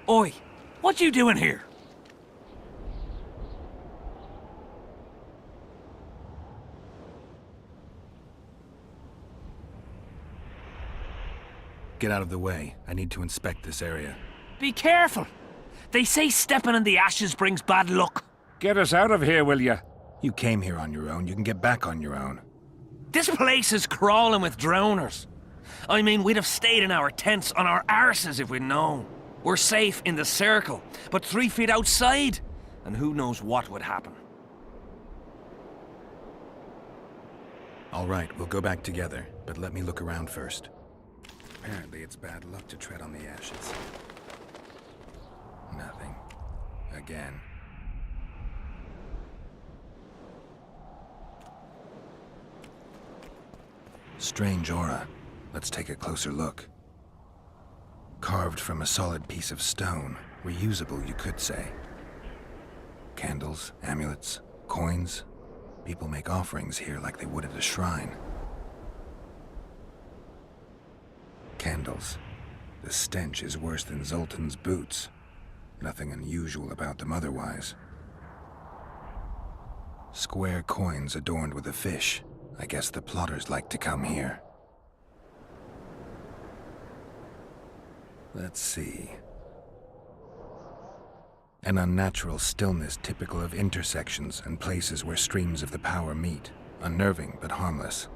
Oi, what you doing here? Get out of the way. I need to inspect this area. Be careful. They say stepping in the ashes brings bad luck. Get us out of here, will you? You came here on your own. You can get back on your own. This place is crawling with drowners. I mean, we'd have stayed in our tents on our arses if we'd known. We're safe in the circle, but 3 feet outside, and who knows what would happen. All right, we'll go back together, but let me look around first. Apparently it's bad luck to tread on the ashes. Nothing. Again. Strange aura. Let's take a closer look. Carved from a solid piece of stone. Reusable, you could say. Candles, amulets, coins. People make offerings here like they would at a shrine. Candles. The stench is worse than Zoltan's boots. Nothing unusual about them otherwise. Square coins adorned with a fish. I guess the plotters like to come here. Let's see. An unnatural stillness typical of intersections and places where streams of the power meet. Unnerving, but harmless.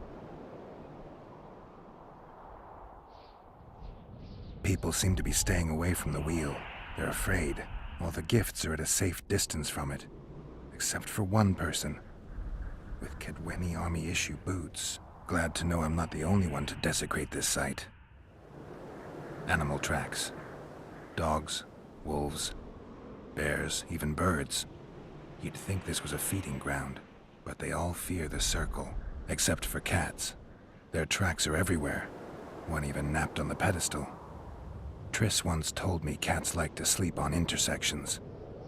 People seem to be staying away from the wheel. They're afraid. All the gifts are at a safe distance from it. Except for one person. With Kedweni Army-issue boots. Glad to know I'm not the only one to desecrate this site. Animal tracks. Dogs, wolves, bears, even birds. You'd think this was a feeding ground, but they all fear the circle, except for cats. Their tracks are everywhere. One even napped on the pedestal. Triss once told me cats like to sleep on intersections,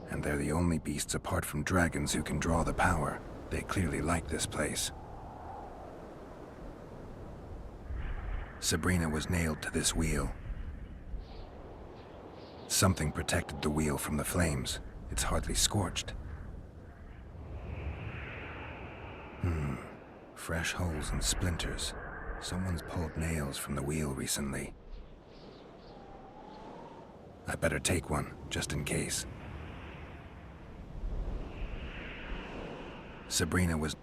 and they're the only beasts apart from dragons who can draw the power. They clearly like this place. Sabrina was nailed to this wheel. Something protected the wheel from the flames. It's hardly scorched. Fresh holes and splinters. Someone's pulled nails from the wheel recently. I better take one, just in case. Sabrina was...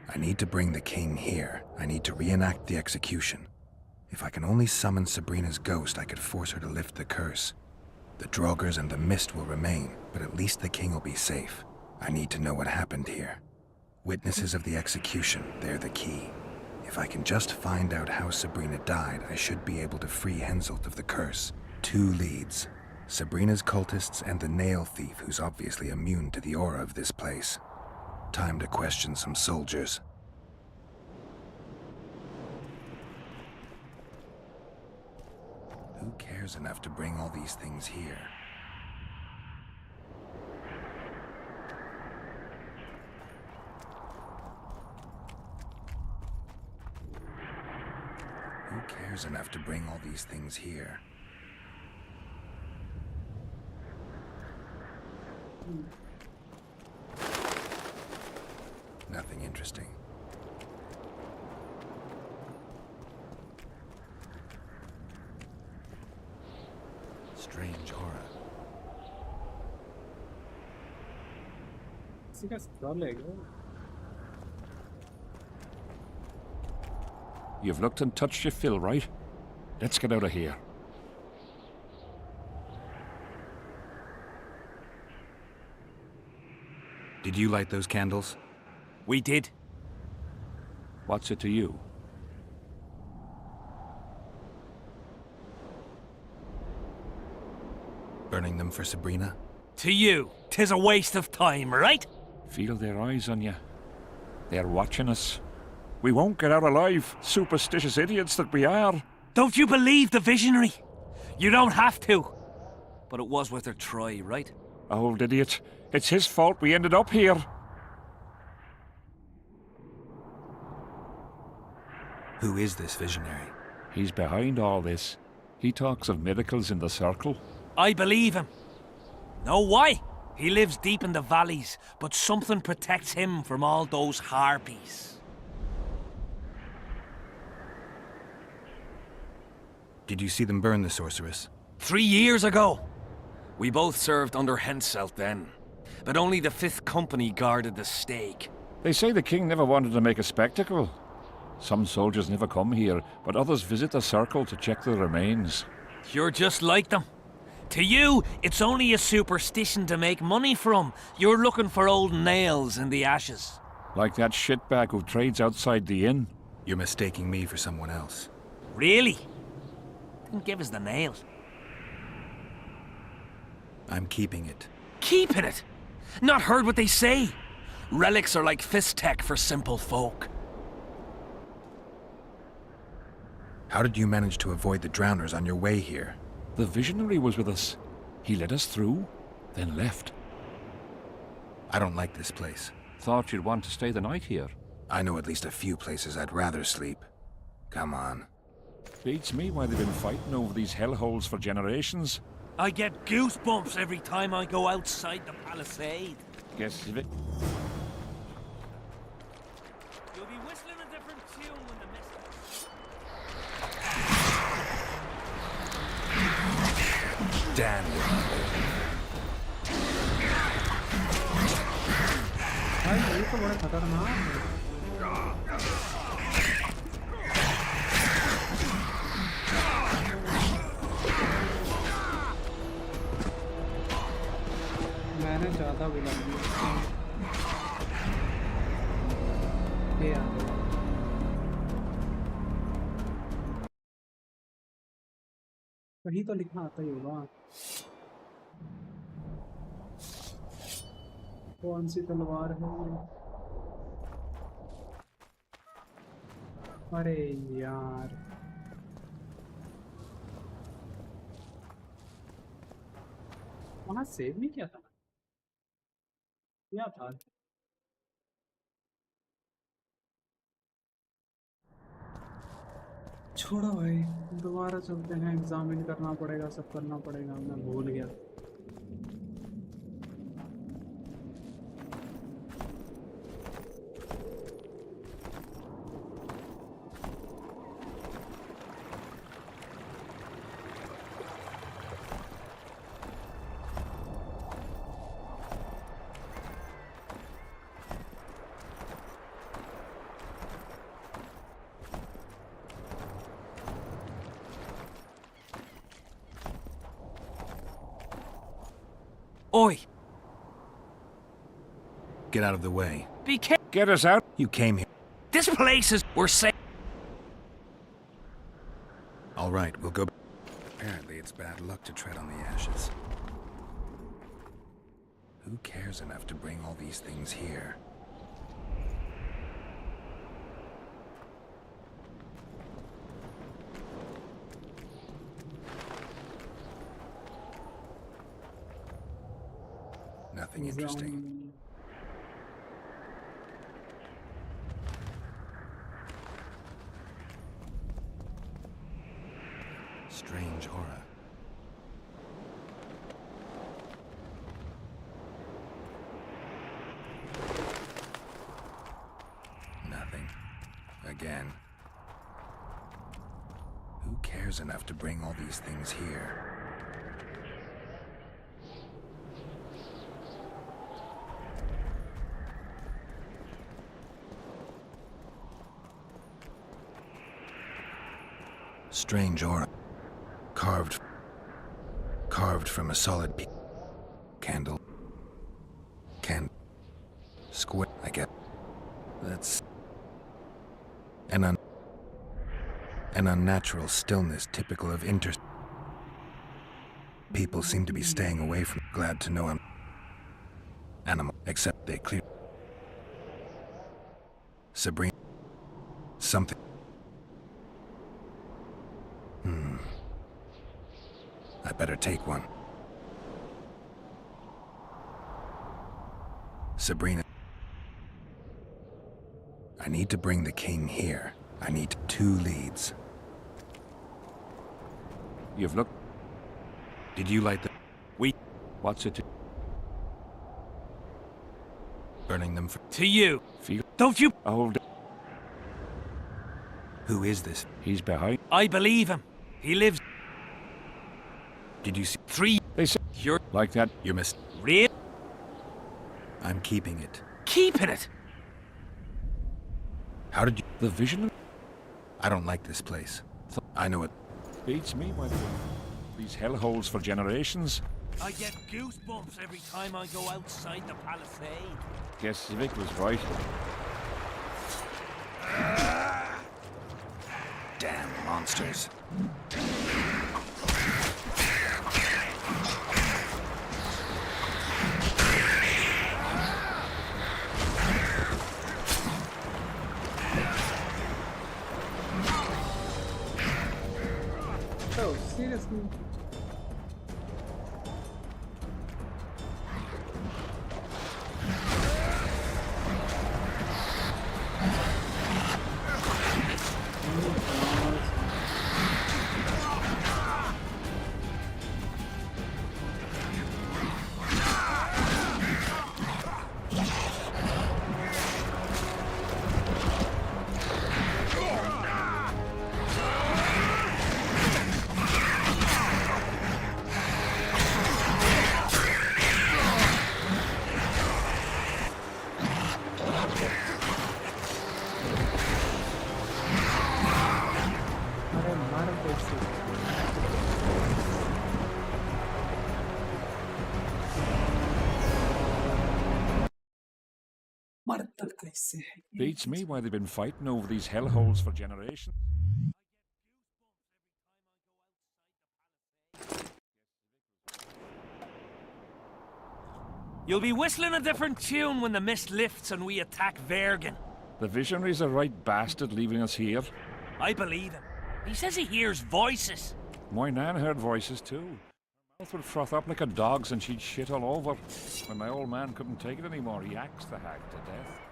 I need to bring the king here. I need to reenact the execution. If I can only summon Sabrina's ghost, I could force her to lift the curse. The Draugrs and the mist will remain, but at least the king will be safe. I need to know what happened here. Witnesses of the execution, they're the key. If I can just find out how Sabrina died, I should be able to free Henselt of the curse. 2 leads. Sabrina's cultists and the nail thief who's obviously immune to the aura of this place. Time to question some soldiers. Who cares enough to bring all these things here? Who cares enough to bring all these things here? Nothing interesting. Strange aura. You've looked and touched your fill, right? Let's get out of here. Did you light those candles? We did. What's it to you? Burning them for Sabrina? To you, 'tis a waste of time, right? Feel their eyes on you. They're watching us. We won't get out alive, superstitious idiots that we are. Don't you believe the visionary? You don't have to. But it was worth a try, right? Old idiot. It's his fault we ended up here. Who is this visionary? He's behind all this. He talks of miracles in the circle. I believe him. Know why? He lives deep in the valleys, but something protects him from all those harpies. Did you see them burn the sorceress? 3 years ago. We both served under Henselt then, but only the 5th Company guarded the stake. They say the king never wanted to make a spectacle. Some soldiers never come here, but others visit the circle to check the remains. You're just like them. To you, it's only a superstition to make money from. You're looking for old nails in the ashes. Like that shitbag who trades outside the inn. You're mistaking me for someone else. Really? Then give us the nails. I'm keeping it. Keeping it? Not heard what they say. Relics are like fist tech for simple folk. How did you manage to avoid the drowners on your way here? The visionary was with us. He led us through, then left. I don't like this place. Thought you'd want to stay the night here. I know at least a few places I'd rather sleep. Come on. Beats me why they've been fighting over these hellholes for generations. I get goosebumps every time I go outside the palisade. Guess if it... You'll be whistling a different tune when the mist... Damn it. भाई ये तो बड़ा खतरनाक है। मैंने ज़्यादा बुला दिया। ये आ गया। कहीं तो लिखा आता ही होगा। कौन सी तलवार है ये? अरे यार वहाँ सेव नहीं किया था क्या था? छोड़ो भाई दोबारा चलते हैं। एग्जामिन करना पड़ेगा, सब करना पड़ेगा। मैं भूल गया। Oi! Get out of the way. Be careful! Get us out! You came here. This place is... We're safe. All right, we'll go. Apparently it's bad luck to tread on the ashes. Who cares enough to bring all these things here? Nothing interesting. Strange aura. Nothing. Again. Who cares enough to bring all these things here? Strange aura. Carved from a solid candle. Square, I get. That's an unnatural stillness typical of People seem to be staying away from. Glad to know I'm animal, except they clear. Sabrina. Something. I better take one. Sabrina. I need to bring the king here. I need 2 leads. You've looked. Did you light the... What's it to? Burning them for... To you. Feel. Don't you... Hold. Who is this? He's behind. I believe him. He lives... Did you see... 3... They say. You're... Like that. You missed... Real? I'm keeping it. Keeping it? How did you... The vision? I don't like this place. I know it. Beats me, why these hellholes for generations. I get goosebumps every time I go outside the palisade. Guess Vic was right. Damn monsters. Oh, seriously? Beats me why they've been fighting over these hellholes for generations. You'll be whistling a different tune when the mist lifts and we attack Vergen. The visionary's a right bastard leaving us here. I believe him. He says he hears voices. My nan heard voices too. Her mouth would froth up like a dog's and she'd shit all over. When my old man couldn't take it anymore, he axed the hag to death.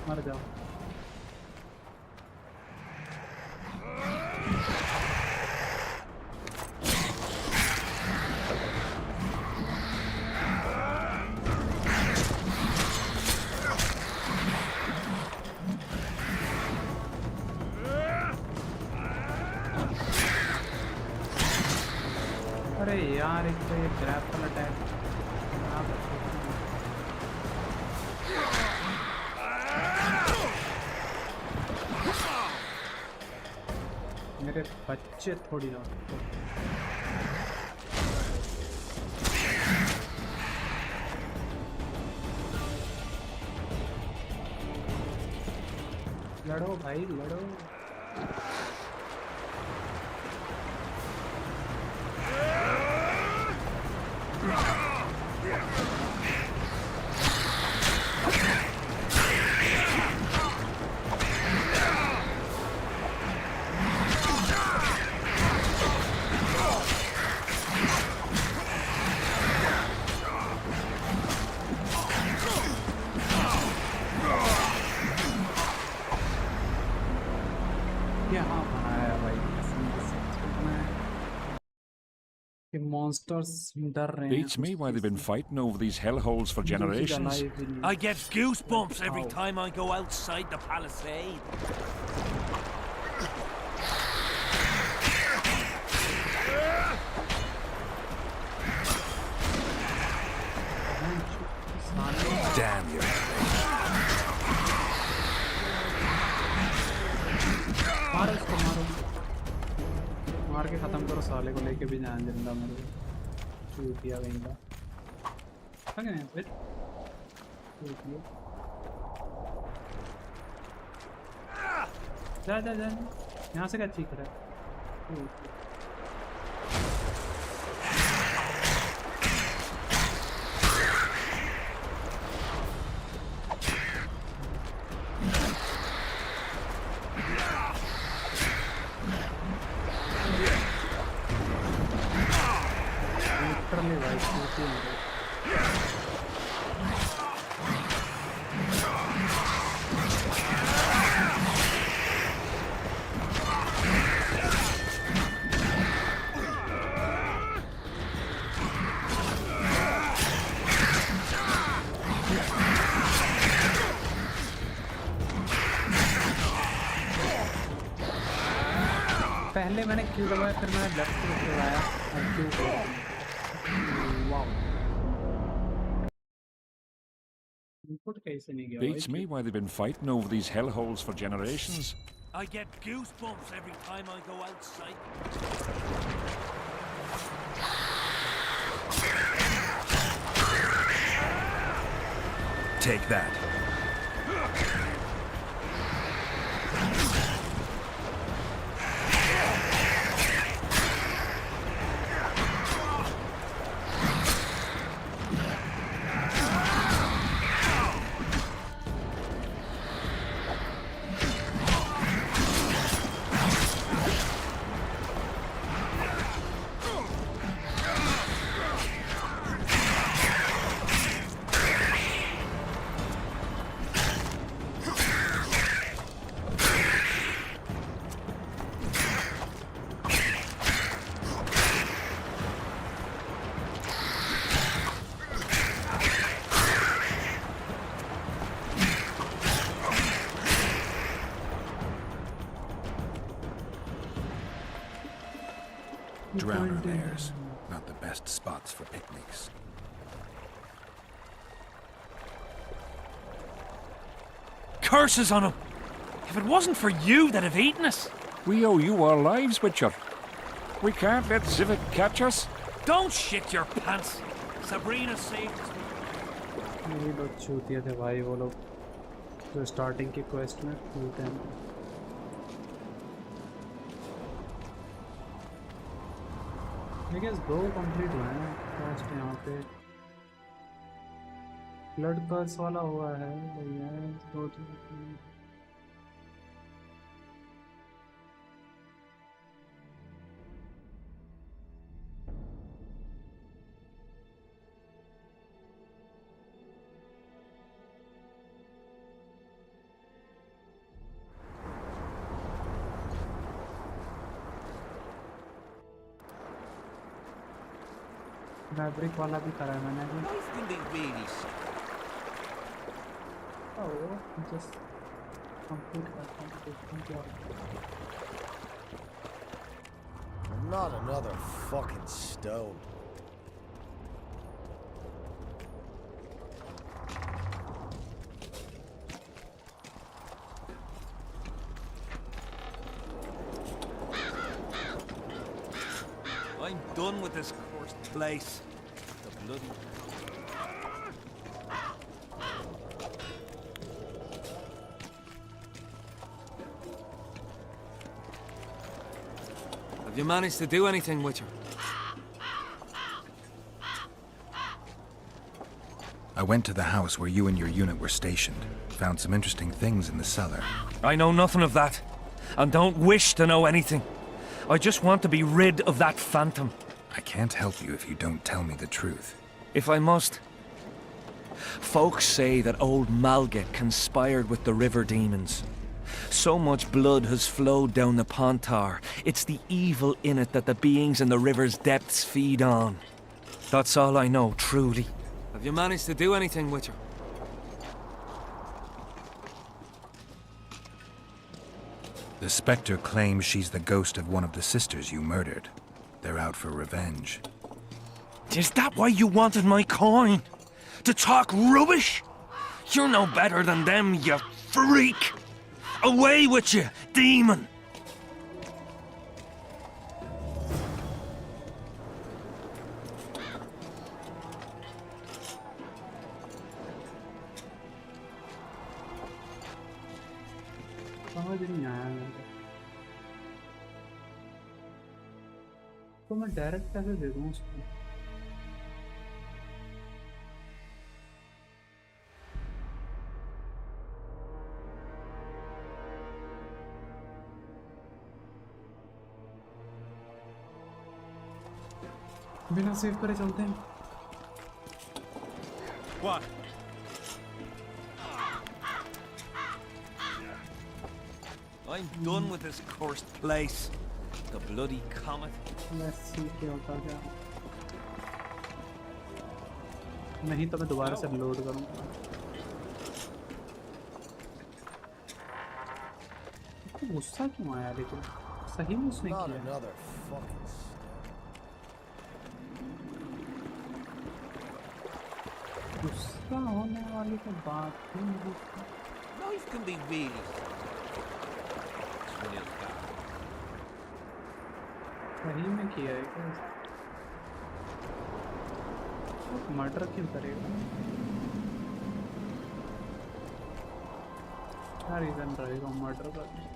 मर जाओ अरे यार एक तो ये grapple attack मेरे बच्चे थोड़ी ना लड़ो भाई लड़ो monsters Beats me why they've been fighting over these hellholes for generations. I get goosebumps every time I go outside the palisade. Damn you. मार के खत्म करो साले को लेके भी जान जिंदा मेरे चूतिया वेंगा कहाँ गए फिर चूतिया जा जा जा यहाँ से क्या चीख रहा है पहले मैंने क्यू दबाया फिर मैंने लेफ्ट क्लिक दबाया और क्यू वाओ इनपुट कैसे नहीं गया Beats me why they've been fighting over these hellholes for generations. I get goosebumps every time I go outside. Take that. Drowner lairs, not the best spots for picnics. Curses on him! If it wasn't for you, they'd have eaten us. We owe you our lives, Witcher. We can't let Zivik catch us. Don't shit your pants. Sabrina saved us. यही लोग चूतिया थे भाई वो लोग जो starting की quest में मिलते हैं I guess दो कंप्लीट हुए हैं फर्स्ट यहाँ पे ब्लड कर्स वाला हुआ है भैया दो फैब्रिक वाला भी करा है मैंने भी जस्ट कंप्लीट करता हूँ देखते हैं क्या Not another fucking stone. I'm done with this cursed place. The bloody... Have you managed to do anything, Witcher? I went to the house where you and your unit were stationed. Found some interesting things in the cellar. I know nothing of that, and don't wish to know anything. I just want to be rid of that phantom. I can't help you if you don't tell me the truth. If I must. Folks say that old Malget conspired with the river demons. So much blood has flowed down the Pontar. It's the evil in it that the beings in the river's depths feed on. That's all I know, truly. Have you managed to do anything, Witcher? The Spectre claims she's the ghost of one of the sisters you murdered. They're out for revenge. Is that why you wanted my coin? To talk rubbish? You're no better than them, you freak! Away with you, demon! समझ नहीं आया मेरे को। तो मैं direct कैसे दे दूँ उसको? बिना सेव करे चलते हैं। What? I'm done with this cursed place. The bloody comet. Let's see क्या होता है क्या। नहीं तो मैं दोबारा से लोड करूँगा। इसको गुस्सा क्यों आया लेकिन? सही में उसने किया। गुस्सा होने वाली तो बात ही नहीं। Life can be really सही में किया है क्या? मर्डर क्यों करेगा? क्या रीजन रहेगा मर्डर करने का?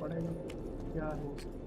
पड़ेगा क्या हो सकता।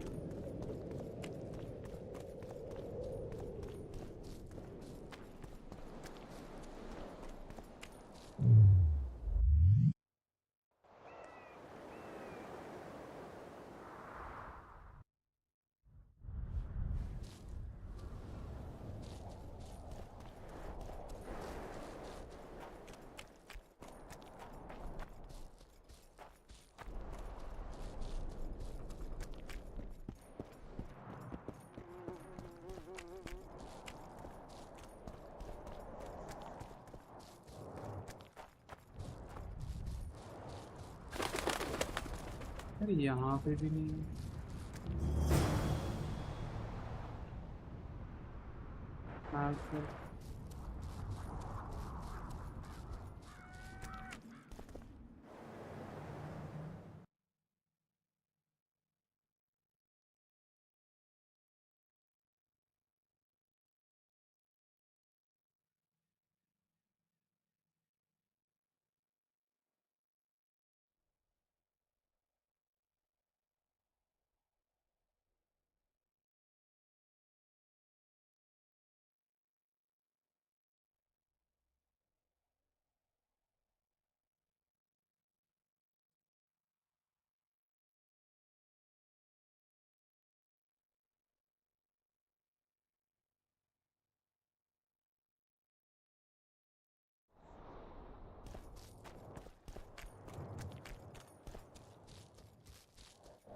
अरे यहाँ पे भी नहीं है।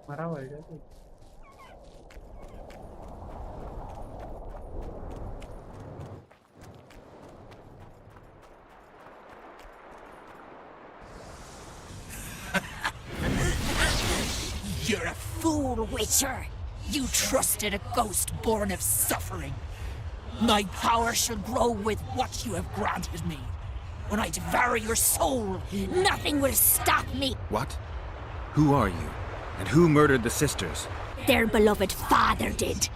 मरा हुआ है क्या कोई? You're a fool, Witcher! You trusted a ghost born of suffering. My power shall grow with what you have granted me. When I devour your soul, nothing will stop me. What? Who are you? And who murdered the sisters? Their beloved father did.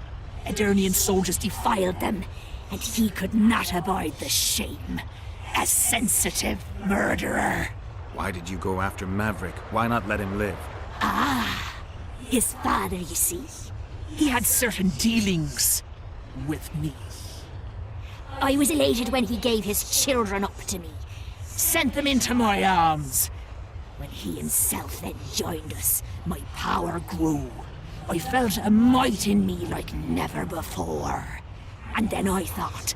Edirnian soldiers defiled them, and he could not abide the shame. A sensitive murderer. Why did you go after Maverick? Why not let him live? Ah, his father, you see. He had certain dealings with me. I was elated when he gave his children up to me. Sent them into my arms. When he himself then joined us, my power grew. I felt a might in me like never before. And then I thought,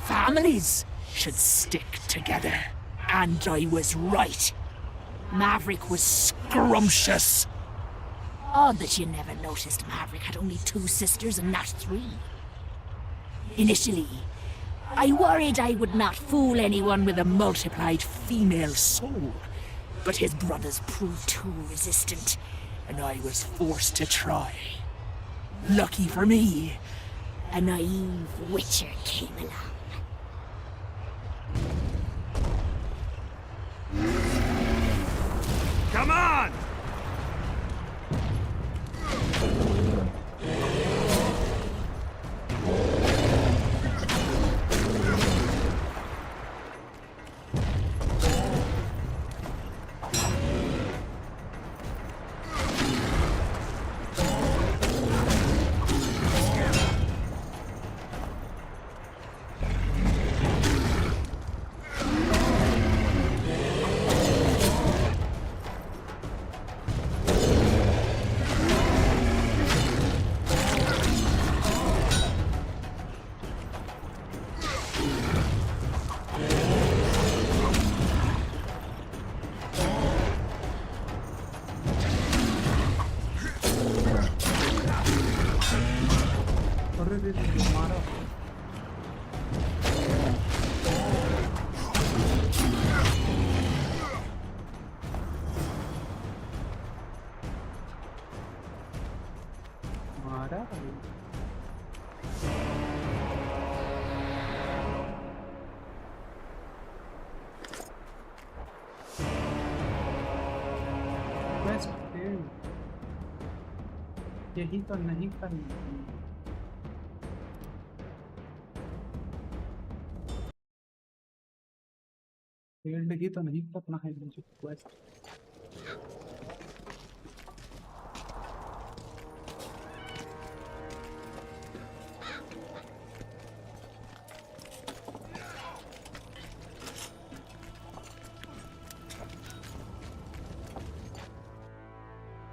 families should stick together. And I was right. Maverick was scrumptious. Odd that you never noticed Maverick had only 2 sisters and not 3. Initially, I worried I would not fool anyone with a multiplied female soul. But his brothers proved too resistant, and I was forced to try. Lucky for me, a naive witcher came along. Come on! यही तो नहीं करना। Field ही तो नहीं करना है मुझे quest.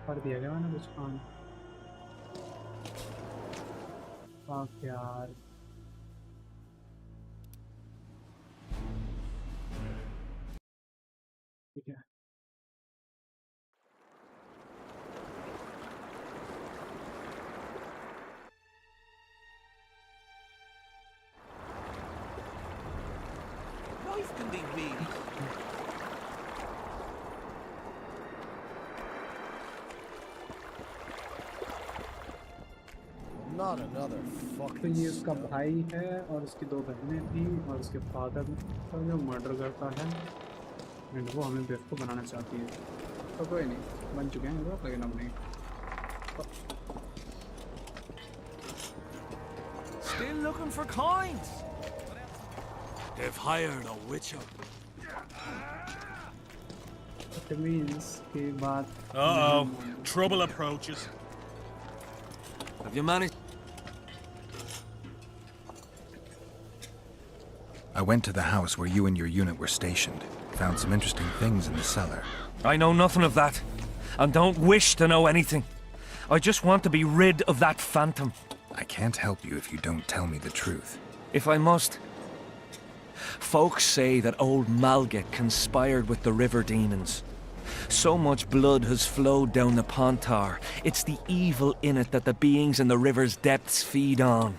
कर दिया गया मैंने कुछ काम। fuck यार। ठीक है। Life can be really... Not another fucking तो ये उसका भाई है और उसकी दो बहनें थी और उसके फादर का जो मर्डर करता है एंड वो हमें बेवकूफ़ बनाना चाहती है। तो कोई नहीं, बन चुके हैं वो, लेकिन अब नहीं। Still looking for coins. They've hired a witcher. It means कि बात। Uh-oh, trouble approaches. Have you managed? I went to the house where you and your unit were stationed. Found some interesting things in the cellar. I know nothing of that, and don't wish to know anything. I just want to be rid of that phantom. I can't help you if you don't tell me the truth. If I must. Folks say that old Malget conspired with the river demons. So much blood has flowed down the Pontar. It's the evil in it that the beings in the river's depths feed on.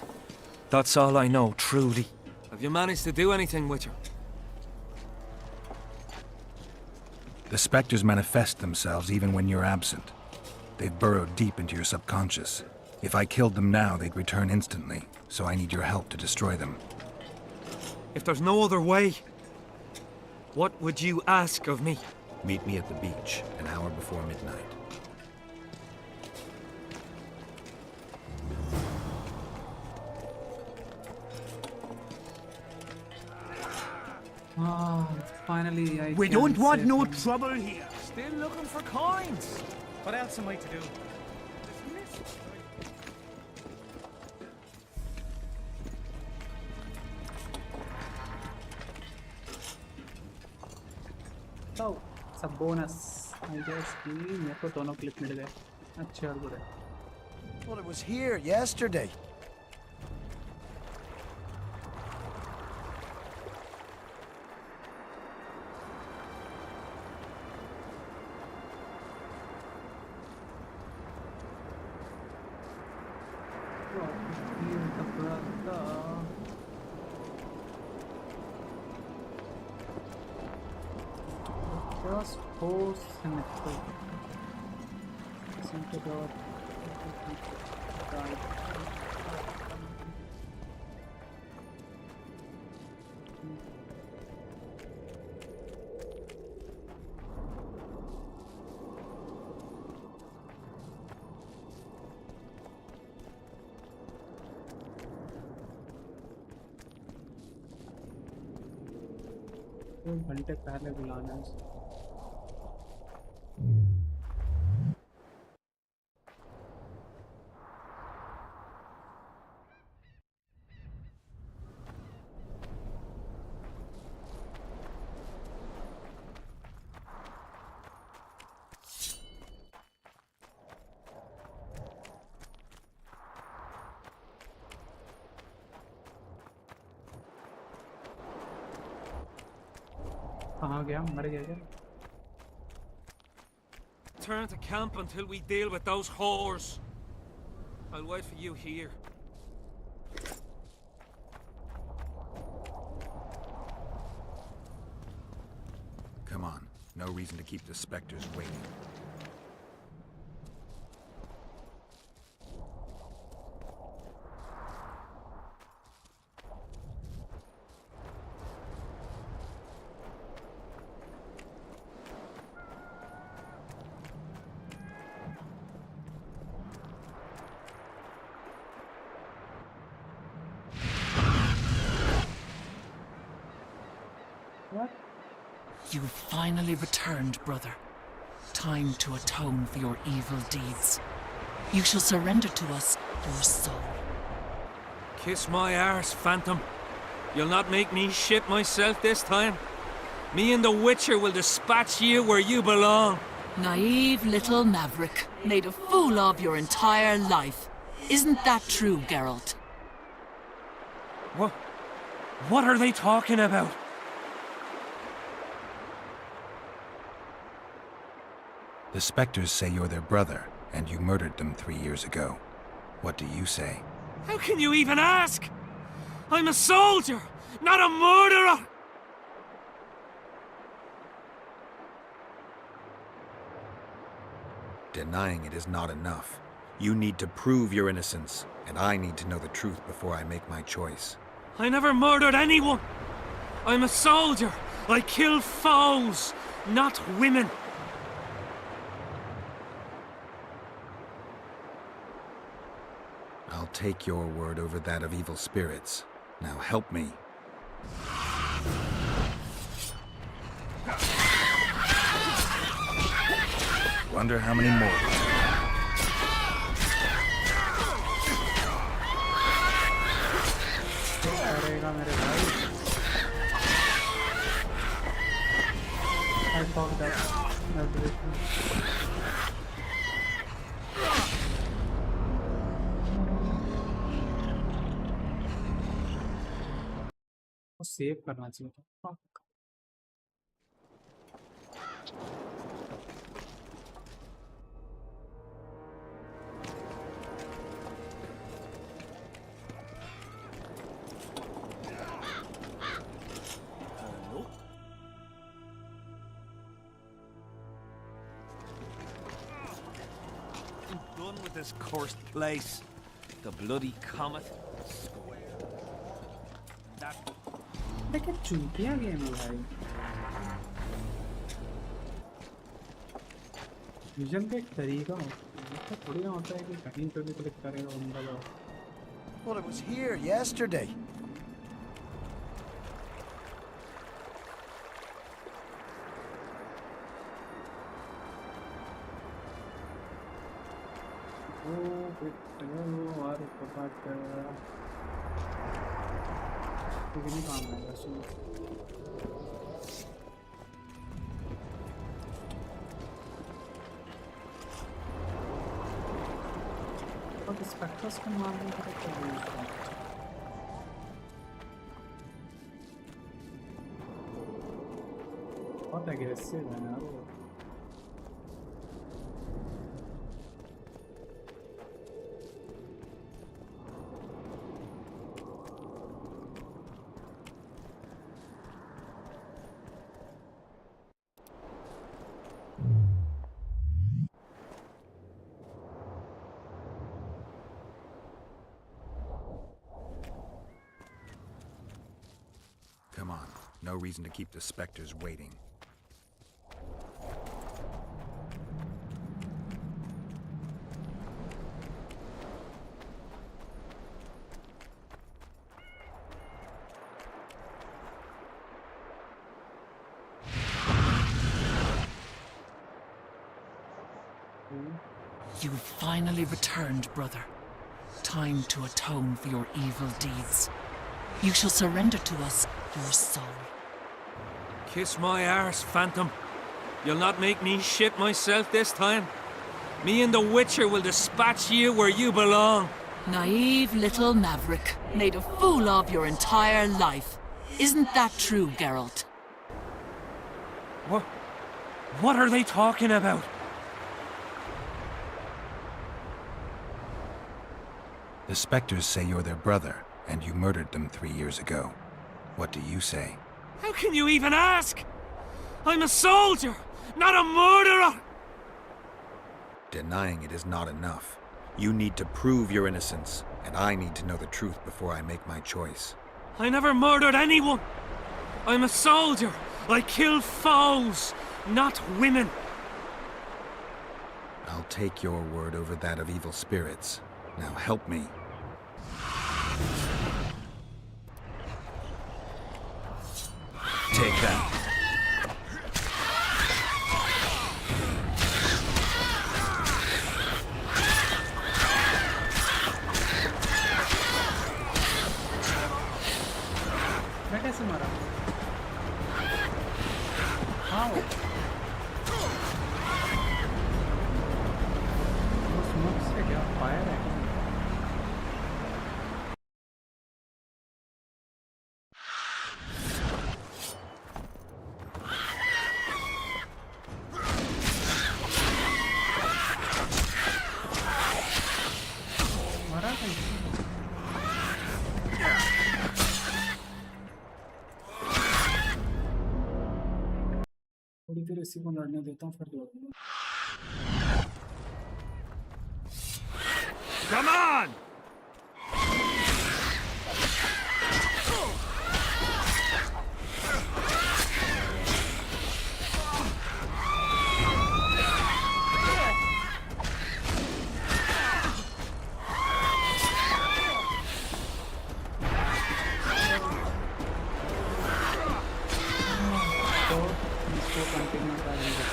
That's all I know, truly. Have you managed to do anything, Witcher? The specters manifest themselves even when you're absent. They've burrowed deep into your subconscious. If I killed them now, they'd return instantly, so I need your help to destroy them. If there's no other way, what would you ask of me? Meet me at the beach, an hour before midnight. Finally, We don't want no trouble here. Still looking for coins. What else am I to do? So, सब bonus, I guess कि मेरे को दोनों clip मिल गए। अच्छे और बुरे। Well, it was here yesterday. Force connected. Center dot. तो घंटे पहले बुलाना है उसे। कहाँ गया? मर गया क्या? Turn to camp until we deal with those whores. I'll wait for you here. Come on. No reason to keep the specters waiting. What? You finally returned, brother. Time to atone for your evil deeds. You shall surrender to us your soul. Kiss my arse, Phantom. You'll not make me shit myself this time. Me and the Witcher will dispatch you where you belong. Naive little maverick, made a fool of your entire life. Isn't that true, Geralt? What are they talking about? The specters say you're their brother, and you murdered them 3 years ago. What do you say? How can you even ask? I'm a soldier, not a murderer! Denying it is not enough. You need to prove your innocence, and I need to know the truth before I make my choice. I never murdered anyone! I'm a soldier! I kill foes, not women! I'll take your word over that of evil spirits. Now help me. Wonder how many more. करेगा मेरे भाई? I fucked up everything. वो save करना चाहिए था। Fuck. I'm done with this cursed place. The bloody comet. That. देखिए चूतिया game है भाई। विजन का एक तरीका होता है, ऐसा थोड़ी ना होता है कि कहीं पे भी क्लिक करेगा बंदा जाओ। Well, it was here yesterday. और कितनी काम आएगा सुन। और स्पेक्ट्रस को मारने का क्या यूज है? बहुत एग्रेसिव है यार वो। Come on. No reason to keep the specters waiting. You've finally returned, brother. Time to atone for your evil deeds. You shall surrender to us your soul. Kiss my arse, Phantom. You'll not make me shit myself this time. Me and the Witcher will dispatch you where you belong. Naive little maverick, made a fool of your entire life. Isn't that true, Geralt? What are they talking about? The Spectres say you're their brother, and you murdered them 3 years ago. What do you say? How can you even ask? I'm a soldier, not a murderer! Denying it is not enough. You need to prove your innocence, and I need to know the truth before I make my choice. I never murdered anyone. I'm a soldier. I kill foes, not women. I'll take your word over that of evil spirits. Now help me. Take that. मैं कैसे मारा? How? वो smoke से क्या fire है? मारा कैसे? थोड़ी देर इसी को लड़ने देता हूँ फिर लड़ूंगा। Come on! इसको कंटिन्यू करेंगे।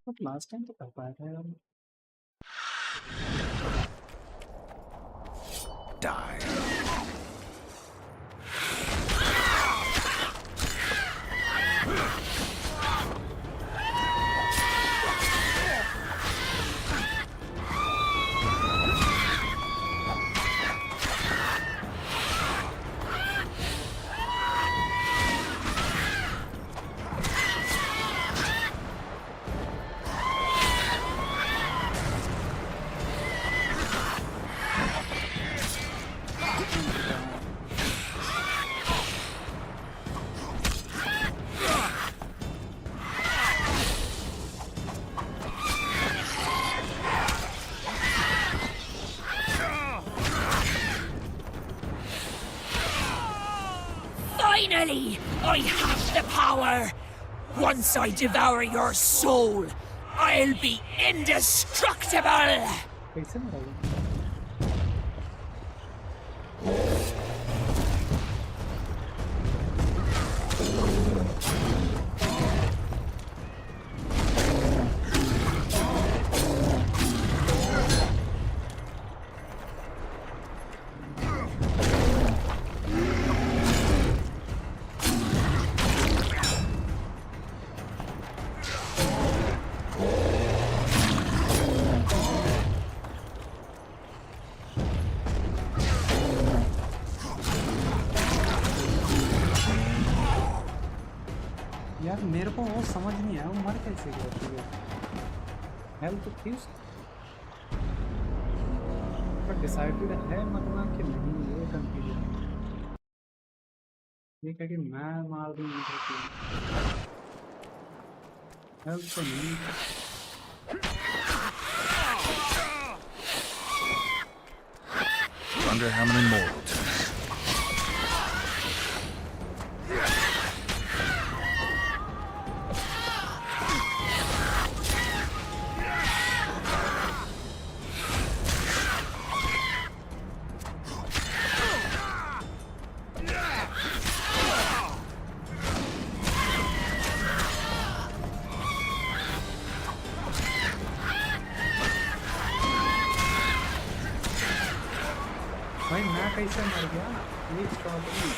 बट लास्ट टाइम तो कर पाया था यार। Die. Finally, I have the power. Once I devour your soul, I'll be indestructible. कैसे मारा? यार मेरे को वो समझ नहीं आया वो मर कैसे गया? हेल्थ थी पर डिसाइडेड है मतलब कि नहीं, ये कंफ्यूजन। ये क्या कि मैं मार दूँ हेल्थ तो नहीं। Wonder how many more will turn. कैसे मर गया? ये स्ट्रॉबेरी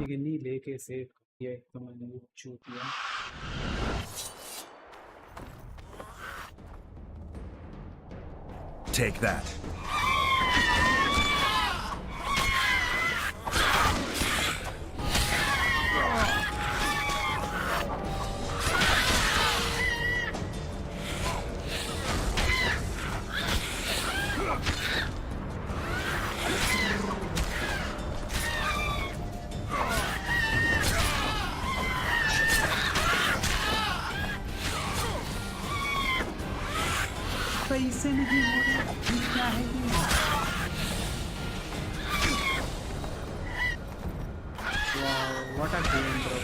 ये नहीं लेके सेव किया एक तो मैंने चूक दिया. Take that. पैसे नहीं हो रहे क्या है ये? Wow, what a game, bro.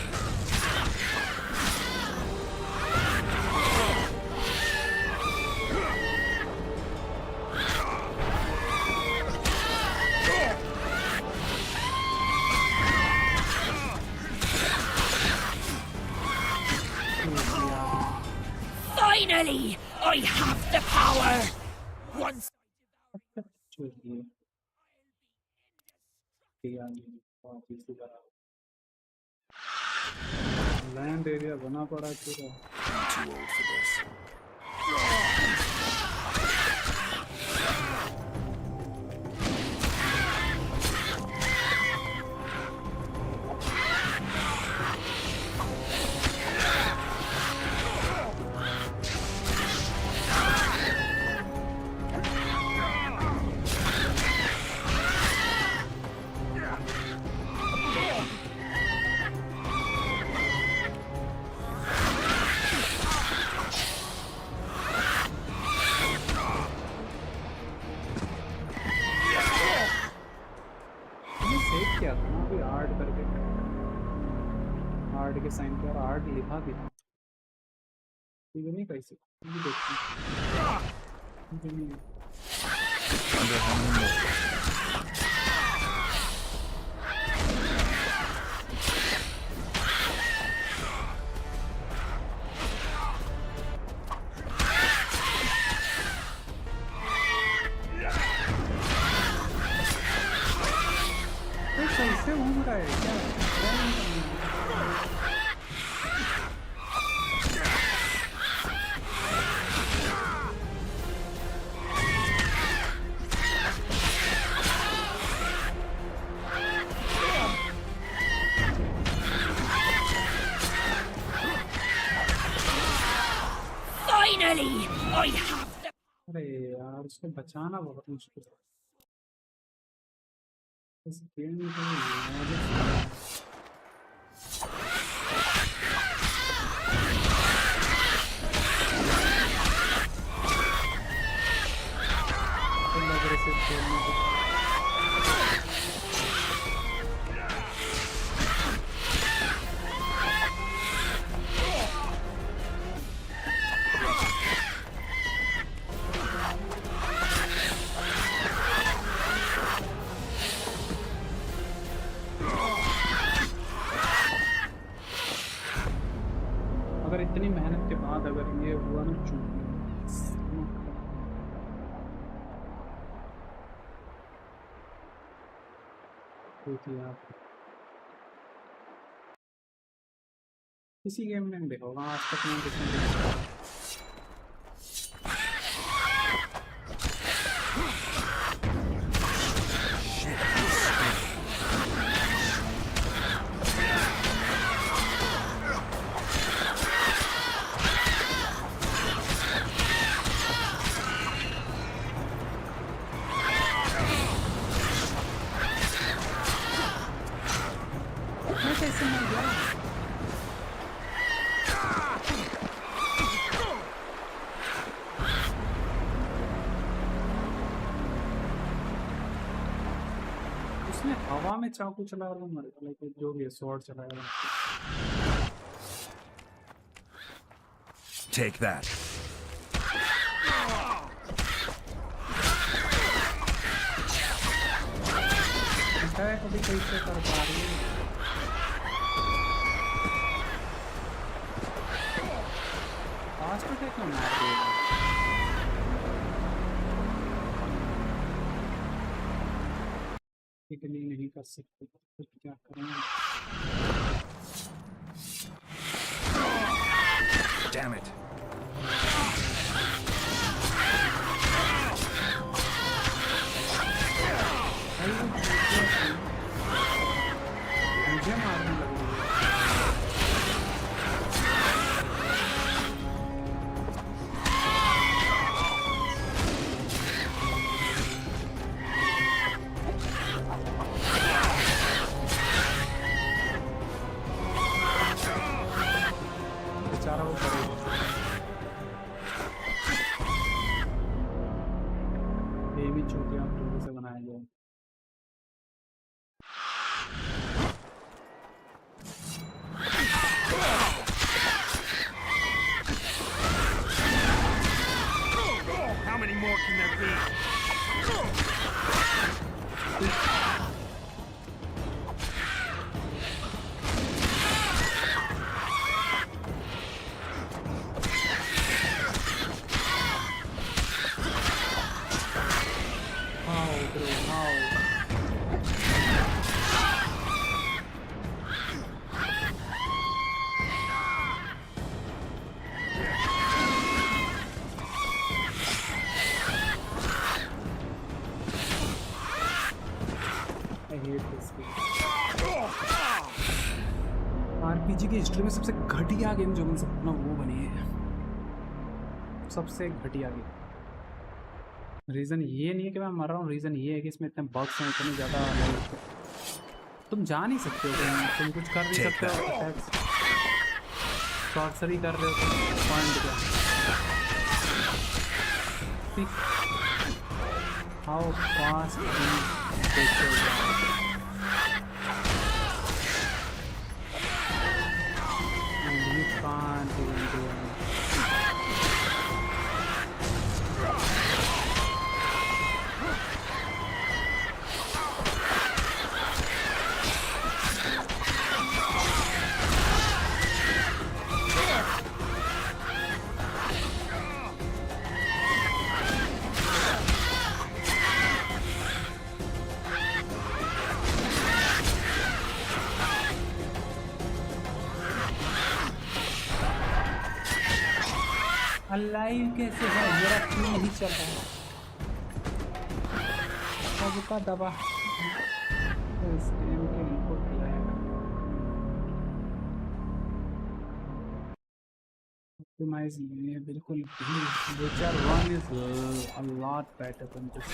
Finally, I have the power. Once land area बना पड़ा पूरा. I'm too old for this. Save किया था ना अभी आर्ट करके. आर्ट के साइन पे आर्ट लिखा भी था. ये नहीं कैसे ये देखते नहीं. कैसे घूम रहा है क्या? finally, I have the. अरे यार उसको बचाना बहुत मुश्किल है. इस गेम में अगर इतनी मेहनत के बाद अगर ये हुआ ना चूक किसी गेम में देखा होगा आज तक मैं देखा. कैसे मर गया? उसने हवा में चाकू चला और वो मर गया. लाइक जो भी स्वॉर्ड चलाया. Take that. कभी कैसे कर पा रही है. फास्ट अटैक में मार देगा। इतनी नहीं कर सकते तो क्या करें? Damn it. मुझे मारने लग रही है। बेचारा वो करेगा। ये भी चूतिया लोगों से बनाया गया है। How many more can there be? How, bro, how? I hate this game. RPG की हिस्ट्री में सबसे घटिया गेम जो बन सकता है वो बनी है। सबसे घटिया गेम। रीज़न ये नहीं है कि मैं मर रहा हूँ, रीज़न ये है कि इसमें इतने बग्स हैं, इतने ज़्यादा तुम जा नहीं सकते हो, तुम कुछ कर नहीं सकते हो, अटैक्स सॉर्सरी कर रहे हो तो पॉइंट क्या? How fast you can't even do anything. Alive कैसे है? मेरा क्यों नहीं चल रहा है? अब का दबा इस गेम के इनपुट दिया है। ऑप्टिमाइज नहीं है बिल्कुल भी। विचर 1 is a lot better than this.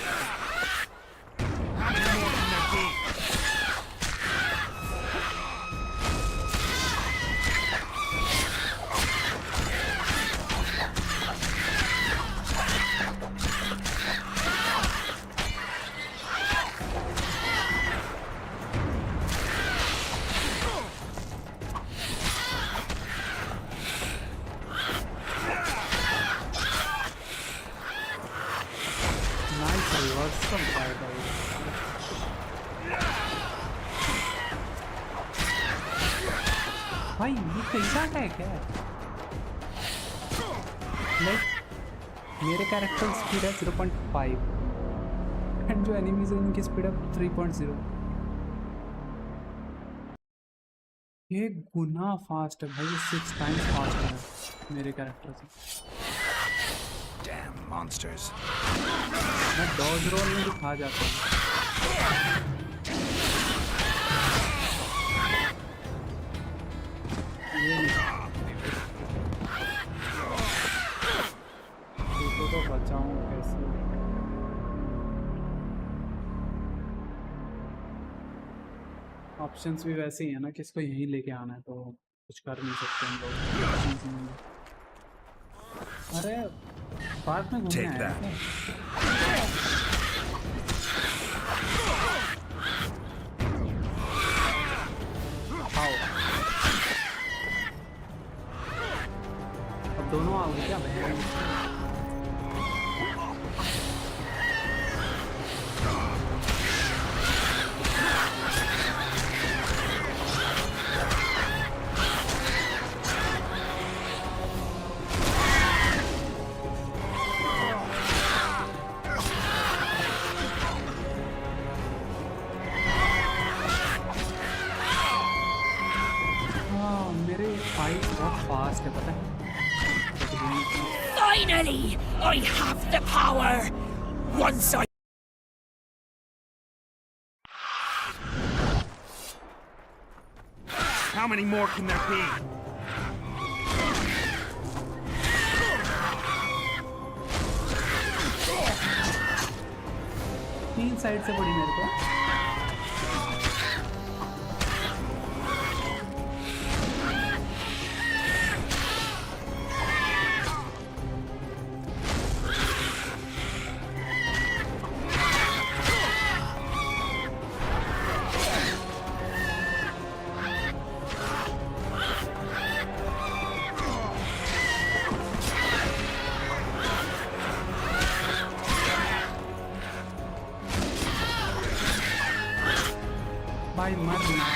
भाई ये कैसा अटैक है? लाइक मेरे कैरेक्टर स्पीड है 0.5 एंड जो एनिमीज है उनकी स्पीड है 3.0। ये गुना फास्ट है भाई, 6 टाइम्स फास्ट है मेरे कैरेक्टर से। Damn monsters. मैं डॉज रोल में भी खा जाता हूँ। तो बचाऊं कैसे? ऑप्शंस भी वैसे ही है ना कि इसको यहीं लेके आना है, तो कुछ कर नहीं सकते हम लोग। अरे पार्क में घूमने आया है। अब दोनों आओगे क्या भाई? Finally, I have the power. Once I... How many more can there be? तीन साइड से पड़ी मेरे को। भाई मरना।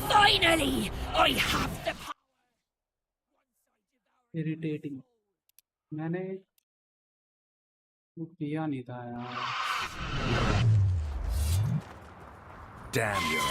Finally, I have the power. Irritating. मैंने वो किया नहीं था यार। Damn you.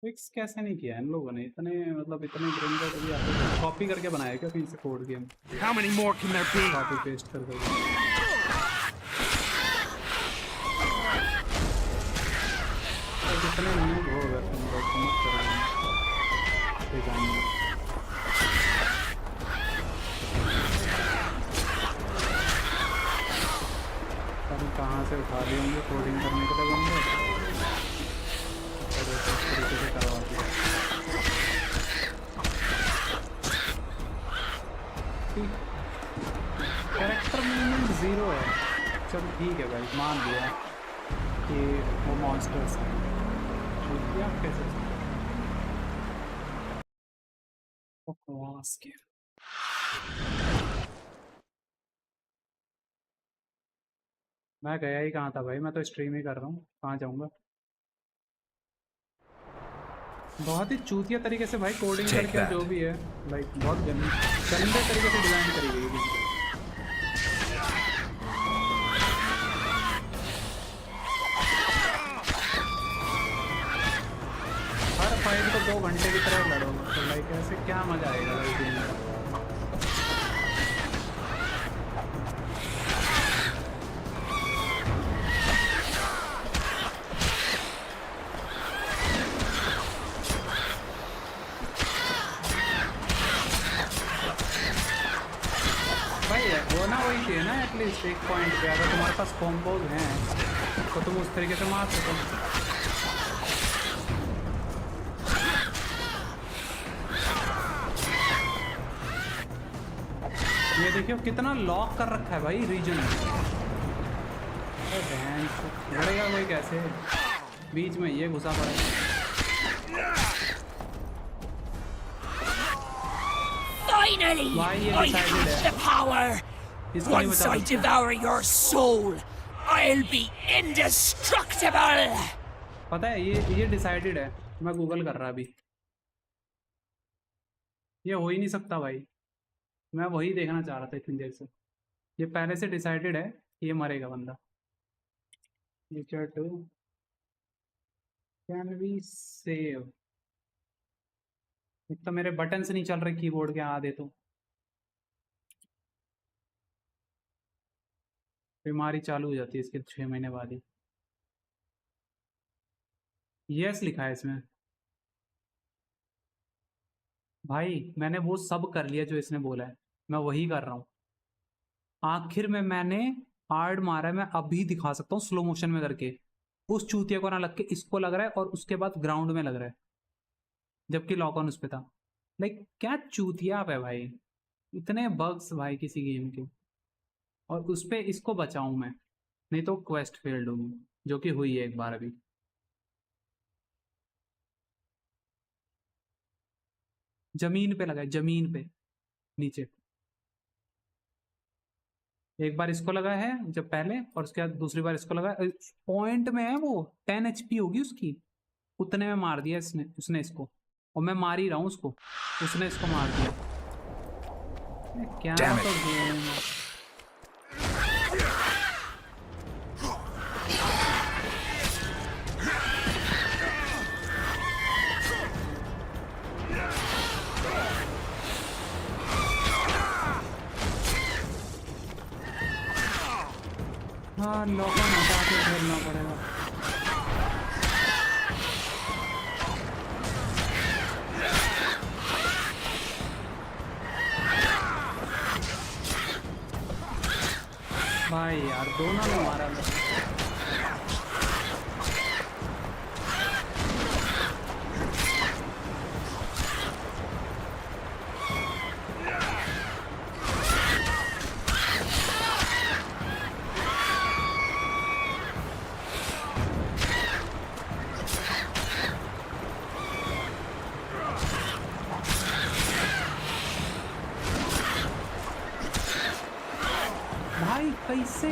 फिक्स कैसे नहीं किया इन लोगों ने? इतने मतलब इतने ग्रेंडर कभी आपको कॉपी करके बनाया क्या कहीं से code game? How many more can there be? Copy paste कर दो। कितने नहीं हो गए तुम लोग समझ कर रहे हैं डिजाइन। अभी कहाँ से उठा लिए होंगे कोडिंग करने के लिए बंदे? तरीके से करवा दिया। कैरेक्टर मूवमेंट 0 है। चलो ठीक है भाई, मान लिया कि वो मॉन्स्टर्स हैं। आप कैसे बकवास के। मैं गया ही कहाँ था भाई? मैं तो स्ट्रीम ही कर रहा हूँ, कहाँ जाऊँगा? बहुत ही चूतिया तरीके से भाई कोडिंग करके जो भी है, लाइक बहुत गंदे तरीके से डिजाइन करी गई है। हर फाइट को 2 घंटे की तरह लड़ो, तो लाइक ऐसे क्या मजा आएगा भाई गेम में? वही चाहिए ना एटलीस्ट एक पॉइंट पे। अगर तुम्हारे पास कॉम्बोज हैं तो तुम उस तरीके से मार सको। ये देखियो कितना लॉक कर रखा है भाई रीजन। लड़ेगा कोई कैसे? बीच में ये घुसा पड़ा है। Finally, I have the power. Once I devour your soul, I'll be indestructible. पता है ये डिसाइडेड है। मैं गूगल कर रहा अभी। ये हो ही नहीं सकता भाई। मैं वही देखना चाह रहा था इतनी देर से। ये पहले से डिसाइडेड है ये मरेगा बंदा। Witcher 2 can we save? एक तो मेरे बटन से नहीं चल रहे कीबोर्ड के आधे तो। बीमारी चालू हो जाती है इसके 6 महीने बाद ही। यस लिखा है इसमें। भाई मैंने वो सब कर लिया जो इसने बोला है, मैं वही कर रहा हूँ। आखिर में मैंने आर्ड मारा है, मैं अभी दिखा सकता हूँ स्लो मोशन में करके। उस चूतिया को ना लग के इसको लग रहा है और उसके बाद ग्राउंड में लग रहा है, जबकि लॉक ऑन उस पे था। लाइक क्या चूतिया आप है भाई, इतने बग्स भाई किसी गेम के। और उस पे इसको बचाऊं मैं, नहीं तो क्वेस्ट फेल्ड होगी, जो कि हुई है एक बार अभी। जमीन पे लगा है, जमीन पे नीचे। एक बार इसको लगा है जब पहले, और उसके बाद दूसरी बार इसको लगा। पॉइंट में है वो, 10 HP होगी उसकी, उतने में मार दिया उसने इसको। और मैं मार ही रहा हूँ उसको, उसने इसको मार दिया। क्या तो गेम है। हाँ लोगों हटा के खेलना पड़ेगा। भाई यार दोनों ने मारा। कैसे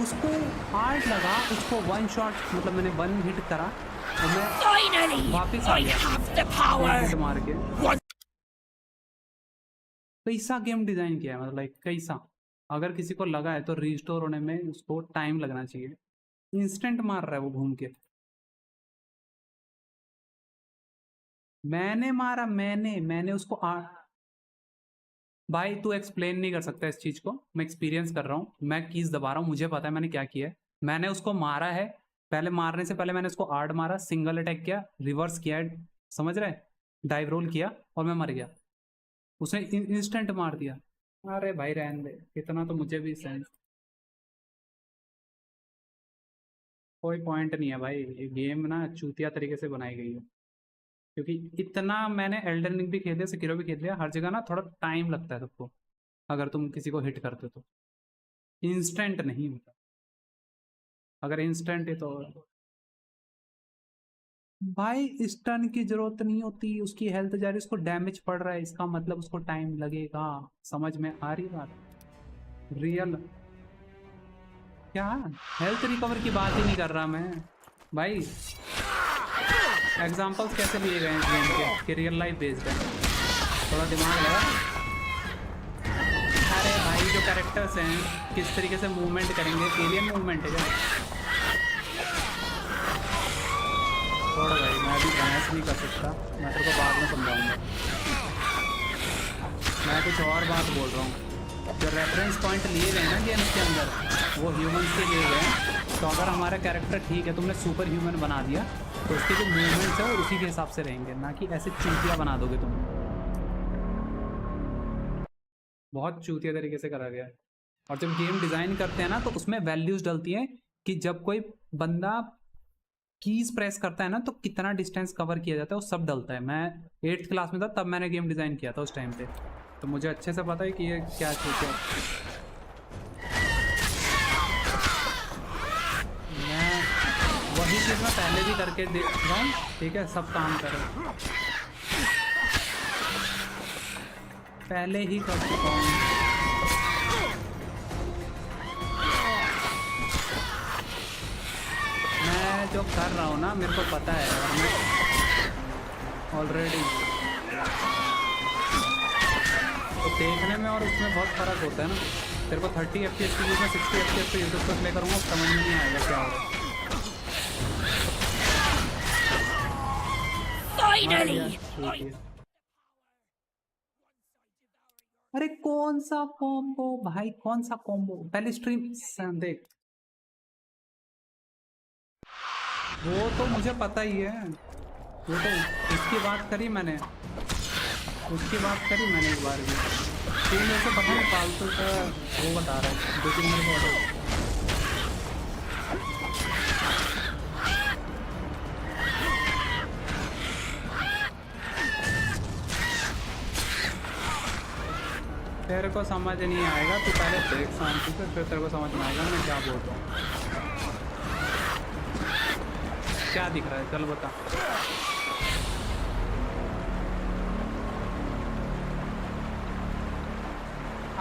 उसको हार्ड लगा, उसको वन शॉट मतलब मैंने वन हिट करा और मैं वापस आ गया हिट मार के। कैसा गेम डिजाइन किया है, मतलब लाइक कैसा। अगर किसी को लगा है तो रिस्टोर होने में उसको टाइम लगना चाहिए। इंस्टेंट मार रहा है वो घूम के। मैंने मारा, मैंने उसको भाई तू एक्सप्लेन नहीं कर सकता इस चीज को, मैं एक्सपीरियंस कर रहा हूँ। मैं कीज दबा रहा हूँ, मुझे पता है मैंने क्या किया है। मैंने उसको मारा है, पहले मारने से पहले मैंने उसको आर्ड मारा, सिंगल अटैक किया, रिवर्स किया, समझ रहे, डाइव रोल किया और मैं मर गया। उसने इंस्टेंट मार दिया। अरे भाई रहने दे, इतना तो मुझे भी सेंस। कोई पॉइंट नहीं है भाई, ये गेम ना चूतिया तरीके से बनाई गई है। क्योंकि इतना मैंने एल्डन रिंग भी खेल लिया, सिकिरो भी खेल लिया, हर जगह ना थोड़ा टाइम लगता है सबको अगर तुम किसी को हिट करते तो। इंस्टेंट नहीं होता। अगर इंस्टेंट है तो भाई स्टन की जरूरत नहीं होती, उसकी हेल्थ जा रही, उसको डैमेज पड़ रहा है, इसका मतलब उसको टाइम लगेगा। समझ में आ रही बात? रियल क्या हेल्थ रिकवर की बात ही नहीं कर रहा मैं भाई। एग्जाम्पल्स कैसे लिए गए हैं इस गेम के कि रियल लाइफ बेस्ड है, थोड़ा दिमाग लगा। अरे भाई जो कैरेक्टर्स हैं किस तरीके से मूवमेंट करेंगे, एलियन मूवमेंट है क्या? थोड़ा भाई मैं अभी बहस नहीं कर सकता, मैं तेरे को बाद में समझाऊंगा। मैं कुछ और बात बोल रहा हूँ। जो रेफरेंस पॉइंट लिए गए ना गेम के अंदर वो ह्यूमंस के लिए गए। तो अगर हमारा कैरेक्टर ठीक है, तुमने सुपर ह्यूमन बना दिया तो उसके जो मूवमेंट्स है वो उसी के हिसाब से रहेंगे, ना कि ऐसे चूतिया बना दोगे तुम। बहुत चूतिया तरीके से करा गया है। और जब गेम डिजाइन करते हैं ना तो उसमें वैल्यूज डलती है कि जब कोई बंदा कीज प्रेस करता है ना तो कितना डिस्टेंस कवर किया जाता है, वो सब डलता है। मैं 8th क्लास में था तब मैंने गेम डिजाइन किया था उस टाइम पे, तो मुझे अच्छे से पता है कि ये क्या चीज़ है। मैं वही चीज़ मैं पहले भी करके देख रहा हूँ, ठीक है, सब काम कर रहा हूँ, पहले ही कर चुका हूँ। मैं जो कर रहा हूँ ना मेरे को पता है, और मैं ऑलरेडी तो देखने में और उसमें बहुत फर्क होता है ना। तेरे को 30 FPS की चीज़ में 60 FPS पे यूट्यूब पर प्ले करूँगा, समझ में नहीं आएगा क्या हो रहा है। Finally! अरे कौन सा कॉम्बो भाई, कौन सा कॉम्बो? पहली स्ट्रीम देख, वो तो मुझे पता ही है, वो तो उसकी बात करी मैंने, उसकी बात करी मैंने एक बार भी। तो मेरे को पता नहीं फालतू का वो बता रहा है, दो तीन मेरे को तेरे को समझ नहीं आएगा, तू पहले देख शांति से, फिर तेरे को समझ में आएगा मैं क्या बोल रहा हूँ। क्या दिख रहा है, चल बता।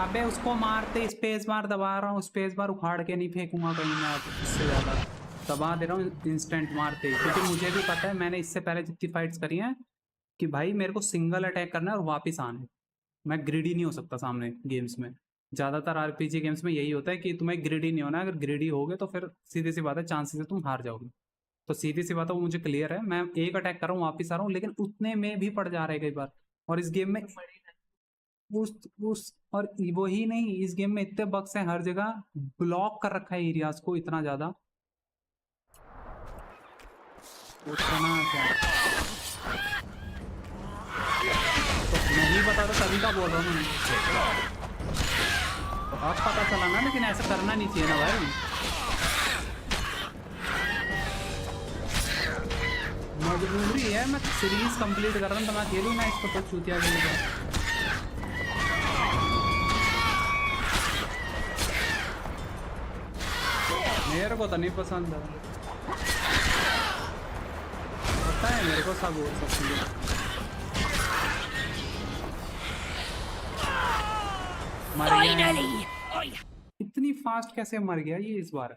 अबे उसको मारते, स्पेस बार दबा रहा हूँ, स्पेस बार उखाड़ के नहीं फेंकूंगा कहीं मैं, इससे ज़्यादा दबा दे रहा हूँ इंस्टेंट मारते, क्योंकि मुझे भी पता है, मैंने इससे पहले जितनी फाइट्स करी हैं कि भाई मेरे को सिंगल अटैक करना है और वापस आना है। मैं ग्रिडी नहीं हो सकता सामने गेम्स में। ज़्यादातर आरपीजी गेम्स में यही होता है कि तुम्हें ग्रिडी नहीं होना, अगर ग्रिडी होगे तो फिर सीधी सी बात है चांसेस है तुम हार जाओगे। तो सीधी सी बात है वो मुझे क्लियर है, मैं एक अटैक कर रहा हूँ वापस आ रहा हूँ, लेकिन उतने में भी पड़ जा रहे हैं कई बार। और इस गेम में उस और वो ही नहीं, इस गेम में इतने बग्स हैं, हर जगह ब्लॉक कर रखा है एरियाज को इतना ज़्यादा, उतना क्या तो नहीं पता था तभी का बोल रहा हूँ मैं। तो अब पता चला ना, लेकिन ऐसा करना नहीं चाहिए ना भाई। मजबूरी है, मैं सीरीज कंप्लीट कर रहा हूँ तो मैं खेलूँ ना इसको, तो चूतिया खेलूँगा। मेरे को तो नहीं पसंद है, पता है मेरे को सब चीज़ें। मर गया, इतनी फास्ट कैसे मर गया ये इस बार?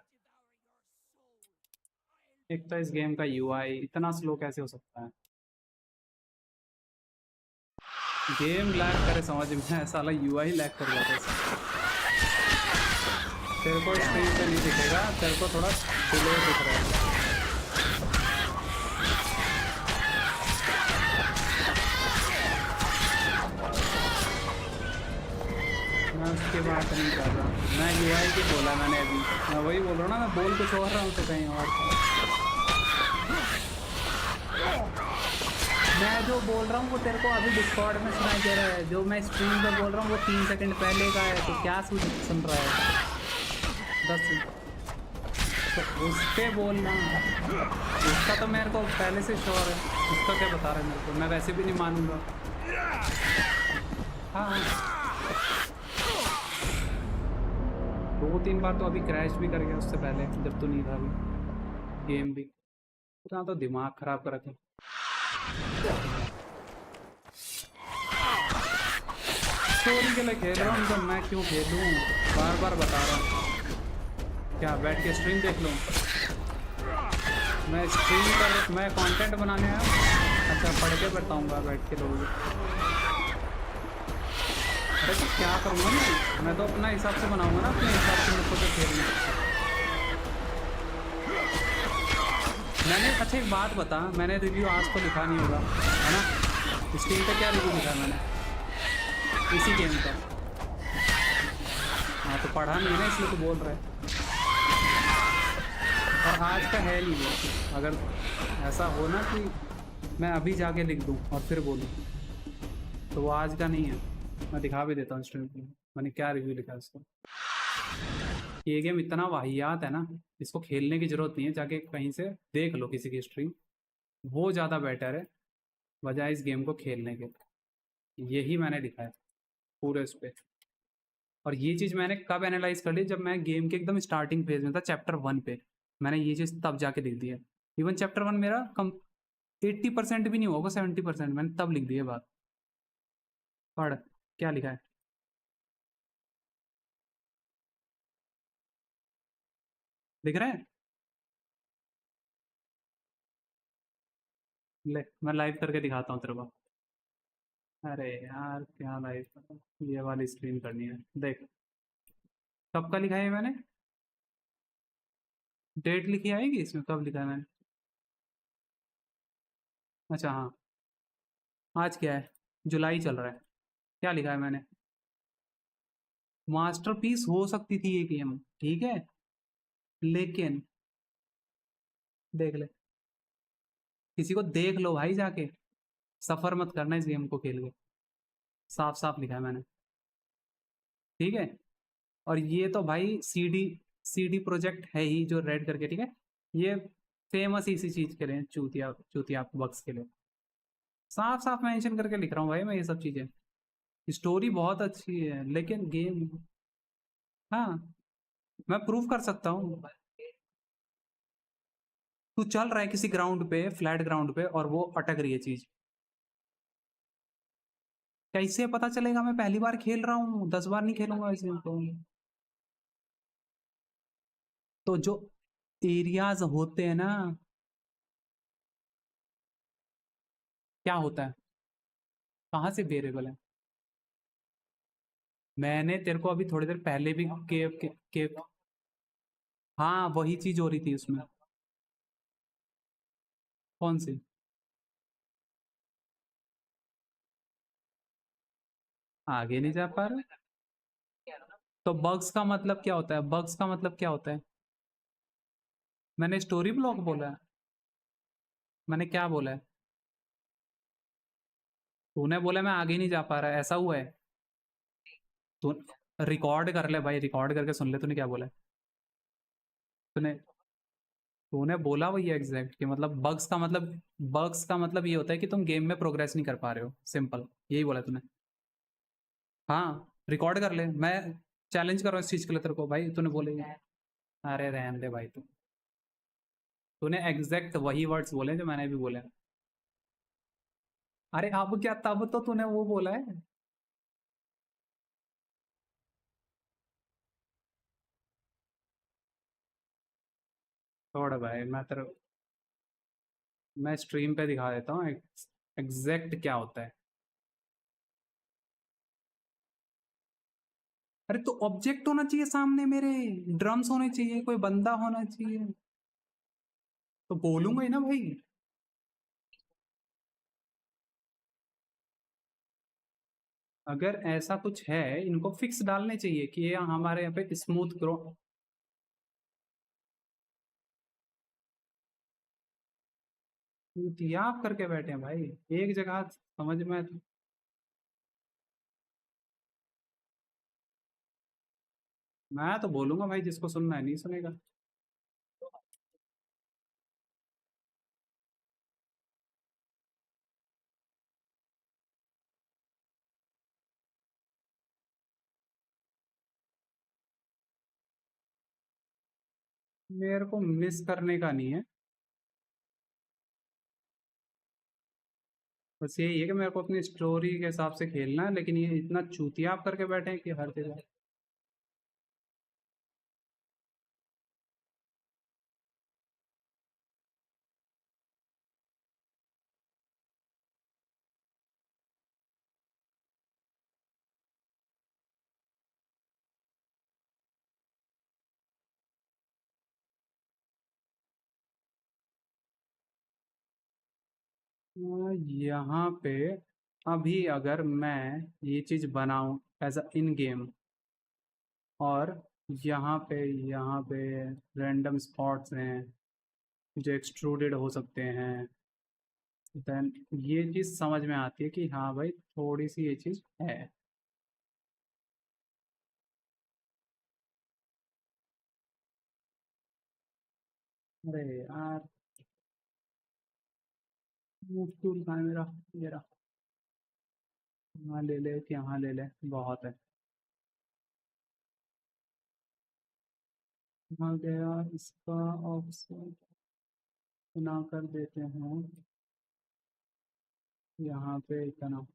एक तो इस गेम का यूआई इतना स्लो कैसे हो सकता है? गेम लैग करे समझ में, साला यूआई लैग कर जाता है। तेरे को स्क्रीन पे नहीं दिखेगा, तेरे को थोड़ा डिले दिख रहा है। मैं उसकी बात नहीं कर रहा, मैं यूआई की बोला मैंने अभी, मैं वही बोल रहा हूँ ना, मैं बोल कुछ और रहा हूँ तो कहीं और। मैं जो बोल रहा हूँ वो तेरे को अभी डिस्कॉर्ड में सुनाई दे रहा है, जो मैं स्ट्रीम पे बोल रहा हूँ वो 3 सेकंड पहले का है, तो क्या सुन रहा है? 10 तो उस पर बोलना, उसका तो मेरे को पहले से श्योर है, उसका क्या बता रहा है मेरे को, मैं वैसे भी नहीं मानूंगा। हाँ 2-3 बार तो अभी क्रैश भी कर गया उससे पहले, जब तो नहीं था अभी गेम भी, इतना तो दिमाग खराब कर रखे। स्टोरी के लिए खेल रहा हूँ तो मैं क्यों खेलूँ, बार बार बता रहा हूँ। क्या बैठ के स्ट्रीम देख लूँ? मैं स्ट्रीम कर, मैं कंटेंट बनाने आया, अच्छा पढ़ के बताऊँगा बैठ के लोग। अरे तो क्या करूँगा मैं तो अपना हिसाब से बनाऊँगा ना, अपने हिसाब से मेरे को तो खेलना। मैंने अच्छा एक बात बता, मैंने रिव्यू आज तो लिखा नहीं होगा है ना, स्क्रीन पे क्या रिव्यू लिखा है मैंने इसी गेम का? हाँ तो पढ़ा नहीं है ना, इसलिए तो बोल रहा है। और आज का है नहीं वो, अगर ऐसा हो ना कि मैं अभी जाके लिख दूँ और फिर बोलूँ, तो वो आज का नहीं है। मैं दिखा भी देता हूँ स्ट्रीम पे मैंने क्या रिव्यू लिखा है इसका। ये गेम इतना वाहियात है ना, इसको खेलने की ज़रूरत नहीं है, जाके कहीं से देख लो किसी की स्ट्रीम, वो ज़्यादा बेटर है बजाय इस गेम को खेलने के। यही मैंने लिखा है पूरे उस पर। और ये चीज़ मैंने कब एनालाइज कर ली, जब मैं गेम के एकदम स्टार्टिंग फेज में था, चैप्टर 1 पे मैंने ये चीज़ तब जाके लिख दी है। इवन चैप्टर 1 मेरा कम 80% भी नहीं होगा, 70% मैंने तब लिख दी है बात। पढ़ क्या लिखा है, लिख रहे हैं? ले मैं लाइव करके दिखाता हूँ तेरे को। अरे यार क्या लाइव, ये वाली स्क्रीन करनी है, देख कब का लिखा है मैंने? डेट लिखी आएगी इसमें, कब लिखा है मैंने? अच्छा हाँ, आज क्या है? जुलाई चल रहा है। क्या लिखा है मैंने? मास्टरपीस हो सकती थी ये गेम, ठीक है, लेकिन देख ले, किसी को देख लो भाई जाके, सफर मत करना इस गेम को खेल के। साफ साफ लिखा है मैंने, ठीक है। और ये तो भाई सीडी सीडी प्रोजेक्ट है ही जो रेड करके, ठीक है। ये फेमस इसी चीज के लिए, चूतिया चूतिया बक्स के लिए। साफ साफ मेंशन करके लिख रहा हूँ भाई मैं ये सब चीजें। स्टोरी बहुत अच्छी है लेकिन गेम, हाँ मैं प्रूव कर सकता हूँ। तू चल रहा है किसी ग्राउंड पे, फ्लैट ग्राउंड पे, और वो अटक रही है चीज, कैसे पता चलेगा? मैं पहली बार खेल रहा हूँ, 10 बार नहीं खेलूंगा इस गेम को। तो जो एरियाज होते हैं ना, क्या होता है, कहाँ से वेरिएबल है? मैंने तेरे को अभी थोड़ी देर पहले भी केव हाँ वही चीज हो रही थी उसमें। कौन सी? आगे नहीं जा पा रहा? तो बग्स का मतलब क्या होता है? बग्स का मतलब क्या होता है? मैंने स्टोरी ब्लॉक बोला है? मैंने क्या बोला है? तूने बोला मैं आगे नहीं जा पा रहा, ऐसा हुआ है? तू रिकॉर्ड कर ले भाई, रिकॉर्ड करके सुन ले तूने क्या बोला है। तूने तूने बोला वही एग्जैक्ट कि मतलब बग्स का मतलब ये होता है कि तुम गेम में प्रोग्रेस नहीं कर पा रहे हो, सिंपल यही बोला तूने। हाँ रिकॉर्ड कर ले, मैं चैलेंज कर रहा हूँ इस चीज के लिए तेरे को भाई, तूने बोले। अरे रहने दे भाई, तूने एग्जैक्ट वही वर्ड्स बोले जो मैंने भी बोले। अरे अब क्या, तब तो तूने वो बोला है। छोड़ भाई, मैं स्ट्रीम पे दिखा देता हूँ एग्जैक्ट क्या होता है। अरे तो ऑब्जेक्ट होना चाहिए सामने मेरे, ड्रम्स होने चाहिए, कोई बंदा होना चाहिए, तो बोलूंगा ही ना भाई। अगर ऐसा कुछ है, इनको फिक्स डालने चाहिए कि ये हमारे यहाँ पे स्मूथ ग्रो। आप करके बैठे हैं भाई एक जगह, समझ में। मैं तो बोलूंगा भाई, जिसको सुनना है नहीं सुनेगा। मेरे को मिस करने का नहीं है, बस यही है कि मेरे को अपनी स्टोरी के हिसाब से खेलना है, लेकिन ये इतना चूतिया आप करके बैठे हैं कि हर जगह। यहाँ पे अभी अगर मैं ये चीज बनाऊं एज अ इन गेम, और यहाँ पे रैंडम स्पॉट्स हैं जो एक्सट्रूडेड हो सकते हैं, देन ये चीज समझ में आती है कि हाँ भाई थोड़ी सी ये चीज है। अरे यार, मूव टूल कहाँ है मेरा? ये रहा। यहाँ ले ले कि यहाँ ले ले, बहुत है। यहाँ गया, इसका ऑप्शन बना कर देते हैं, यहाँ पे इतना।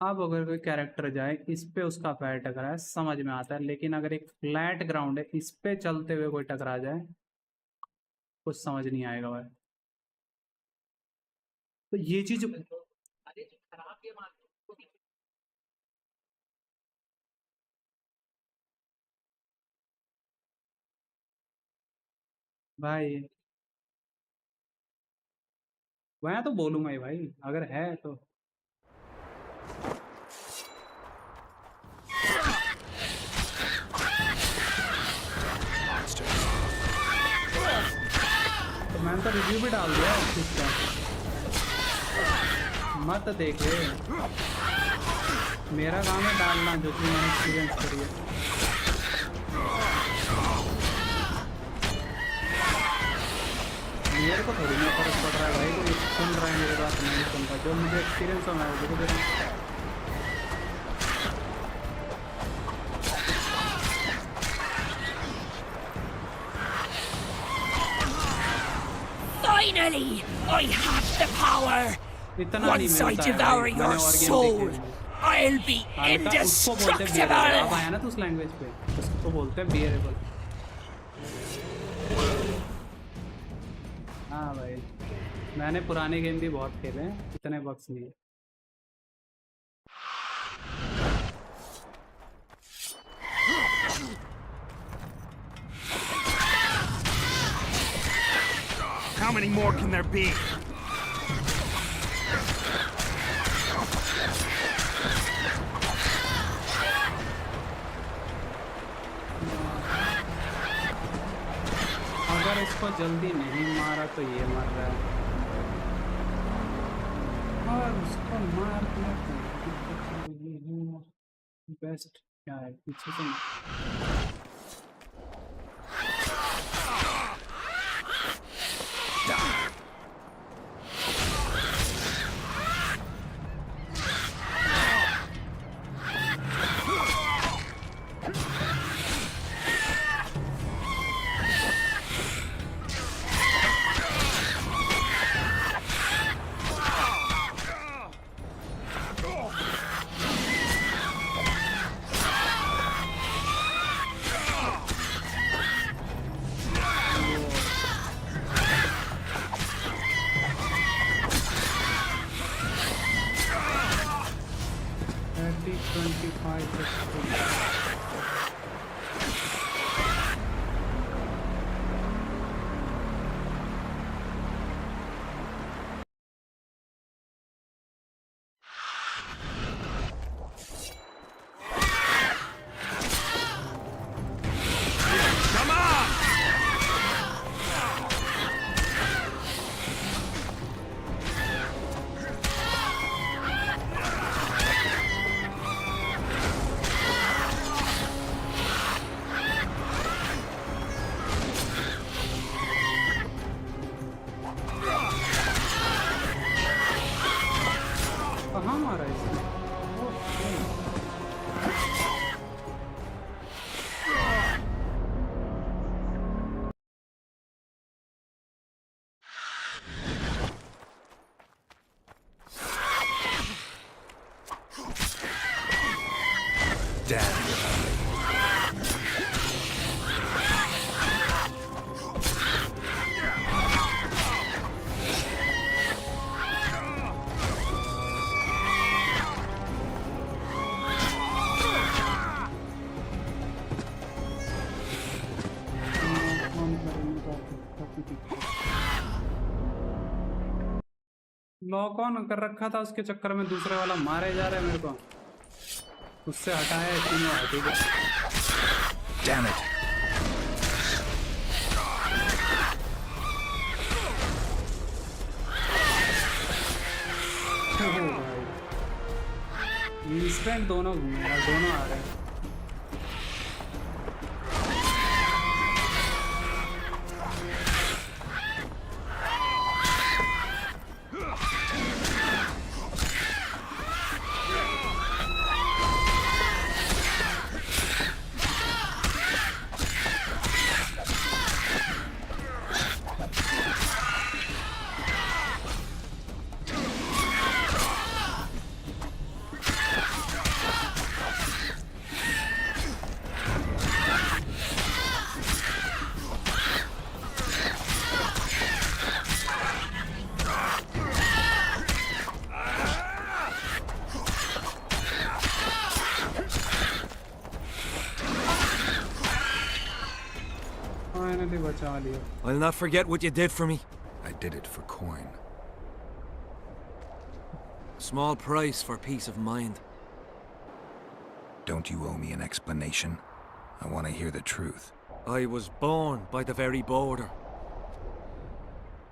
अब अगर कोई कैरेक्टर जाए इस पे, उसका पैर टकरा है समझ में आता है, लेकिन अगर एक फ्लैट ग्राउंड है इस पे चलते हुए कोई टकरा जाए, कुछ समझ नहीं आएगा भाई। तो ये चीज, भाई मैं तो बोलूंगा ही भाई, अगर है तो। तो मैंने तो रिव्यू भी डाल दिया इसका, मत देखे। मेरा काम है डालना जो कि मैंने एक्सपीरियंस करी है। मेरे को थोड़ी ना फर्क पड़ रहा है भाई, कोई सुन रहा है मेरे बात नहीं सुन रहा, जो मुझे एक्सपीरियंस हो मैं वो दे रहा हूँ। Finally, I have the power. Once I devour your soul, I'll be indestructible. अब आया ना तो उस लैंग्वेज पे, उसको बोलते हैं बियरेबल। हाँ भाई, मैंने पुराने गेम भी बहुत खेले हैं, इतने बग्स नहीं है। How many more can there be? अगर इसको जल्दी नहीं मारा तो ये मर रहा है, और उसको मारना बेस्ट क्या है पीछे से। लॉक ऑन कर रखा था, उसके चक्कर में दूसरे वाला मारे जा रहा है मेरे को, उससे हटाया तीनों हटी गए। Damn it. इंस्टेंट दोनों घूमेगा, दोनों आ रहे हैं। फाइनली बचा लिया. I'll not forget what you did for me. I did it for coin. Small price for peace of mind. Don't you owe me an explanation? I want to hear the truth. I was born by the very border.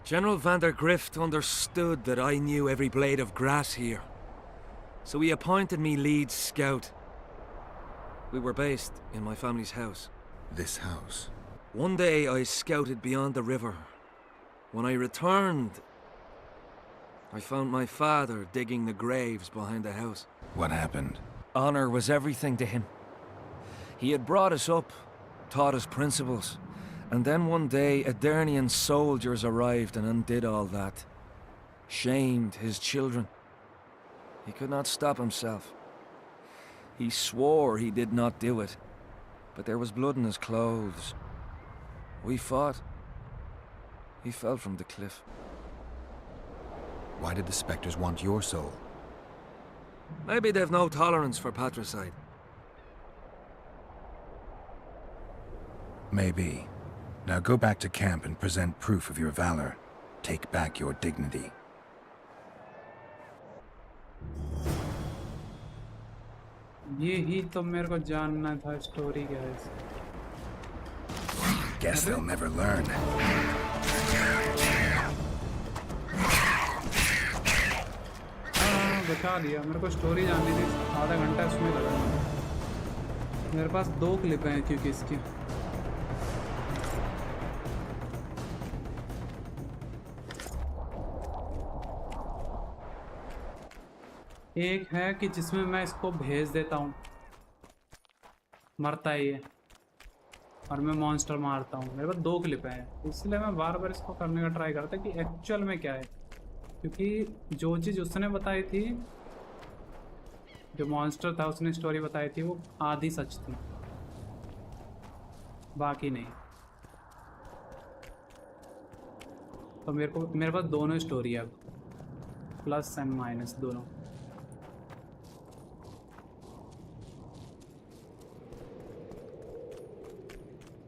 General van der Grift understood that I knew every blade of grass here. So he appointed me lead scout. We were based in my family's house. This house? One day I scouted beyond the river. When I returned, I found my father digging the graves behind the house. What happened? Honor was everything to him. He had brought us up, taught us principles, and then one day Adernian soldiers arrived and undid all that. Shamed his children. He could not stop himself. He swore he did not do it, but there was blood in his clothes. We fought. He fell from the cliff. Why did the Spectres want your soul? Maybe they've no tolerance for patricide. Maybe. Now go back to camp and present proof of your valor. Take back your dignity. ये ही तो मेरे को जानना था story क्या है. Guess they'll never learn. बचा दिया. मेरे को स्टोरी जाननी थी. आधा घंटा इसमें लगा. मेरे पास 2 क्लिप हैं क्योंकि इसकी. एक है कि जिसमें मैं इसको भेज देता हूँ, मरता है ये, और मैं मॉन्स्टर मारता हूँ. मेरे पास 2 क्लिप हैं, इसलिए मैं बार बार इसको करने का ट्राई करता कि एक्चुअल में क्या है. क्योंकि जो चीज़ उसने बताई थी, जो मॉन्स्टर था उसने स्टोरी बताई थी, वो आधी सच थी, बाकी नहीं. तो मेरे पास दोनों स्टोरी है अब, प्लस एंड माइनस दोनों.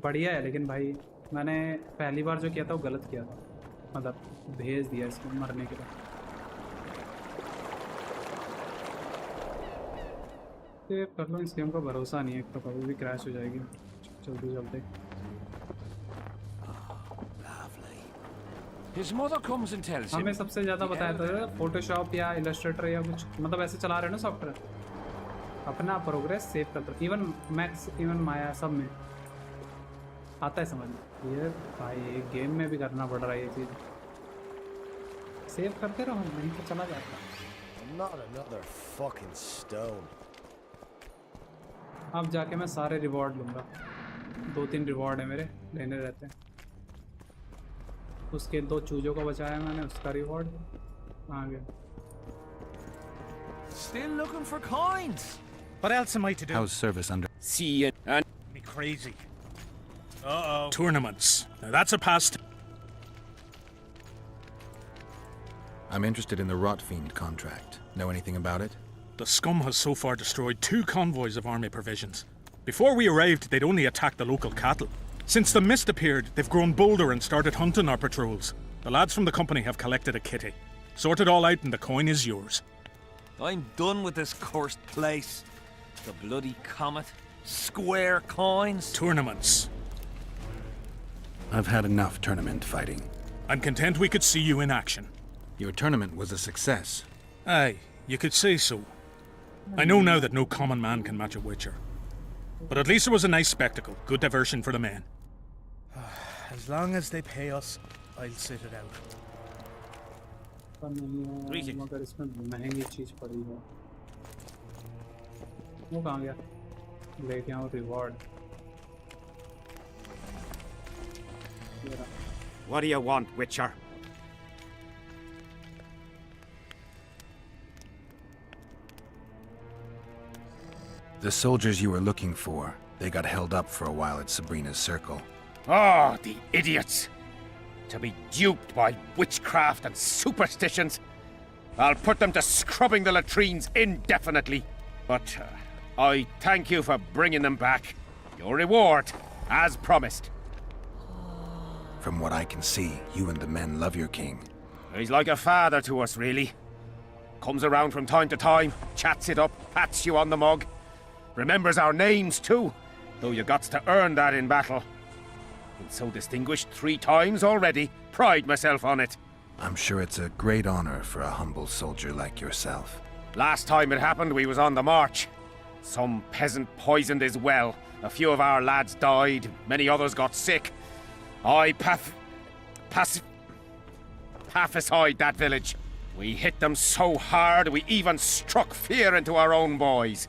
बढ़िया है, लेकिन भाई मैंने पहली बार जो किया था वो गलत किया था. मतलब भेज दिया इसको मरने के बाद. सेव कर लो. इस गेम का भरोसा नहीं है, तो कभी भी क्रैश हो जाएगी जल्दी जल्दी. His mother comes and tells him. हमें सबसे ज़्यादा बताया था फोटोशॉप या इलस्ट्रेटर या कुछ, मतलब ऐसे चला रहे हो ना सॉफ्टवेयर, अपना प्रोग्रेस सेव करते हो. इवन मैक्स, इवन माया, सब में आता है समझ. ये भाई गेम में भी करना पड़ रहा है ये चीज़. सेव करते रहो, नहीं तो चला जाता. Not another fucking stone. अब जाके मैं सारे रिवॉर्ड लूँगा. 2-3 रिवॉर्ड है मेरे, लेने रहते हैं. उसके 2 चूजों को बचाया मैंने, उसका रिवॉर्ड आ गया. Still looking for coins. What else am I to do? How's service under? See it and Me crazy. Uh-oh. Tournaments. Now that's a past. I'm interested in the Rotfiend contract. Know anything about it? The scum has so far destroyed 2 convoys of army provisions. Before we arrived, they'd only attacked the local cattle. Since the mist appeared, they've grown bolder and started hunting our patrols. The lads from the company have collected a kitty. Sort it all out and the coin is yours. I'm done with this cursed place. The bloody comet. Square coins. Tournaments. I've had enough tournament fighting. I'm content we could see you in action. Your tournament was a success. Aye, you could say so. I know now that no common man can match a Witcher. But at least it was a nice spectacle. Good diversion for the men. As long as they pay us, I'll sit it out. मगर इसमें महंगी चीज पड़ी है. वो कहाँ गया? लेके आओ reward. What do you want, Witcher? The soldiers you were looking for, they got held up for a while at Sabrina's circle. Oh, the idiots! To be duped by witchcraft and superstitions. I'll put them to scrubbing the latrines indefinitely. But I thank you for bringing them back. Your reward, as promised. From what I can see, you and the men love your king. He's like a father to us, really. Comes around from time to time, chats it up, pats you on the mug. Remembers our names, too, though you gots to earn that in battle. Been so distinguished 3 times already. Pride myself on it. I'm sure it's a great honor for a humble soldier like yourself. Last time it happened, we was on the march. Some peasant poisoned his well. A few of our lads died, many others got sick. I pacified that village. We hit them so hard, we even struck fear into our own boys.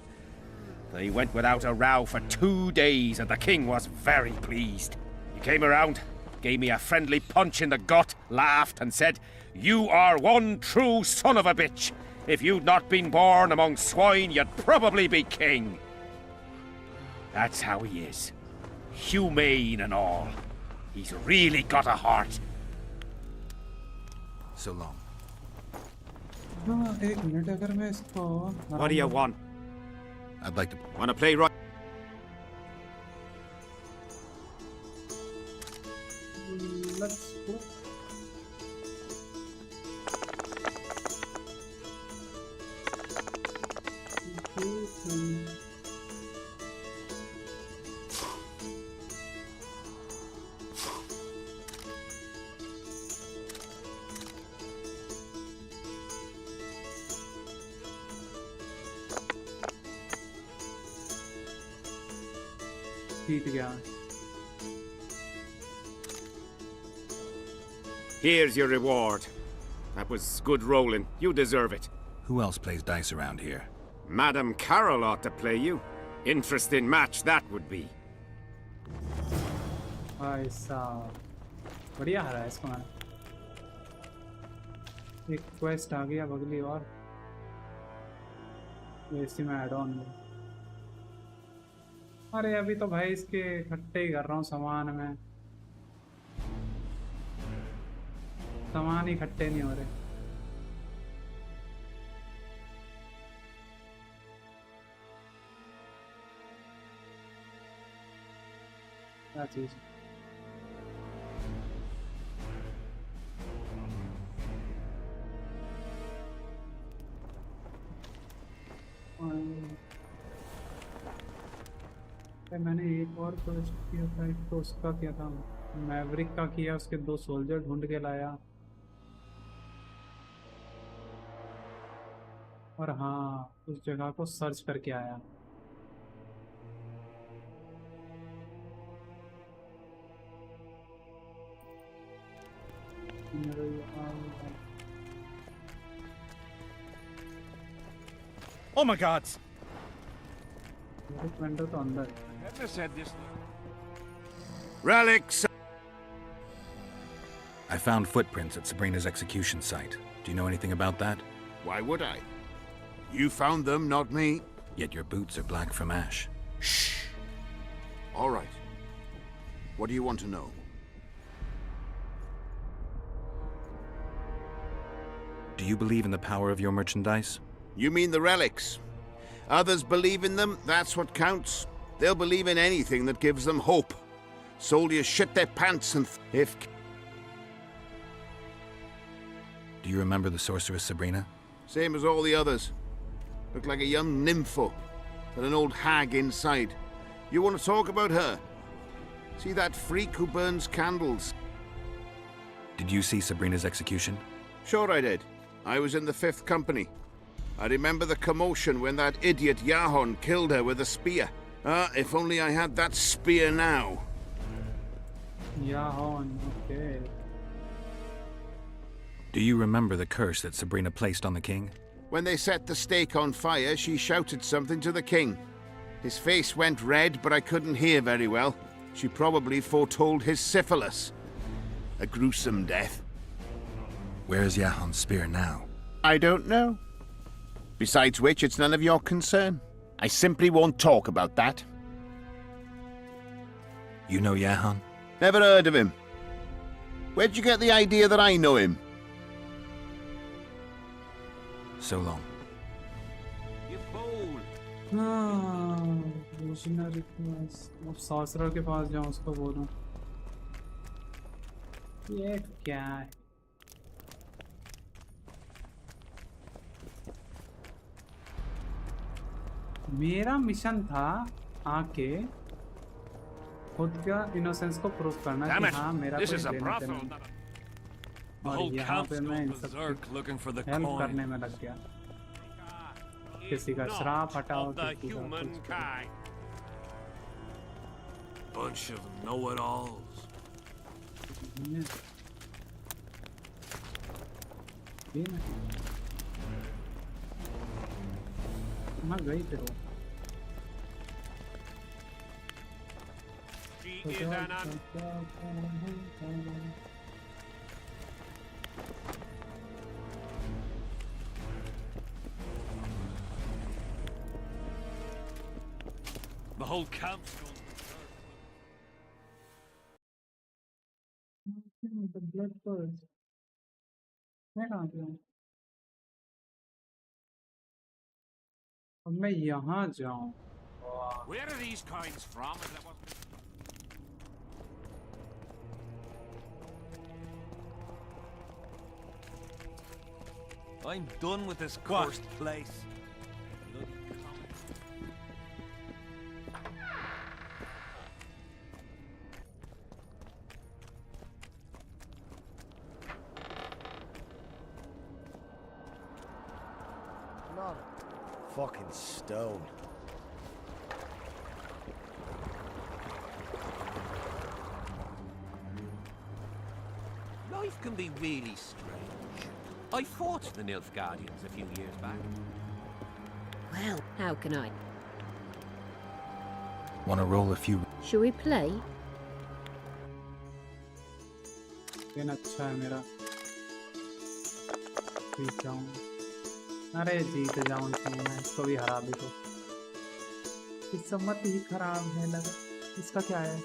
They went without a row for 2 days, and the king was very pleased. He came around, gave me a friendly punch in the gut, laughed, and said, "You are one true son of a bitch. If you'd not been born among swine, you'd probably be king." That's how he is. Humane and all. He's really got a heart. So long. हाँ, 1 minute अगर मैं इसको What do you want? I'd like to... Wanna play right? Let's go. जीत गया. Here's your reward. That was good rolling. You deserve it. Who else plays dice around here? Madam Carol ought to play you. Interesting match that would be. ऐसा बढ़िया हरा है इसको मैंने. एक quest आ गया अगली और इसी में ऐड ऑन. अरे अभी तो भाई इसके इकट्ठे ही कर रहा हूँ सामान में. सामान ही इकट्ठे नहीं हो रहे. क्या चीज? मैंने एक और क्वेस्ट किया था. एक तो उसका किया था, मैवरिक का किया. उसके 2 सोल्जर ढूंढ के लाया. और हाँ, उस जगह को सर्च करके आया. Oh my God! वेंडर तो अंदर. Never said this. Relics! I found footprints at Sabrina's execution site. Do you know anything about that? Why would I? You found them, not me. Yet your boots are black from ash. Shh. All right. What do you want to know? Do you believe in the power of your merchandise? You mean the relics? Others believe in them, that's what counts. They'll believe in anything that gives them hope. Soldiers shit their pants and if... Do you remember the sorceress Sabrina? Same as all the others. Looked like a young nympho, with an old hag inside. You want to talk about her? See that freak who burns candles? Did you see Sabrina's execution? Sure I did. I was in the 5th Company. I remember the commotion when that idiot Yahon killed her with a spear. If only I had that spear now. Yahon, okay. Do you remember the curse that Sabrina placed on the king? When they set the stake on fire, she shouted something to the king. His face went red, but I couldn't hear very well. She probably foretold his syphilis. A gruesome death. Where is Yahon's spear now? I don't know. Besides which, it's none of your concern. I simply won't talk about that. You know Yahon? Never heard of him. Where'd you get the idea that I know him? So long. You fool! हाँ, missionary के पास. अब sorcerer के पास जाऊँ, उसको बोलूँ. ये क्या है? मेरा मिशन था आके खुद का इनोसेंस को प्रूव करना Damn कि it! हाँ मेरा This कोई is a लेना brothel, देना नहीं। not The और whole यहाँ camp's पे मैं gone इन सब berserk looking for the help coin. करने में लग गया। किसी का श्राप हटाओ, of the किसी का कुछ करो। humankind. Bunch of know-it-alls. ये नहीं। मैं गई फिर वो। She is an The whole camp's gone The blood first. मैं कहाँ पे हूँ? अब मैं यहाँ जाऊँ। Where are these coins from? If that wasn't- I'm done with this cursed place. Not a fucking stone. Life can be really strange. I fought the Nilfgaardians a few years back. Well, how can I? Want to roll a few? Shall we play? दिन अच्छा है मेरा। जीत जाऊँ। अरे जीत जाऊँ तो मैं इसको भी हरा भी तो। किस्मत ही खराब है लगा। इसका क्या है?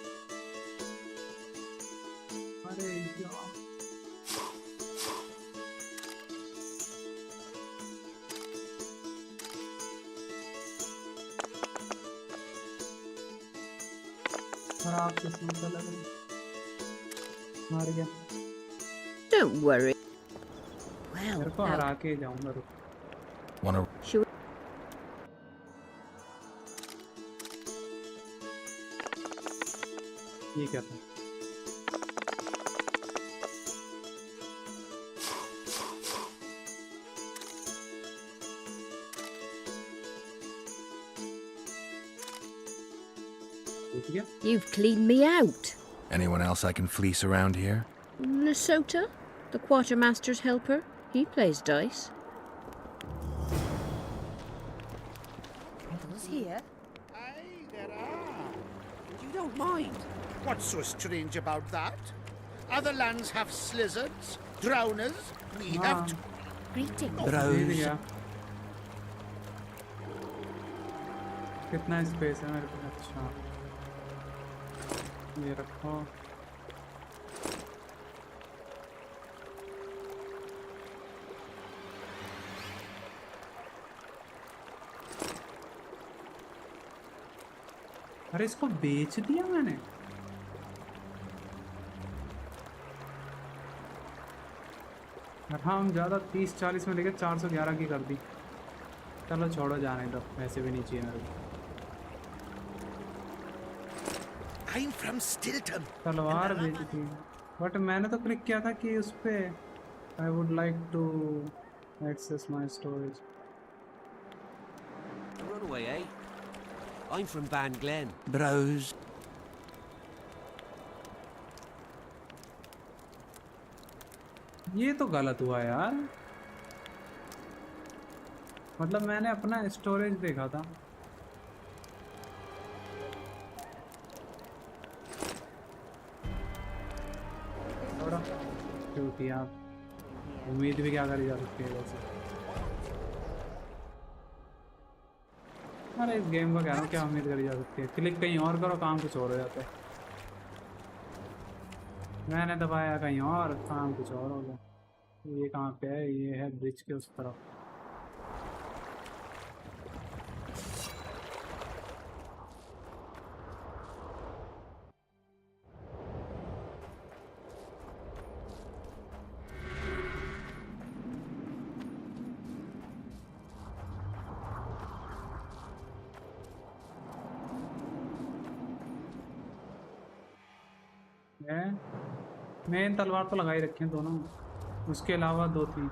अरे यार। खराब किस्मत लग रही। मार गया। Don't worry. Well, मेरे को हरा के जाऊंगा रुक। Want to? Shall we? ये क्या था? You've cleaned me out. Anyone else I can fleece around here? Lesota, the quartermaster's helper. He plays dice. Kettle's here. Aye, there are. You don't mind. What's so strange about that? Other lands have slizzards, drowners. We have to. Greetings. दे दिया। कितना space है मेरे पास? अच्छा ये रखो। अरे इसको बेच दिया मैंने। हाँ हम ज़्यादा 30-40 में लेके 411 की कर दी। चलो छोड़ो जाने दो, वैसे भी नहीं चाहिए मेरे को। I'm from Stilton. तलवार बेच दी, बट मैंने तो क्लिक किया था कि उस पे I would like to access my storage. Runaway, eh? I'm from Van Glen. Browse. ये तो गलत हुआ यार। मतलब मैंने अपना स्टोरेज देखा था। थोड़ा क्योंकि आप उम्मीद भी क्या करी जा सकती है वैसे। अरे इस गेम का कह रहा हूँ, क्या उम्मीद करी जा सकती है? क्लिक कहीं और करो, काम कुछ और हो जाता है। मैंने दबाया कहीं और, काम कुछ और हो गया। ये कहाँ पे है? ये है ब्रिज के उस तरफ। है मेन तलवार तो लगाई रखी हैं दोनों, उसके अलावा 2-3।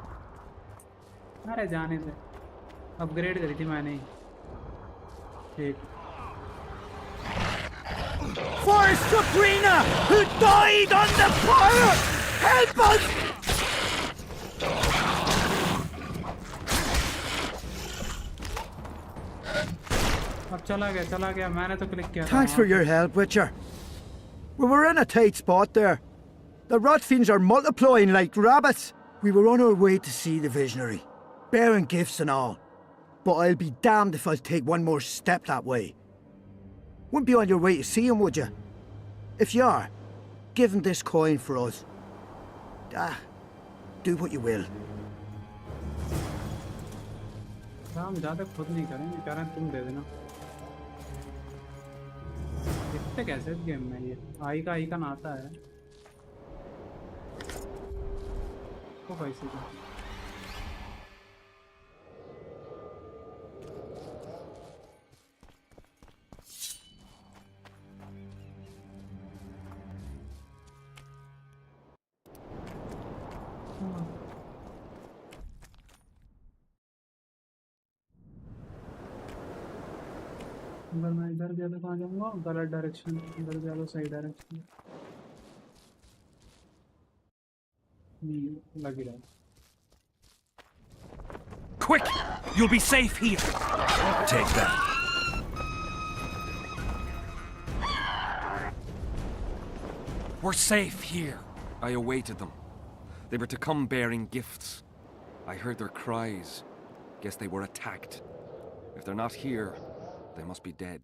अरे जाने दे, अपग्रेड करी थी मैंने ही। ठीक For Sabrina, who died on the fire! Help us! अब चला गया, मैंने तो क्लिक किया था। Thanks for your help, Witcher. We were in a tight spot there. The rot fiends are multiplying like rabbits. We were on our way to see the visionary, bearing gifts and all. But I'll be damned if I'll take one more step that way. Wouldn't be on your way to see him, would you? If you are, give him this coin for us. Do what you will. हम ज़्यादा खुद नहीं करेंगे, कह रहे हैं तुम दे देना। इतने कैसे गेम में ये आई का नाता है तो कैसे का अगर मैं इधर गया तो कहाँ जाऊँगा? गलत डायरेक्शन, इधर गया तो सही डायरेक्शन। लग ही रहा है। Quick! You'll be safe here. Take that. We're safe here. I awaited them. They were to come bearing gifts. I heard their cries. Guess they were attacked. If they're not here, they must be dead.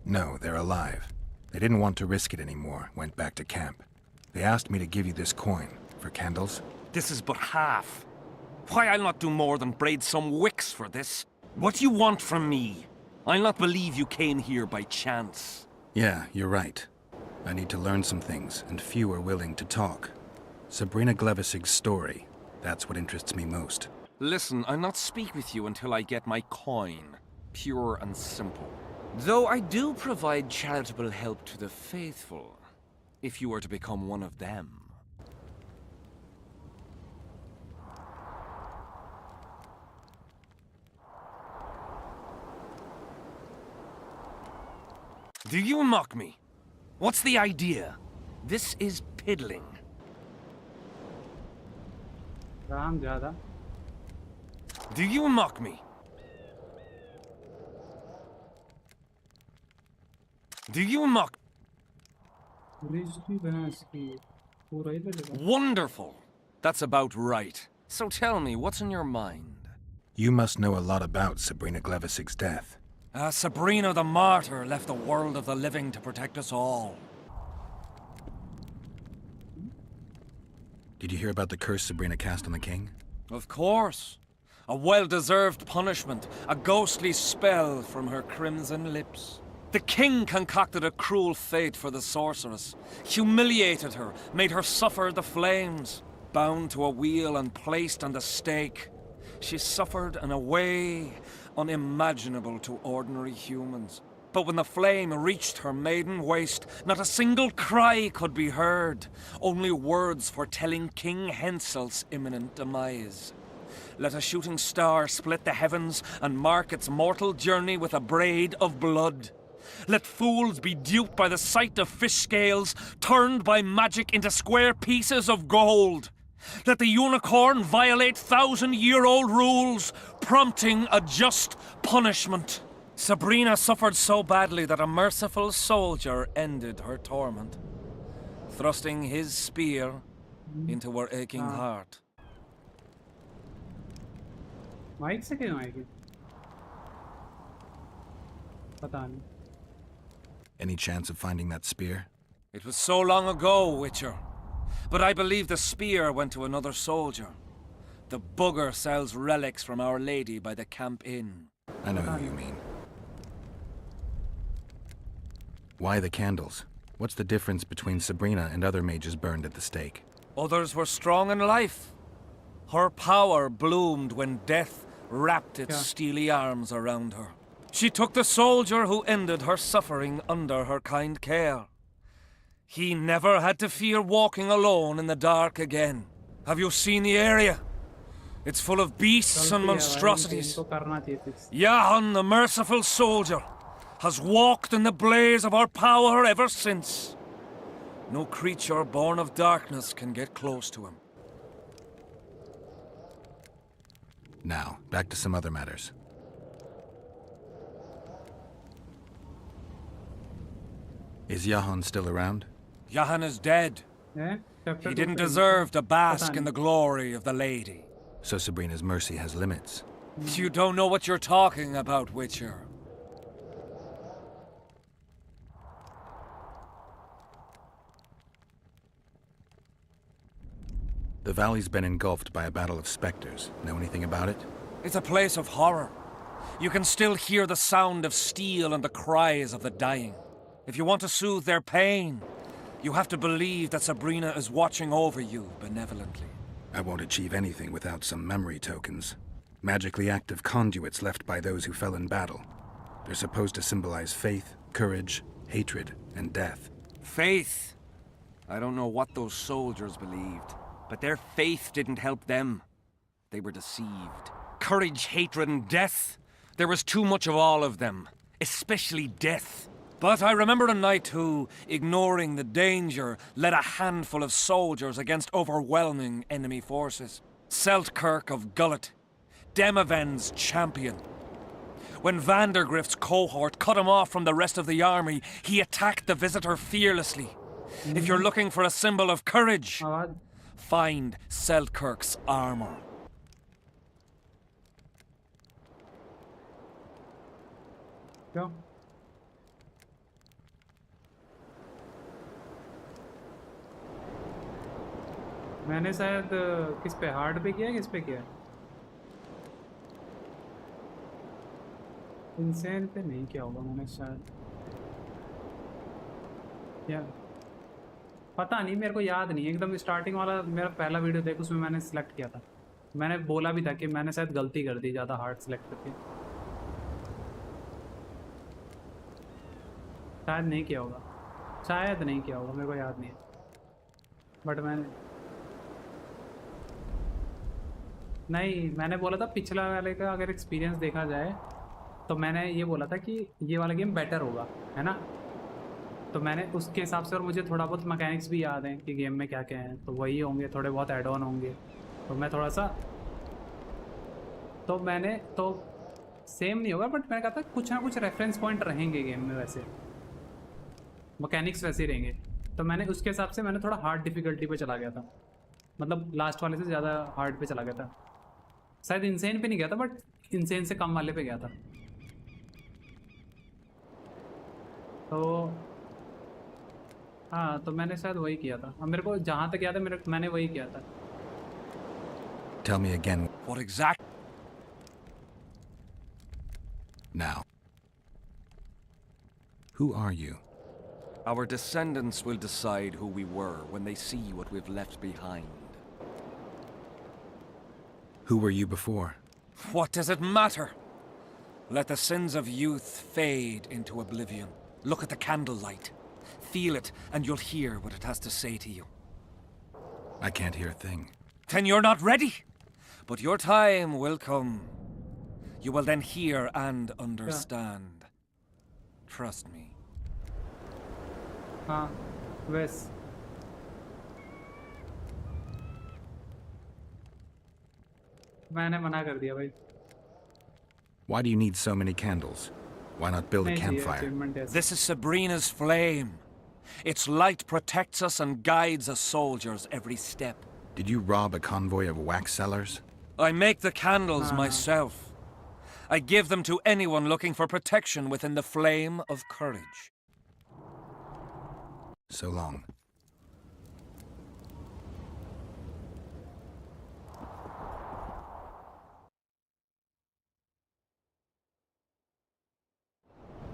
No, they're alive. They didn't want to risk it anymore, went back to camp. They asked me to give you this coin for candles. This is but half. Why, I'll not do more than braid some wicks for this. What do you want from me? I'll not believe you came here by chance. Yeah, you're right. I need to learn some things, and few are willing to talk. Sabrina Glevisig's story, that's what interests me most. Listen, I'll not speak with you until I get my coin. Pure and simple. Though I do provide charitable help to the faithful, if you were to become one of them. Do you mock me? What's the idea? This is piddling. Ram ज़्यादा। Do you mock me? Do you mock? Wonderful! That's about right. So tell me, what's in your mind? You must know a lot about Sabrina Glevisig's death. Sabrina the Martyr left the world of the living to protect us all. Did you hear about the curse Sabrina cast on the king? Of course. A well-deserved punishment, a ghostly spell from her crimson lips. The king concocted a cruel fate for the sorceress, humiliated her, made her suffer the flames. Bound to a wheel and placed on the stake, she suffered in a way unimaginable to ordinary humans. But when the flame reached her maiden waist, not a single cry could be heard, only words foretelling King Hensel's imminent demise. Let a shooting star split the heavens and mark its mortal journey with a braid of blood. Let fools be duped by the sight of fish scales, turned by magic into square pieces of gold. Let the unicorn violate thousand-year-old rules, prompting a just punishment. Sabrina suffered so badly that a merciful soldier ended her torment, thrusting his spear into her aching heart. Mic से क्यों आएगी? पता नहीं. Any chance of finding that spear? It was so long ago, Witcher. But I believe the spear went to another soldier. The bugger sells relics from Our Lady by the Camp Inn. I know who you mean. Why the candles? What's the difference between Sabrina and other mages burned at the stake? Others were strong in life. Her power bloomed when death wrapped its steely arms around her. She took the soldier who ended her suffering under her kind care. He never had to fear walking alone in the dark again. Have you seen the area? It's full of beasts and monstrosities. Yahan, the merciful soldier, has walked in the blaze of our power ever since. No creature born of darkness can get close to him. Now, back to some other matters. Is Yahan still around? Yahan is dead. He didn't deserve to bask in the glory of the lady. So Sabrina's mercy has limits. You don't know what you're talking about, Witcher. The valley's been engulfed by a battle of specters. Know anything about it? It's a place of horror. You can still hear the sound of steel and the cries of the dying. If you want to soothe their pain, you have to believe that Sabrina is watching over you benevolently. I won't achieve anything without some memory tokens. Magically active conduits left by those who fell in battle. They're supposed to symbolize faith, courage, hatred, and death. Faith? I don't know what those soldiers believed, but their faith didn't help them. They were deceived. Courage, hatred, and death. There was too much of all of them, especially death. But I remember a knight who, ignoring the danger, led a handful of soldiers against overwhelming enemy forces. Seltkirk of Gullet, Demaven's champion. When Vandergrift's cohort cut him off from the rest of the army, he attacked the visitor fearlessly. If you're looking for a symbol of courage, find Seltkirk's armor. Go. मैंने शायद किस पे hard पे किया किस पे किया insane पे नहीं किया होगा मैंने शायद या पता नहीं मेरे को याद नहीं एकदम स्टार्टिंग वाला मेरा पहला वीडियो देख उसमें मैंने सिलेक्ट किया था मैंने बोला भी था कि मैंने शायद गलती कर दी ज़्यादा हार्ड सिलेक्ट करके शायद नहीं किया होगा शायद नहीं किया होगा मेरे को याद नहीं है बट मैंने बोला था पिछला वाले का अगर एक्सपीरियंस देखा जाए तो मैंने ये बोला था कि ये वाला गेम बेटर होगा है ना तो मैंने उसके हिसाब से और मुझे थोड़ा बहुत मैकेनिक्स भी याद हैं कि गेम में क्या क्या है तो वही होंगे थोड़े बहुत ऐड ऑन होंगे तो मैं थोड़ा सा तो मैंने तो सेम नहीं होगा बट मैंने कहा था कुछ ना कुछ रेफरेंस पॉइंट रहेंगे गेम में वैसे मैकेनिक्स वैसे ही रहेंगे तो मैंने उसके हिसाब से मैंने थोड़ा हार्ड डिफ़िकल्टी पे चला गया था मतलब लास्ट वाले से ज़्यादा हार्ड पे चला गया था शायद इंसेन पे नहीं गया था बट इंसेन से कम वाले पे गया था तो हाँ तो मैंने शायद वही किया था अब मेरे को जहाँ तक याद है मैंने वही किया था Tell me again. What exact? Now. Who are you? Our descendants will decide who we were when they see what we've left behind. Who were you before? What does it matter? Let the sins of youth fade into oblivion. Look at the candlelight. Feel it, and you'll hear what it has to say to you. I can't hear a thing. Then you're not ready. But your time will come. You will then hear and understand. Trust me. हाँ वैस मैंने मना कर दिया भाई Why do you need so many candles? Why not build a campfire? This is Sabrina's flame. Its light protects us and guides us soldiers every step. Did you rob a convoy of wax sellers? I make the candles myself. I give them to anyone looking for protection within the flame of courage. So long.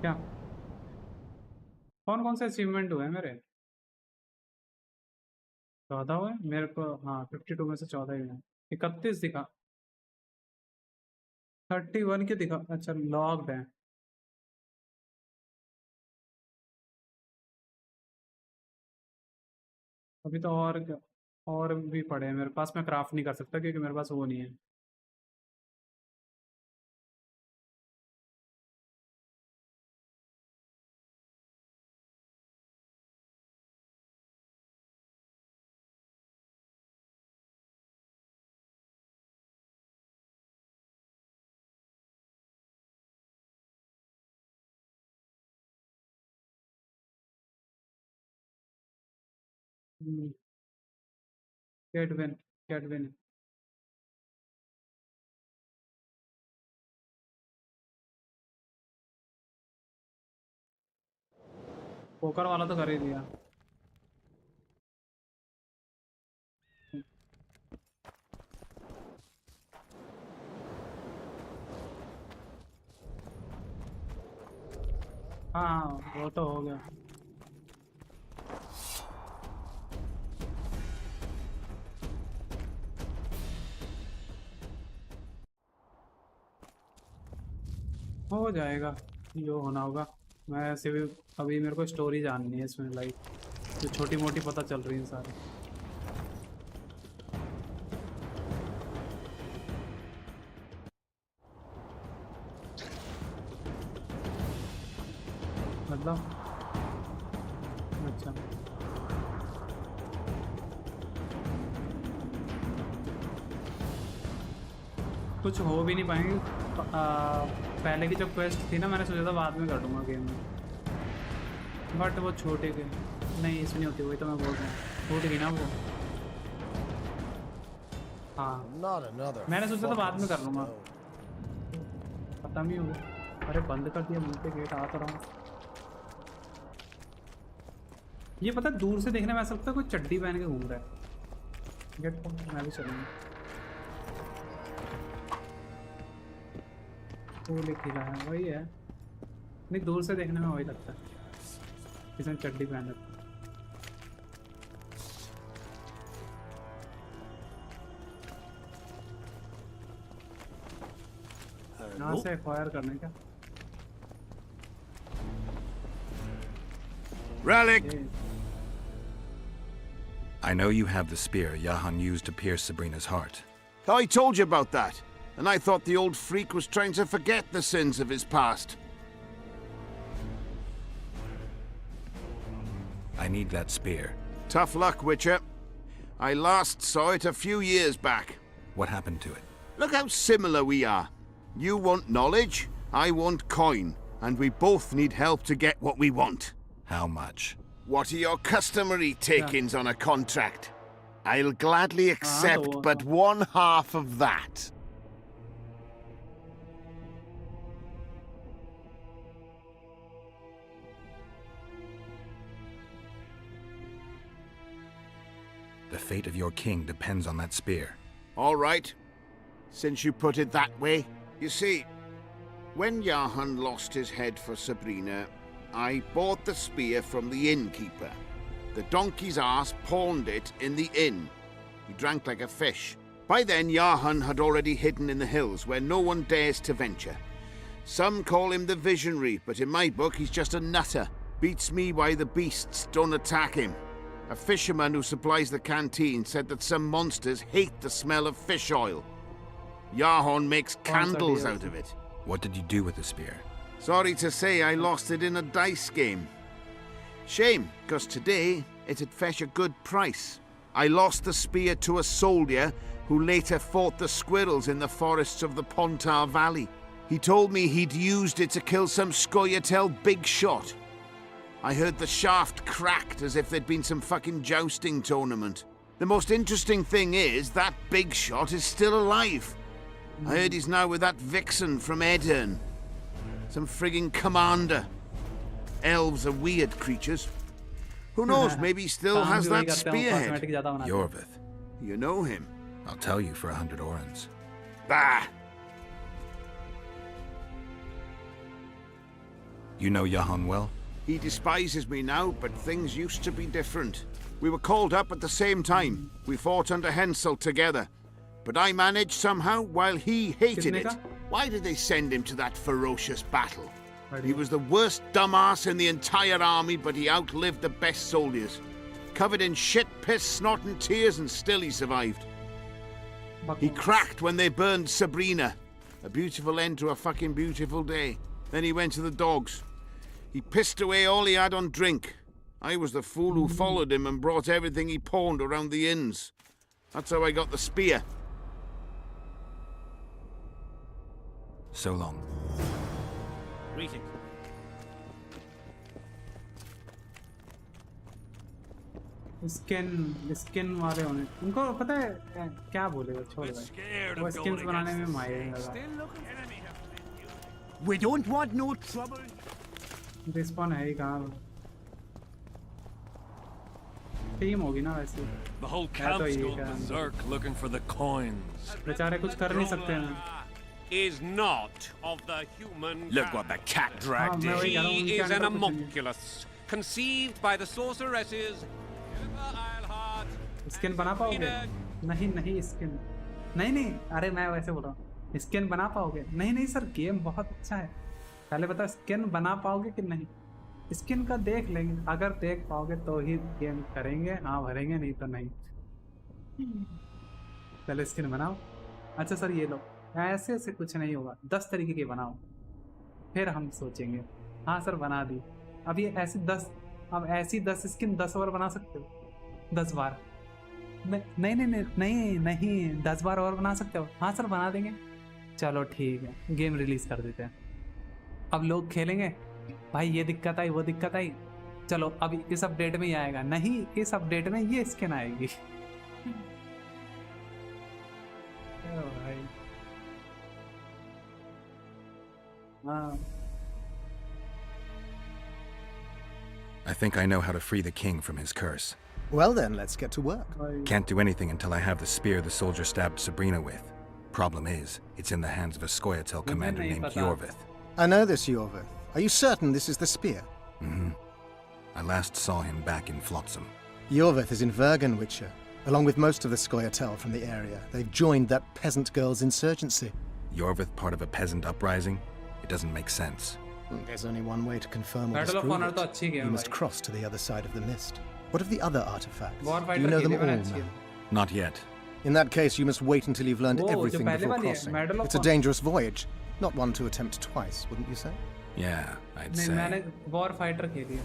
क्या कौन कौन से achievement हुए मेरे 14 हुए मेरे को हाँ 52 में से 14 ही हुए 31 दिखा 31 के दिखा अच्छा लॉग्ड है अभी तो और भी पड़े हैं मेरे पास, मैं क्राफ्ट नहीं कर सकता क्योंकि मेरे पास वो नहीं है। कैटविन कैटविन पोकर वाला तो कर ही दिया। हाँ वो तो हो गया। हो जाएगा जो होना होगा। मैं ऐसे भी अभी मेरे को स्टोरी जाननी है इसमें, लाइक जो छोटी मोटी पता चल रही है सारी। मतलब अच्छा कुछ हो भी नहीं पाएंगे। पहले की जो क्वेस्ट थी ना, मैंने सोचा था बाद में कर दूंगा गेम में, बट वो छोटे के नहीं इसमें नहीं होती। वही तो मैं बोल रहा हूँ, छूट गई ना वो। हाँ मैंने सोचा था बाद में कर लूँगा, खत्म ही हो गया। अरे बंद कर दिया मुंह पे गेट, आ तो रहा हूँ। ये पता है दूर से देखने में ऐसा लगता है कोई चड्डी पहन के घूम रहा है। गेट पर मैं भी चलूँगा। वो लिख रहा है वही है, नहीं दूर से देखने में वही लगता है किसी ने चड्डी पहन रखी। यहाँ से एक्वायर करने का Relic! I know you have the spear Yahan used to pierce Sabrina's heart. I told you about that, and I thought the old freak was trying to forget the sins of his past. I need that spear. Tough luck, Witcher. I last saw it a few years back. What happened to it? Look how similar we are. You want knowledge, I want coin, and we both need help to get what we want. How much? What are your customary takings on a contract? I'll gladly accept but 1/2 of that. The fate of your king depends on that spear. All right, since you put it that way. You see, when Yahan lost his head for Sabrina, I bought the spear from the innkeeper. The donkey's ass pawned it in the inn. He drank like a fish. By then, Yahan had already hidden in the hills where no one dares to venture. Some call him the Visionary, but in my book, he's just a nutter. Beats me why the beasts don't attack him. A fisherman who supplies the canteen said that some monsters hate the smell of fish oil. Yahan makes candles out of it. What did you do with the spear? Sorry to say, I lost it in a dice game. Shame, because today it'd fetch a good price. I lost the spear to a soldier who later fought the squirrels in the forests of the Pontar Valley. He told me he'd used it to kill some Scoia'tael big shot. I heard the shaft cracked as if there'd been some fucking jousting tournament. The most interesting thing is that big shot is still alive. I heard he's now with that vixen from Edirn. Some frigging commander. Elves are weird creatures. Who knows, maybe he still has that spearhead. Yorvith. You know him? I'll tell you for 100 orens. Bah! You know Yahan well? He despises me now, but things used to be different. We were called up at the same time. We fought under Hensel together. But I managed somehow while he hated it. Why did they send him to that ferocious battle? He was the worst dumbass in the entire army, but he outlived the best soldiers. Covered in shit piss, snot, and tears, and still he survived. He cracked when they burned Sabrina. A beautiful end to a fucking beautiful day. Then he went to the dogs. He pissed away all he had on drink. I was the fool who followed him and brought everything he pawned around the inns. That's how I got the spear. So long. Greetings. Skin मारे होने उनको पता है क्या बोलेगा छोड़ भाई वो स्किन्स बनाने में माहिर लगा We don't want no trouble. Respawn है ही कहाँ टीम होगी ना वैसे The whole camp's gone berserk looking for the coins. बेचारे कुछ कर नहीं सकते हैं Is not of the human Look what the cat dragged in. She is an homunculus, conceived by the sorceresses. Skin बना पाओगे नहीं स्किन नहीं अरे मैं वैसे बोल रहा हूँ स्किन बना पाओगे नहीं सर गेम बहुत अच्छा है पहले बता स्किन बना पाओगे कि नहीं स्किन का देख लेंगे अगर देख पाओगे तो ही गेम करेंगे हाँ भरेंगे नहीं तो नहीं पहले स्किन बनाओ अच्छा सर ये लो ऐसे से कुछ नहीं होगा 10 तरीके के बनाओ फिर हम सोचेंगे हाँ सर बना दी अब ये ऐसी 10 स्किन 10 बार बना सकते हो 10 बार नहीं 10 बार और बना सकते हो हाँ सर बना देंगे चलो ठीक है गेम रिलीज कर देते हैं अब लोग खेलेंगे भाई ये दिक्कत आई वो दिक्कत आई चलो अब इस अपडेट में ही आएगा नहीं इस अपडेट में ये स्किन आएगी भाई हाँ I think I know how to free the king from his curse. Well then, let's get to work. Can't do anything until I have the spear the soldier stabbed Sabrina with. Problem is, it's in the hands of a Scoia'tael commander named Yorvith. I know this Yorvith. Are you certain this is the spear? Mm-hmm. I last saw him back in Flotsam. Yorvith is in Vergen, Witcher, along with most of the Scoia'tael from the area. They've joined that peasant girl's insurgency. Yorvith part of a peasant uprising? It doesn't make sense. There's only one way to confirm or Battle of disprove Honor it. You must cross to the other side of the mist. What of the other artifacts? Do you know them all now? Not yet. In that case, you must wait until you've learned everything before crossing. It's a dangerous voyage, not one to attempt twice, wouldn't you say? Yeah, I'd नहीं say. मैंने war fighter खेली है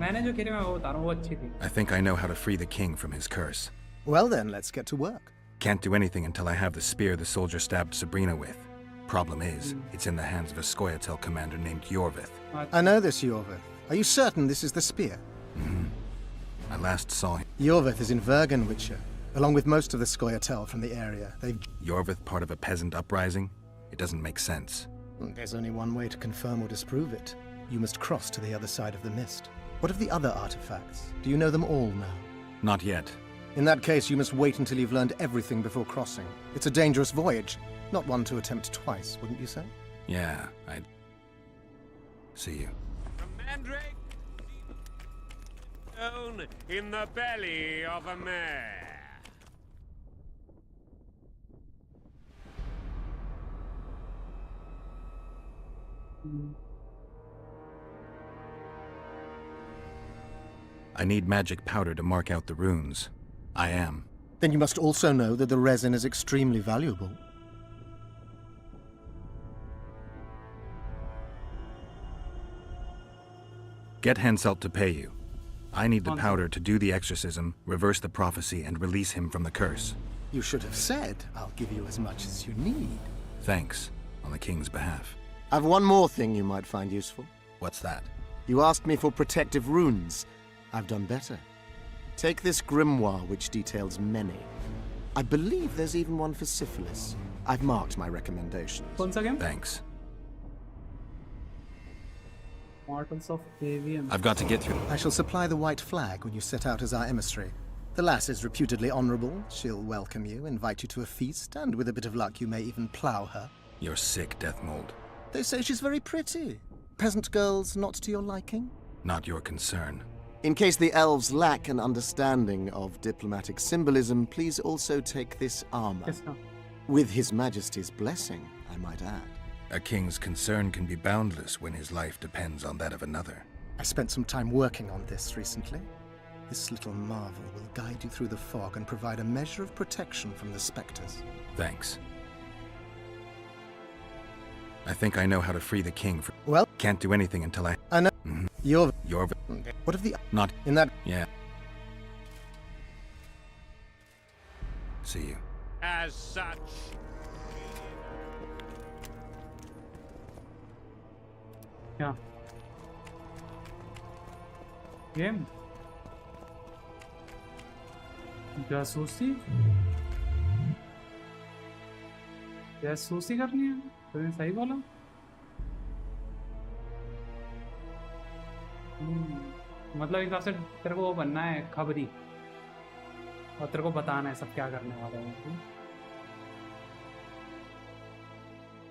मैंने जो खेली मैं वो बता रहा हूँ वो अच्छी थी I think I know how to free the king from his curse. Well then, let's get to work. Can't do anything until I have the spear the soldier stabbed Sabrina with. Problem is, it's in the hands of a Scoia'tael commander named Yorvith. I know this Yorvith. Are you certain this is the spear? Mm-hmm. I last saw him. Yorvith is in Vergen, Witcher, along with most of the Scoia'tael from the area. They've... Yorvith part of a peasant uprising? It doesn't make sense. There's only one way to confirm or disprove it. You must cross to the other side of the mist. What of the other artifacts? Do you know them all now? Not yet. In that case, you must wait until you've learned everything before crossing. It's a dangerous voyage, not one to attempt twice, wouldn't you say? Yeah, I'd... See you. Down in the belly of a mare. I need magic powder to mark out the runes. I am. Then you must also know that the resin is extremely valuable. Get Henselt to pay you. I need the powder to do the exorcism, reverse the prophecy, and release him from the curse. You should have said, I'll give you as much as you need. Thanks, on the king's behalf. I've one more thing you might find useful. What's that? You asked me for protective runes. I've done better. Take this grimoire, which details many. I believe there's even one for syphilis. I've marked my recommendations. Once again? Thanks. Mortals of Avian. I've got to get through. I shall supply the white flag when you set out as our emissary. The lass is reputedly honorable. She'll welcome you, invite you to a feast, and with a bit of luck you may even plough her. You're sick, Deathmold. They say she's very pretty. Peasant girls not to your liking? Not your concern. In case the elves lack an understanding of diplomatic symbolism, please also take this armor. Yes, no. With His Majesty's blessing, I might add. A king's concern can be boundless when his life depends on that of another. I spent some time working on this recently. This little marvel will guide you through the fog and provide a measure of protection from the specters. Thanks. I think I know how to free the king from... Well... Can't do anything until I... I know. You're... What of the... Not... In that... Yeah. See you. As such... क्या game जासूसी जासूसी करनी है तुमने सही बोला मतलब एक से तेरे को वो बनना है खबरी और तेरे को बताना है सब क्या करने वाला है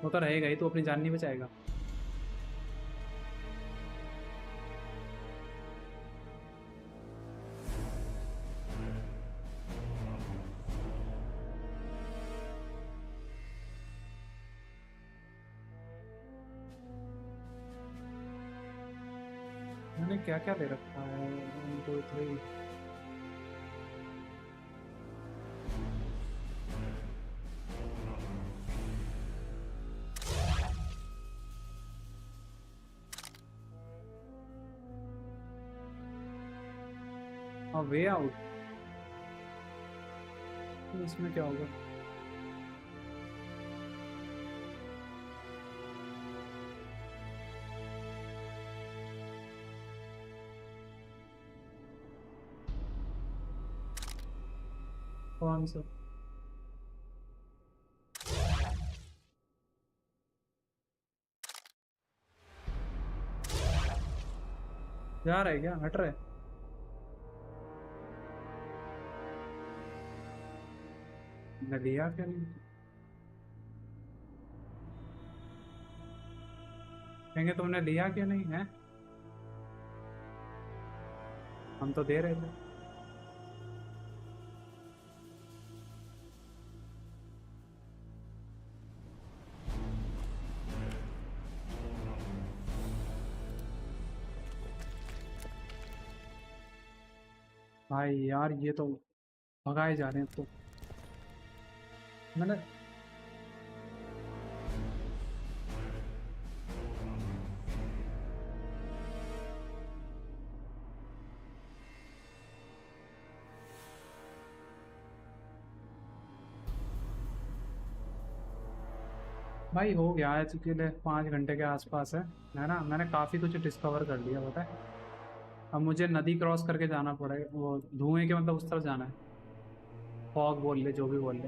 वो तो रहेगा ही तू अपनी जान नहीं बचाएगा मैंने क्या क्या ले रखा है 1 2 3 वे आउट तो इसमें क्या होगा कौन सा जा रहा है क्या हट रहा है मैंने लिया क्या नहीं कहेंगे तुमने लिया क्या नहीं है हम तो दे रहे थे भाई यार ये तो भगाए जा रहे हैं तो मैंने भाई हो गया है चुके 5 घंटे के आसपास है ना मैंने काफ़ी कुछ डिस्कवर कर लिया पता है अब मुझे नदी क्रॉस करके जाना पड़ेगा वो धुएं के मतलब उस तरफ जाना है फॉग बोल ले जो भी बोल ले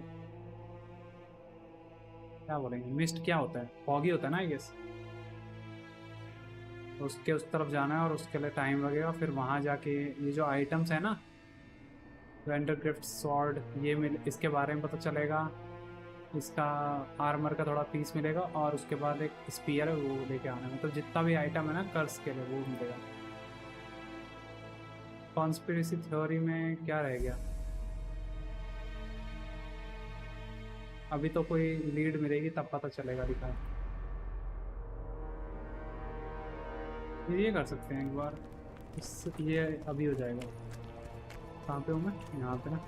क्या बोलेंगे मिस्ट क्या होता है फॉग ही होता है ना आई गेस उसके उस तरफ जाना है और उसके लिए टाइम लगेगा फिर वहाँ जाके ये जो आइटम्स है ना वेंडरक्रिफ्ट सॉर्ड ये इसके बारे में पता चलेगा इसका आर्मर का थोड़ा पीस मिलेगा और उसके बाद एक स्पीयर है वो लेके आना है मतलब जितना भी आइटम है ना कर्स के लिए वो मिलेगा कॉन्स्पिरेसी थ्योरी में क्या रह गया अभी तो कोई लीड मिलेगी तब पता चलेगा लिखा ये कर सकते हैं एक बार ये अभी हो जाएगा कहाँ पे हूँ मैं यहाँ पे ना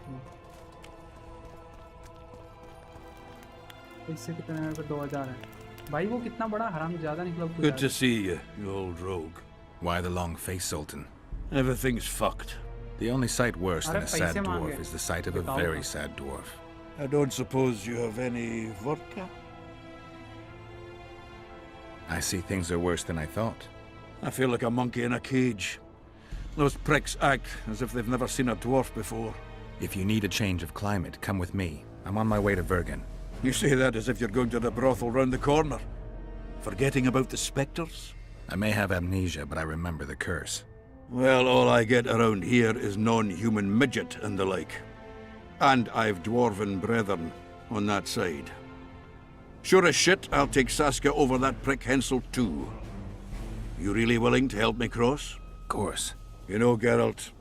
इससे कितने पे 2000 है भाई वो कितना बड़ा हराम ज्यादा निकला Good to see you, you old rogue. Why the long face, Sultan? Everything's fucked. The only sight worse than a sad dwarf is the sight of a very sad dwarf. I don't suppose you have any vodka? I see things are worse than I thought. I feel like a monkey in a cage. Those pricks act as if they've never seen a dwarf before. If you need a change of climate, come with me. I'm on my way to Vergen. You say that as if you're going to the brothel round the corner. Forgetting about the spectres? I may have amnesia, but I remember the curse. Well, all I get around here is non-human midget and the like. And I've dwarven brethren on that side. Sure as shit, I'll take Saska over that prick Hensel too. You really willing to help me cross? Of course. You know, Geralt,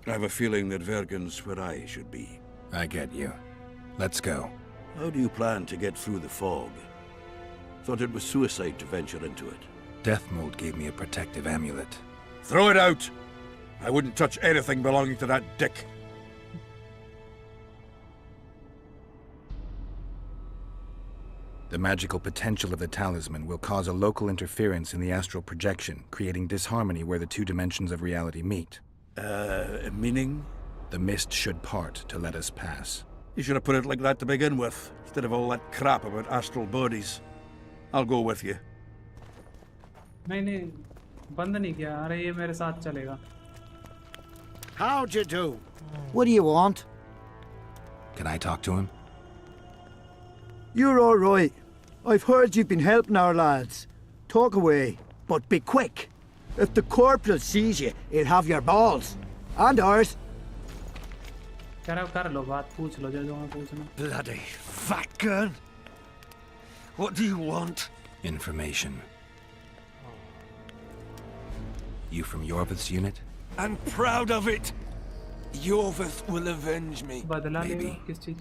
I have a feeling that Vergen's where I should be. I get you. Let's go. How do you plan to get through the fog? Thought it was suicide to venture into it. Death Mold gave me a protective amulet. Throw it out! I wouldn't touch anything belonging to that dick. The magical potential of the talisman will cause a local interference in the astral projection, creating disharmony where the two dimensions of reality meet. Meaning? The mist should part to let us pass. You should have put it like that to begin with, instead of all that crap about astral bodies. I'll go with you. नहीं बंद नहीं किया अरे ये मेरे साथ चलेगा How'd you do? What do you want? Can I talk to him? You're all right. I've heard you've been helping our lads. Talk away, but be quick. If the corporal sees you, he'll have your balls. And ours. कर लो बात पूछ लो जो मैं पूछना Bloody fat gun! What do you want? Information. You from Yorvith's unit? I'm proud of it! Yorvith will avenge me. बदला लेगा Maybe. किस चीज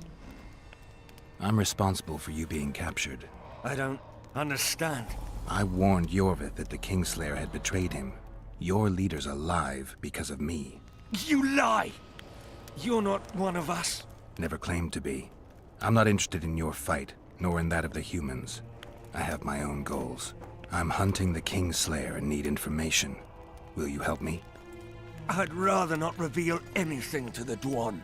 I'm responsible for you being captured. I don't understand. I warned Yorvith that the Kingslayer had betrayed him. Your leader's alive because of me. You lie! You're not one of us. Never claimed to be. I'm not interested in your fight, nor in that of the humans. I have my own goals. I'm hunting the Kingslayer and need information. Will you help me? I'd rather not reveal anything to the Dwan.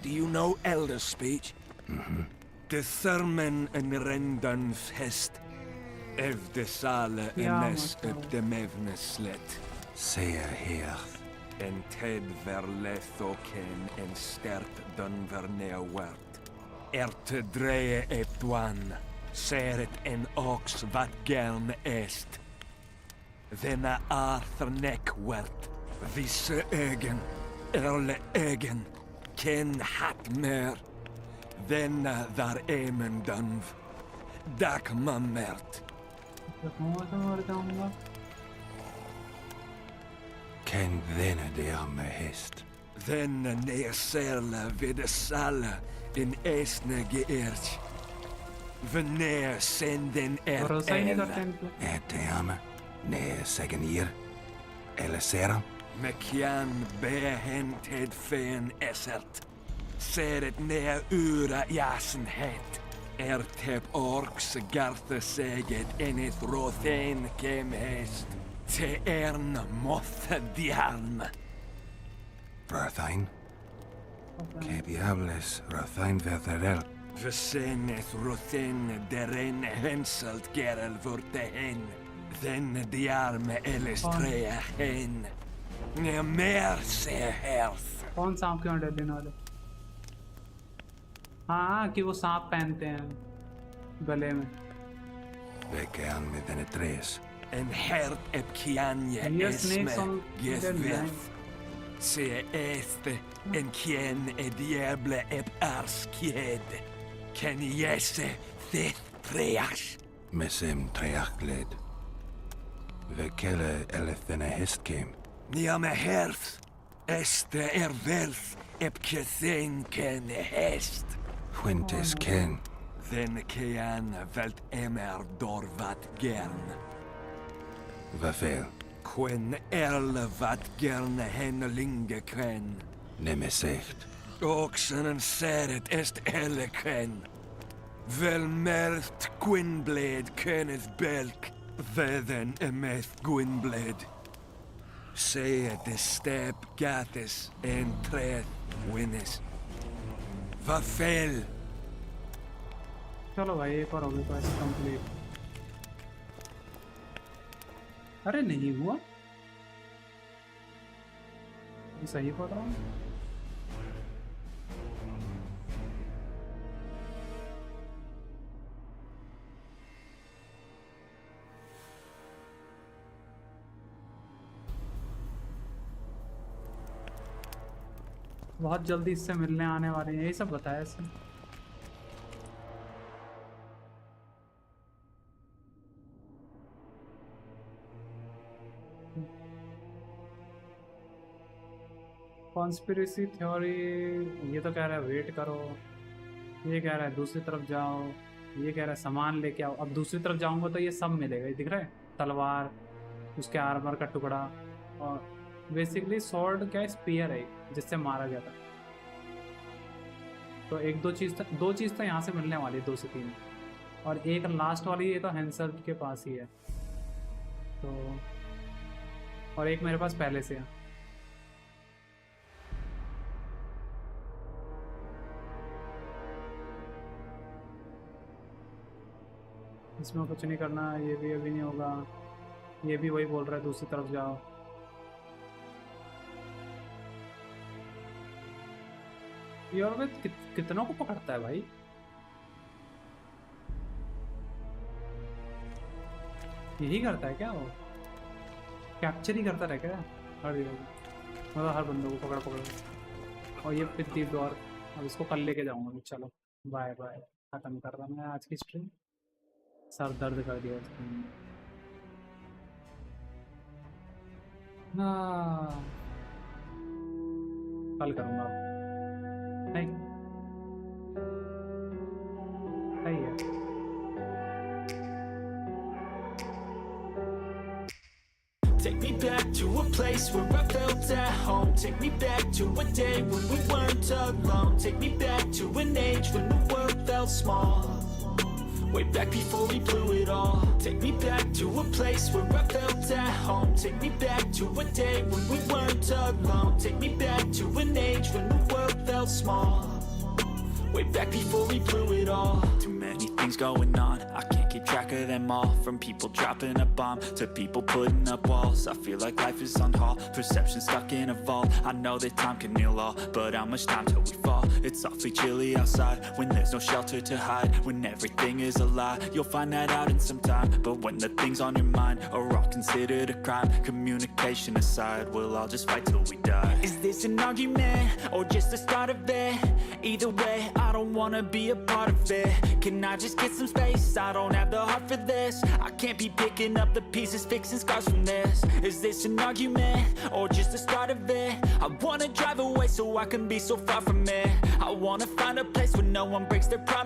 Do you know Elder speech? Mm-hmm. De Thurmen en Rendan Fest. Ev de Sale enes up de Mevne Slet. Sea her. En Ted verletho ken en stert dun vernea wert. Erte dreie ep Dwan. Seret en ox wat gern est. Denna Arthur nek wert. Visse egen. Erle egen. Ken hat mer. Denna dar emen dunv. Dak mammert. Ken denne de arme hest. Denna neersela vidde sala in esne geërtj. Wanneer senden Te ame. Ne zeggen hier. Elisera. Mekian behent het fen essert. Seret nea ura jasen het. Tep orks garthe seget en het rothen kem hest. Te mothe diarm. Rothain. Que diables Rothain verderel. Vesenet rothen deren henselt gerel vorte hen. Den diarme elestrea hen. Ne mer se herth. कौन सांप क्यों डर लेने वाले हाँ कि वो सांप पहनते हैं गले में Vekean me denne tres. En hert ep kianje esme gesverth. Se este en kien e diable ep arskied. Ken jesse thith treash. Mesem treachled. Vekele elethene hest came. Nia me herth. Este verth ep kethen ken hest. Fuentes ken. Den kean velt emer dorvat gern. Vafel. Quen wat gern hennelinge ken. Nemesecht. Oxen en seret est elle ken. Vel merth Gwynblade kenneth belk. Veden emeth Gwynblade. Se de step gathis en treth winnes. Vafel. चलो भाई एक और हो गया बस complete अरे नहीं हुआ सही पढ़ रहा हूँ बहुत जल्दी इससे मिलने आने वाले हैं यही सब बताया इसने कॉन्स्पिरेसी थ्योरी ये तो कह रहा है वेट करो ये कह रहा है दूसरी तरफ जाओ ये कह रहा है सामान लेके आओ अब दूसरी तरफ जाऊंगा तो ये सब मिलेगा ये दिख रहा है तलवार उसके आर्मर का टुकड़ा और बेसिकली सॉर्ड क्या है, स्पीयर है जिससे मारा गया था। तो एक दो चीज़ तो यहाँ से मिलने वाली है, 2 से 3, और एक लास्ट वाली ये तो हैंसर के पास ही है, तो और एक मेरे पास पहले से है। इसमें कुछ नहीं करना, ये भी अभी नहीं होगा, ये भी वही बोल रहा है दूसरी तरफ जाओ। ये और वे कितनों को पकड़ता है भाई? यही करता है क्या वो? कैप्चर ही करता रहे क्या मतलब हर बंदों को पकड़ पकड़। और ये पिद्दी डॉर, अब इसको कल लेके जाऊंगा मैं। चलो बाय बाय, खत्म कर रहा मैं आज की स्ट्रीम। सर दर्द कर दिया उसने। कल करूँगा, नहीं सही है। Take me back to a place where I felt at home. Take me back to a day when we weren't alone. Take me back to an age when the world felt small. Way back before we blew it all. Take me back to a place where I felt at home. Take me back to a day when we weren't alone. Take me back to an age when the world felt small. Way back before we blew it all. Too many things going on, I can't keep track of them all. From people dropping a bomb to people putting up walls. I feel like life is on hold, perception stuck in a vault. I know that time can heal all, but how much time till we fall? It's awfully chilly outside when there's no shelter to hide. When everything is a lie, you'll find that out in some time. But when the things on your mind are all considered a crime, communication aside, we'll all just fight till we die. Is this an argument or just the start of it? Either way, I don't wanna be a part of it. Can I just get some space? I don't have the heart for this. I can't be picking up the pieces, fixing scars from this. Is this an argument or just the start of it? I wanna drive away so I can be so far from it. I wanna find a place where no one breaks their promise.